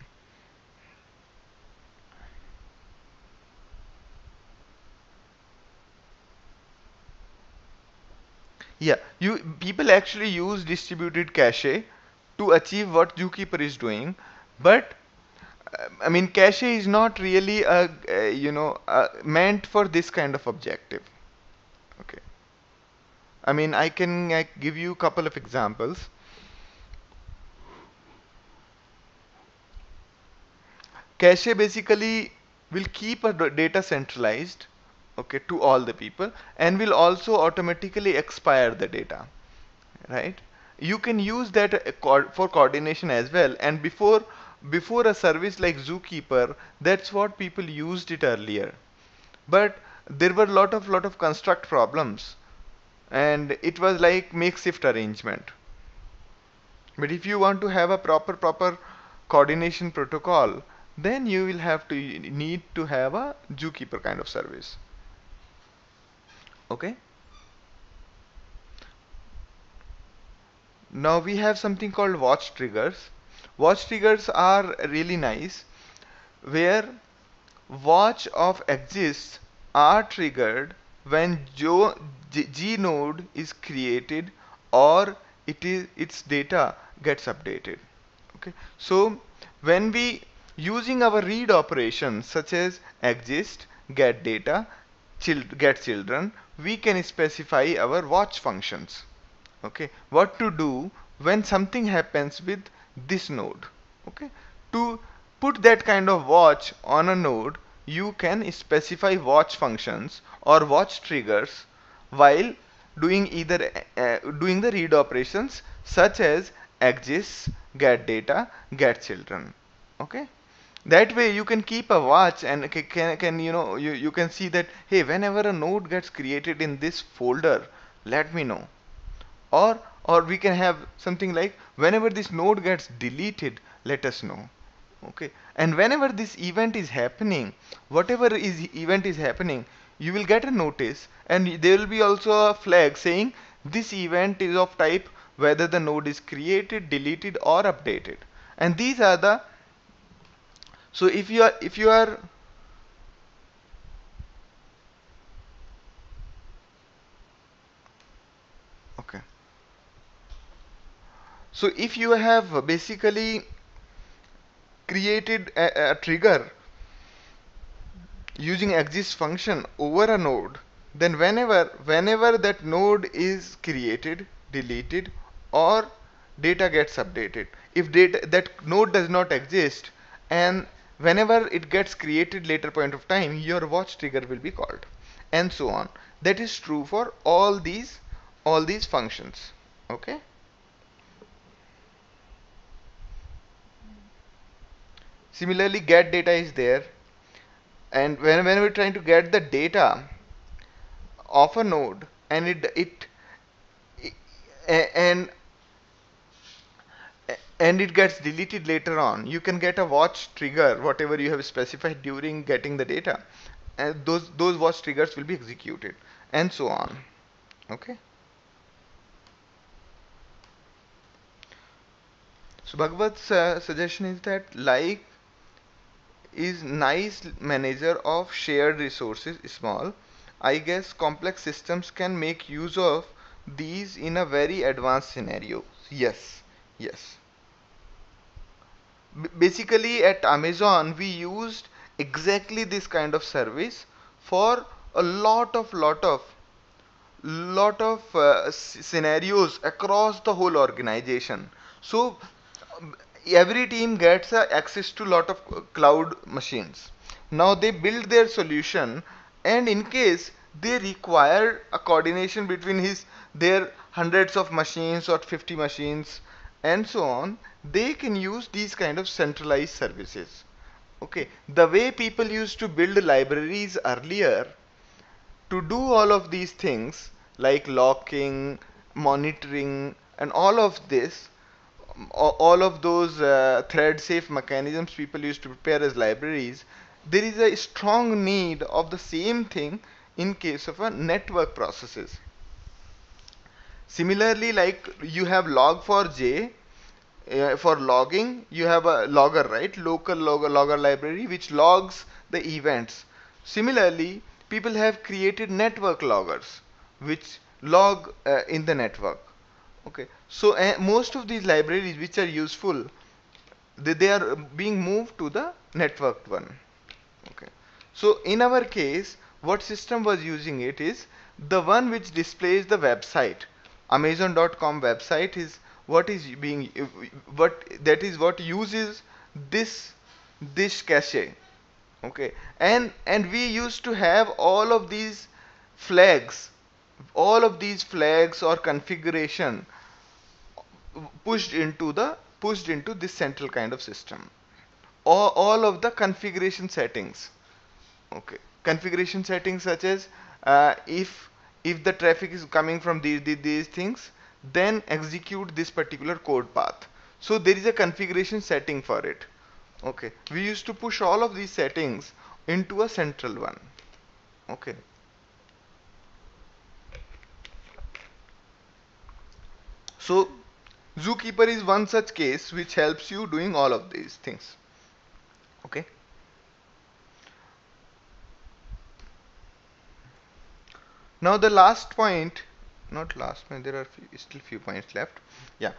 Yeah, you people actually use distributed cache to achieve what Zookeeper is doing, but I mean cache is not really meant for this kind of objective. Okay, I mean I can give you a couple of examples. Cache basically will keep a data centralized, okay, to all the people, and will also automatically expire the data, right? You can use that for coordination as well, and before a service like Zookeeper, that's what people used it earlier. But there were lot of construct problems, and it was like makeshift arrangement. But if you want to have a proper coordination protocol, then you will have to need to have a Zookeeper kind of service. Okay. Now we have something called watch triggers. Watch triggers are really nice, where watch of exists are triggered when G node is created or its data gets updated. Okay, so when we using our read operations such as exist, get data, get children, we can specify our watch functions. Okay, what to do when something happens with this node. Okay, to put that kind of watch on a node, you can specify watch functions or watch triggers while doing either doing the read operations such as exists, get data, get children. Okay, that way you can keep a watch and can you can see that, hey, whenever a node gets created in this folder, let me know. Or we can have something like, whenever this node gets deleted, let us know. Okay, and whenever this event is happening, whatever is event is happening, you will get a notice, and there will be also a flag saying this event is of type whether the node is created, deleted, or updated. And these are the, so if you are okay, so if you have basically created a trigger using exist function over a node, then whenever that node is created, deleted, or data gets updated, if data that node does not exist, and whenever it gets created later point of time, your watch trigger will be called, and so on. That is true for all these functions. Okay, similarly get data is there, and when we're trying to get the data of a node, and and it gets deleted later on, you can get a watch trigger whatever you have specified during getting the data, and those watch triggers will be executed, and so on. Okay, so Bhagwat's suggestion is that like is nice manager of shared resources small. I guess complex systems can make use of these in a very advanced scenario. Yes, yes. Basically at Amazon we used exactly this kind of service for a lot of scenarios across the whole organization. So every team gets access to lot of cloud machines. Now they build their solution, and in case they require a coordination between his their hundreds of machines or 50 machines and so on, they can use these kind of centralized services. Okay, the way people used to build libraries earlier to do all of these things like locking, monitoring, and all of this, all of those thread safe mechanisms people used to prepare as libraries, there is a strong need of the same thing in case of a network processes. Similarly, like you have log4j, for logging you have a logger, right? Local logger library which logs the events. Similarly, people have created network loggers which log in the network. Okay, so most of these libraries which are useful, they are being moved to the networked one. Okay, so in our case what system was using it is the one which displays the website. Amazon.com website is what is being what that is what uses this this cache. Okay, and we used to have flags all of these flags or configuration pushed into this central kind of system. All of the configuration settings. Okay, configuration settings such as if the traffic is coming from these things, then execute this particular code path. So there is a configuration setting for it. Okay, we used to push all of these settings into a central one. Okay, so Zookeeper is one such case which helps you doing all of these things. Okay. Now the last point, not last point, there are still few points left. Yeah.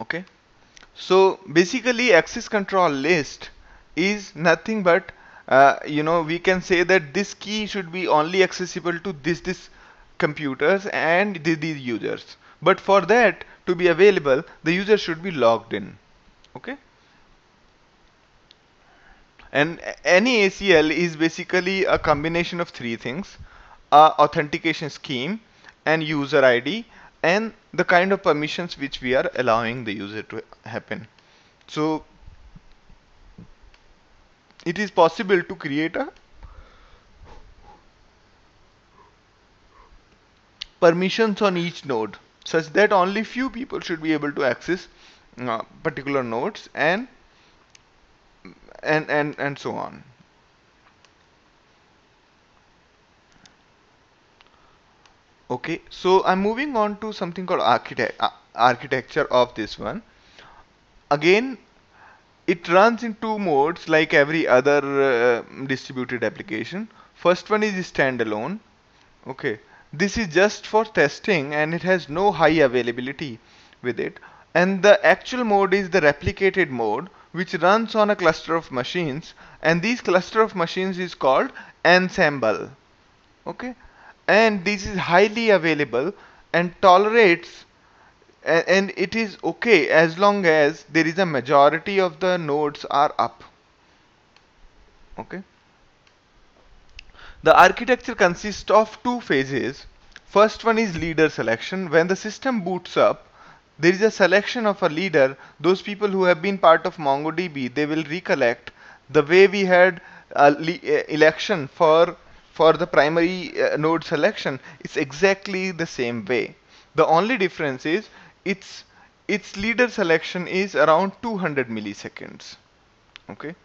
Okay. So basically, access control list is nothing but we can say that this key should be only accessible to this computers and these users. But for that to be available, the user should be logged in. Okay. And any ACL is basically a combination of three things: authentication scheme, and user ID, and the kind of permissions which we are allowing the user to happen. So it is possible to create a permissions on each node such that only few people should be able to access particular nodes, and so on. Okay, so I'm moving on to something called architecture of this one. Again, it runs in two modes like every other distributed application. First one is standalone. Okay, this is just for testing and it has no high availability with it. And the actual mode is the replicated mode, which runs on a cluster of machines, and this cluster of machines is called ensemble. Okay, and this is highly available and tolerates, and it is okay as long as there is a majority of the nodes are up. Okay. The architecture consists of two phases. First one is leader selection. When the system boots up, there is a selection of a leader. Those people who have been part of MongoDB, they will recollect the way we had election for the primary node selection. It's exactly the same way. The only difference is its its leader selection is around 200 milliseconds. Okay.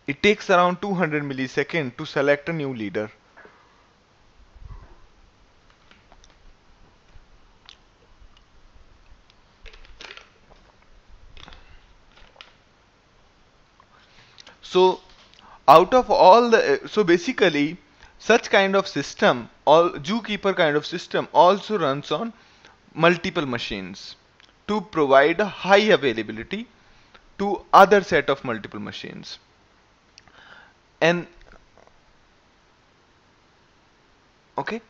It takes around 200 milliseconds to select a new leader. So out of all the so basically such kind of system, all zookeeper kind of system also runs on multiple machines to provide a high availability to other set of multiple machines. And okay,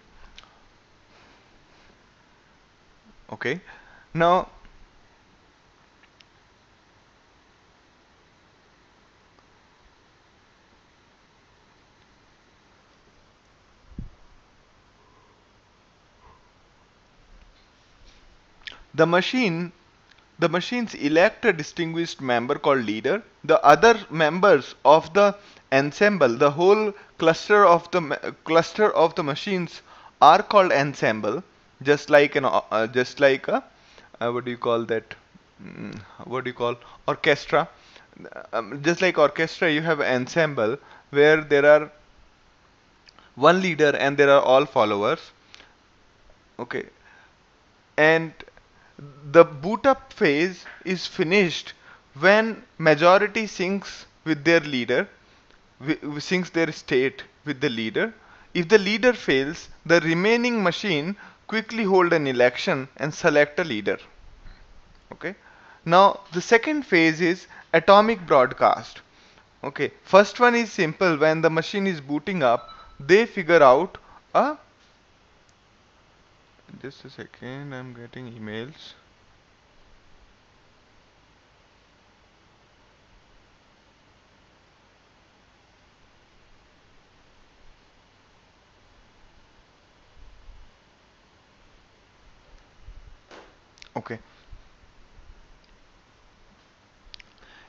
okay, now the machine the machines elect a distinguished member called leader. The other members of the ensemble, the whole cluster of the machines, are called ensemble, just like just like a what do you call that? What do you call orchestra? Just like orchestra, you have ensemble where there are one leader and there are all followers. Okay, and the boot up phase is finished when majority syncs with their leader, syncs their state with the leader. If the leader fails, the remaining machine quickly hold an election and select a leader. Okay. Now the second phase is atomic broadcast. Okay, first one is simple. When the machine is booting up, they figure out a just a second, I'm getting emails. Okay.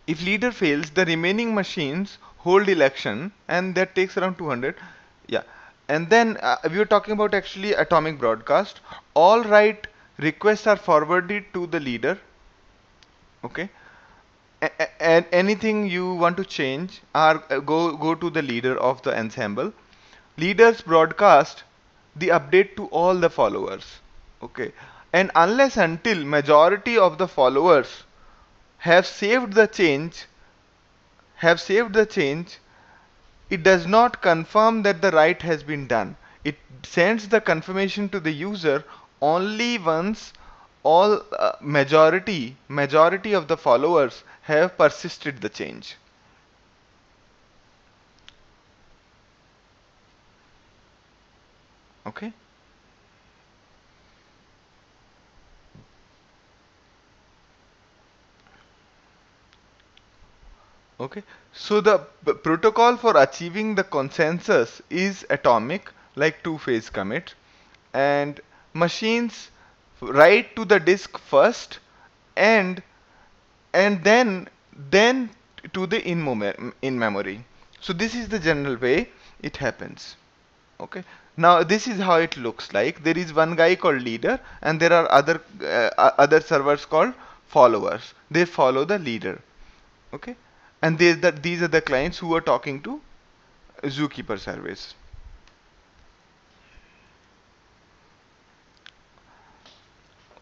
If leader fails, the remaining machines hold election, and that takes around 200. Yeah. And then we were talking about actually atomic broadcast. All write requests are forwarded to the leader. Okay. And anything you want to change, or go to the leader of the ensemble. Leaders broadcast the update to all the followers. Okay, and unless until majority of the followers have saved the change, have saved the change, it does not confirm that the write has been done. It sends the confirmation to the user only once all majority of the followers have persisted the change. Okay. Okay. So the protocol for achieving the consensus is atomic, like two-phase commit, and machines write to the disk first, and then to the in memory. So this is the general way it happens. Okay. Now this is how it looks like. There is one guy called leader, and there are other servers called followers. They follow the leader. Okay. And these are the clients who are talking to Zookeeper service.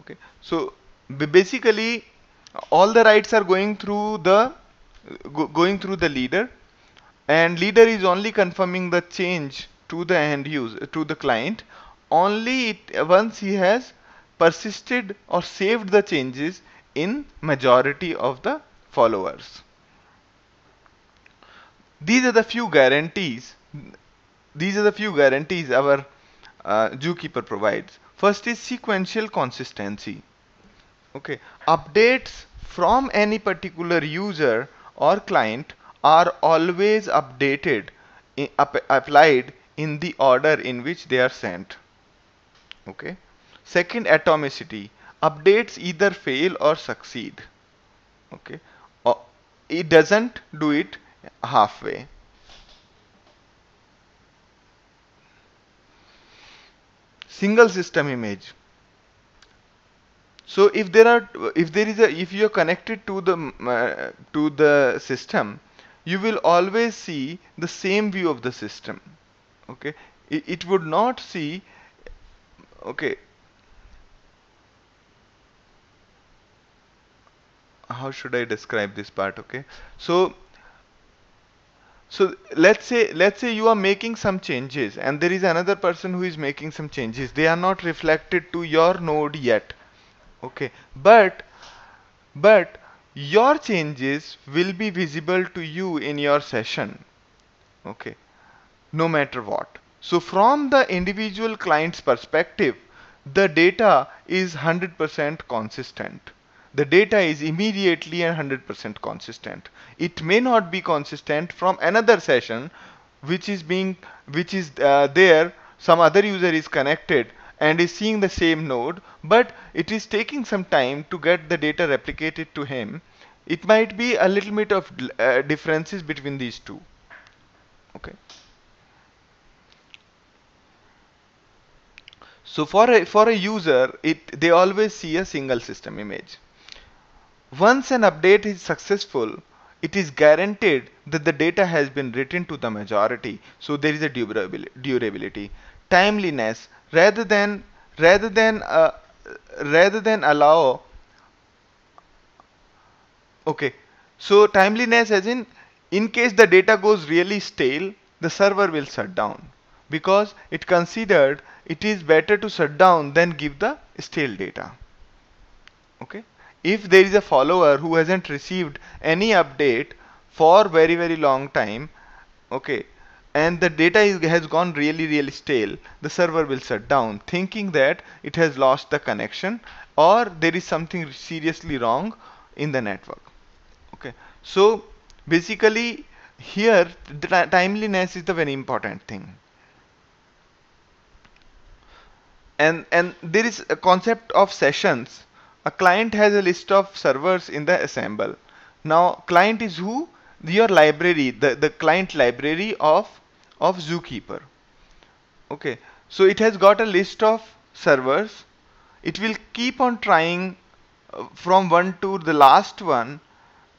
Okay. So basically all the writes are going through the leader, and leader is only confirming the change to the end user, to the client, only once he has persisted or saved the changes in majority of the followers. These are the few guarantees. These are the few guarantees our Zookeeper provides. First is sequential consistency. Okay, updates from any particular user or client are always applied in the order in which they are sent. Okay. Second, atomicity. Updates either fail or succeed. Okay. Or it doesn't do it halfway. Single system image. So if you're connected to the system, you will always see the same view of the system. Okay, it would not see. Okay, how should I describe this part? Okay, so let's say you are making some changes, and there is another person who is making some changes. They are not reflected to your node yet. Okay, but your changes will be visible to you in your session. Okay, no matter what. So from the individual client's perspective, the data is 100% consistent. The data is immediately and 100% consistent. It may not be consistent from another session which is there. Some other user is connected and is seeing the same node, but it is taking some time to get the data replicated to him. It might be a little bit of differences between these two. Okay. So for a user, they always see a single system image. Once an update is successful, it is guaranteed that the data has been written to the majority. So there is a durability, timeliness, rather than uh, rather than allow. Okay, so timeliness as in case the data goes really stale, the server will shut down, because it considered it is better to shut down than give the stale data. Okay, if there is a follower who hasn't received any update for very long time, okay, and the data has gone really stale, the server will shut down, thinking that it has lost the connection or there is something seriously wrong in the network. Okay, so basically here the timeliness is the very important thing. And there is a concept of sessions. A client has a list of servers in the assemble. Now client is who? Your library, the client library of Zookeeper. Okay, so it has got a list of servers. It will keep on trying from one to the last one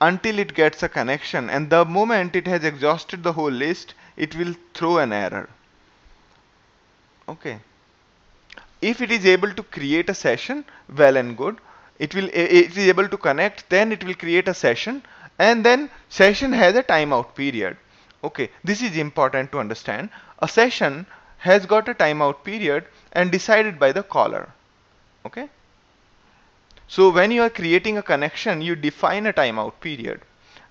until it gets a connection, and the moment it has exhausted the whole list, it will throw an error. Okay. If it is able to create a session, well and good. It is able to connect, then it will create a session, and then session has a timeout period. Okay, this is important to understand. A session has got a timeout period and decided by the caller. Okay. So when you are creating a connection, you define a timeout period.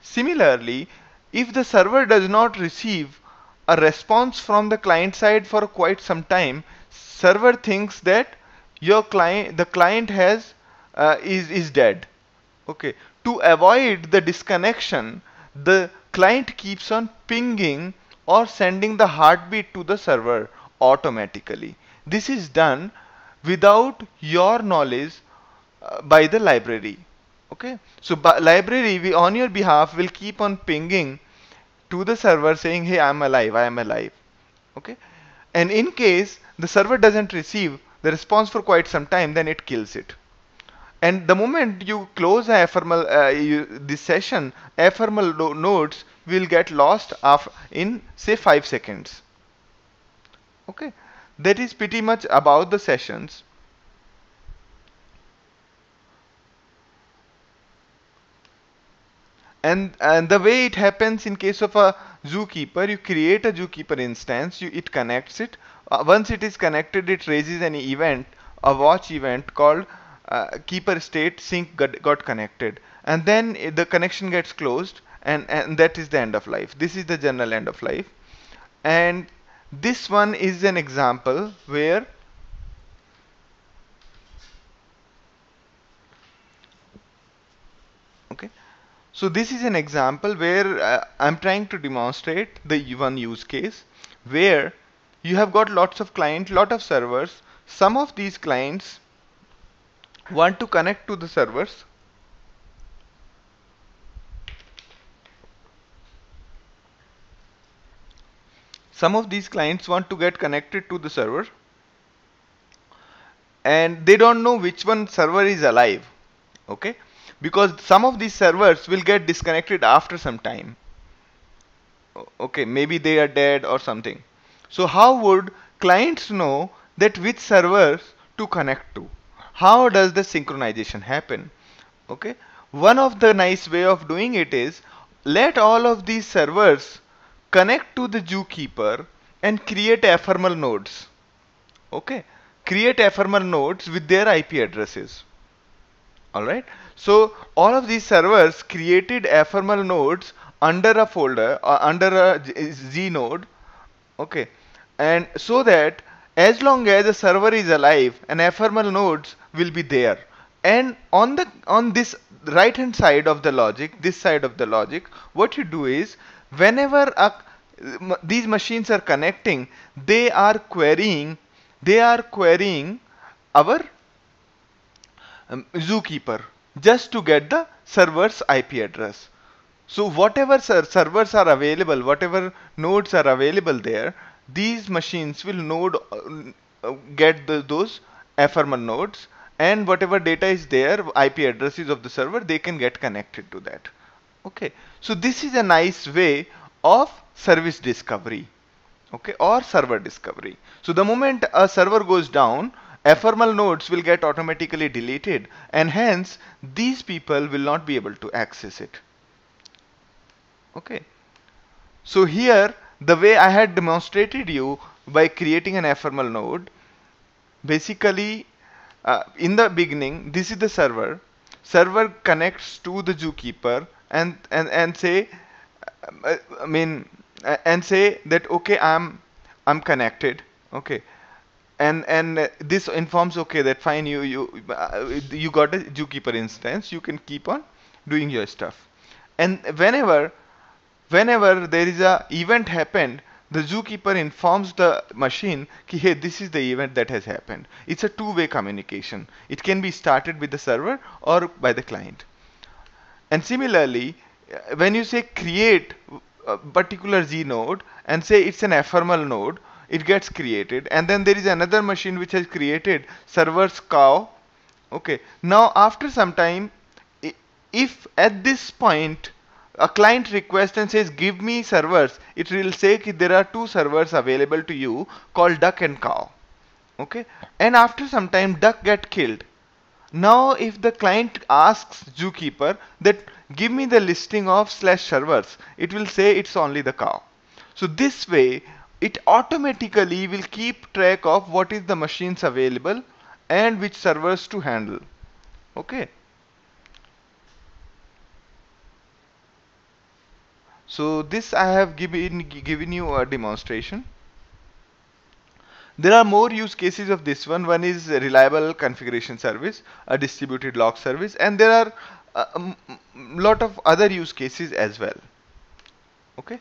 Similarly, if the server does not receive a response from the client side for quite some time, server thinks that the client is dead. Okay. To avoid the disconnection, the client keeps on pinging or sending the heartbeat to the server automatically. This is done without your knowledge by the library. Okay. So library, we on your behalf will keep on pinging to the server saying, hey, I'm alive, I am alive. Okay. And in case the server doesn't receive the response for quite some time, then it kills it. And the moment you close ephemeral this session, ephemeral nodes will get lost in say 5 seconds. Okay. That is pretty much about the sessions. And the way it happens in case of a zookeeper, you create a zookeeper instance, it connects it. Once it is connected, it raises an event, a watch event called keeper state sync got connected, and then the connection gets closed, and that is the end of life. This is the general end of life. And this one is an example where okay. So this is an example where I'm trying to demonstrate the one use case where you have got lots of clients, lot of servers. Some of these clients want to connect to the servers. Some of these clients want to get connected to the server, and they don't know which one server is alive. Okay, because some of these servers will get disconnected after some time. Okay, maybe they are dead or something. So how would clients know that which servers to connect to? How does the synchronization happen? Okay, one of the nice way of doing it is let all of these servers connect to the zookeeper and create ephemeral nodes. Okay, create ephemeral nodes with their IP addresses. Alright, so all of these servers created ephemeral nodes under a folder or under a Z node. Okay, and so that as long as the server is alive, an ephemeral nodes will be there. And on this right hand side of the logic, this side of the logic, what you do is whenever these machines are connecting, they are querying our zookeeper just to get the server's IP address. So whatever servers are available, whatever nodes are available there, these machines will get those ephemeral nodes, and whatever data is there, IP addresses of the server, they can get connected to that. Okay, so this is a nice way of service discovery. Okay, or server discovery. So the moment a server goes down, ephemeral nodes will get automatically deleted, and hence these people will not be able to access it. Okay, so here the way I had demonstrated you by creating an ephemeral node, basically in the beginning this is the server connects to the zookeeper and say I mean and say that okay, I'm connected. Okay, and this informs okay that fine, you got a zookeeper instance, you can keep on doing your stuff. And whenever there is a event happened, the zookeeper informs the machine ki, hey, this is the event that has happened. It's a two-way communication. It can be started with the server or by the client. And similarly, when you say create a particular Z node and say it's an ephemeral node, it gets created, and then there is another machine which has created server's cow. Okay, now after some time, if at this point a client requests and says give me servers, it will say that there are two servers available to you called duck and cow. Okay, and after some time duck get killed. Now if the client asks zookeeper that give me the listing of slash servers, it will say it's only the cow. So this way it automatically will keep track of what is the machines available and which servers to handle. Okay, so this I have given you a demonstration. There are more use cases of this one. One is a reliable configuration service, a distributed log service, and there are a lot of other use cases as well. Okay,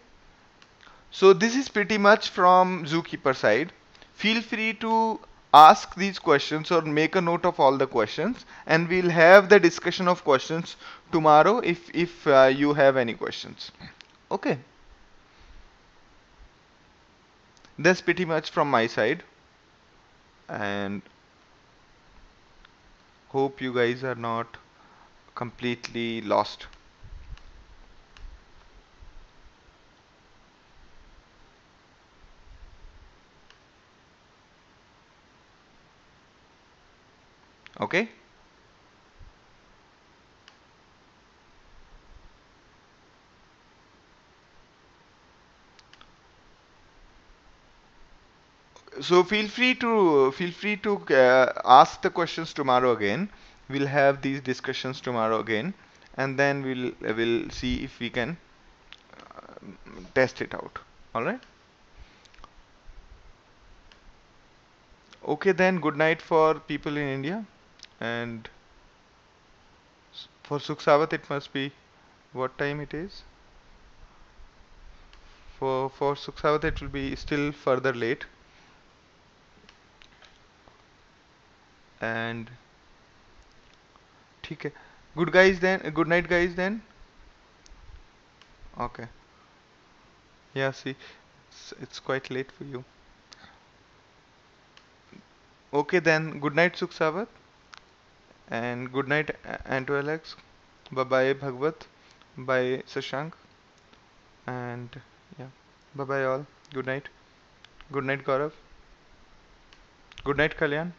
so this is pretty much from Zookeeper side. Feel free to ask these questions or make a note of all the questions, and we'll have the discussion of questions tomorrow if you have any questions. Okay, that's pretty much from my side, and hope you guys are not completely lost. Okay, so feel free to ask the questions tomorrow again. We'll have these discussions tomorrow again, and then we'll see if we can test it out. All right. Okay, then good night for people in India, and for Suksavat it must be what time it is. For Suksavat it will be still further late, and ठीक है. Good guys then. Good night, guys then. Okay. Yeah. See, it's quite late for you. Okay then. Good night, Suksavat, and good night, Anto Alex. Bye bye, Bhagwat. Bye, Sashank, and yeah. Bye bye all. Good night. Good night, Gaurav. Good night, Kalyan.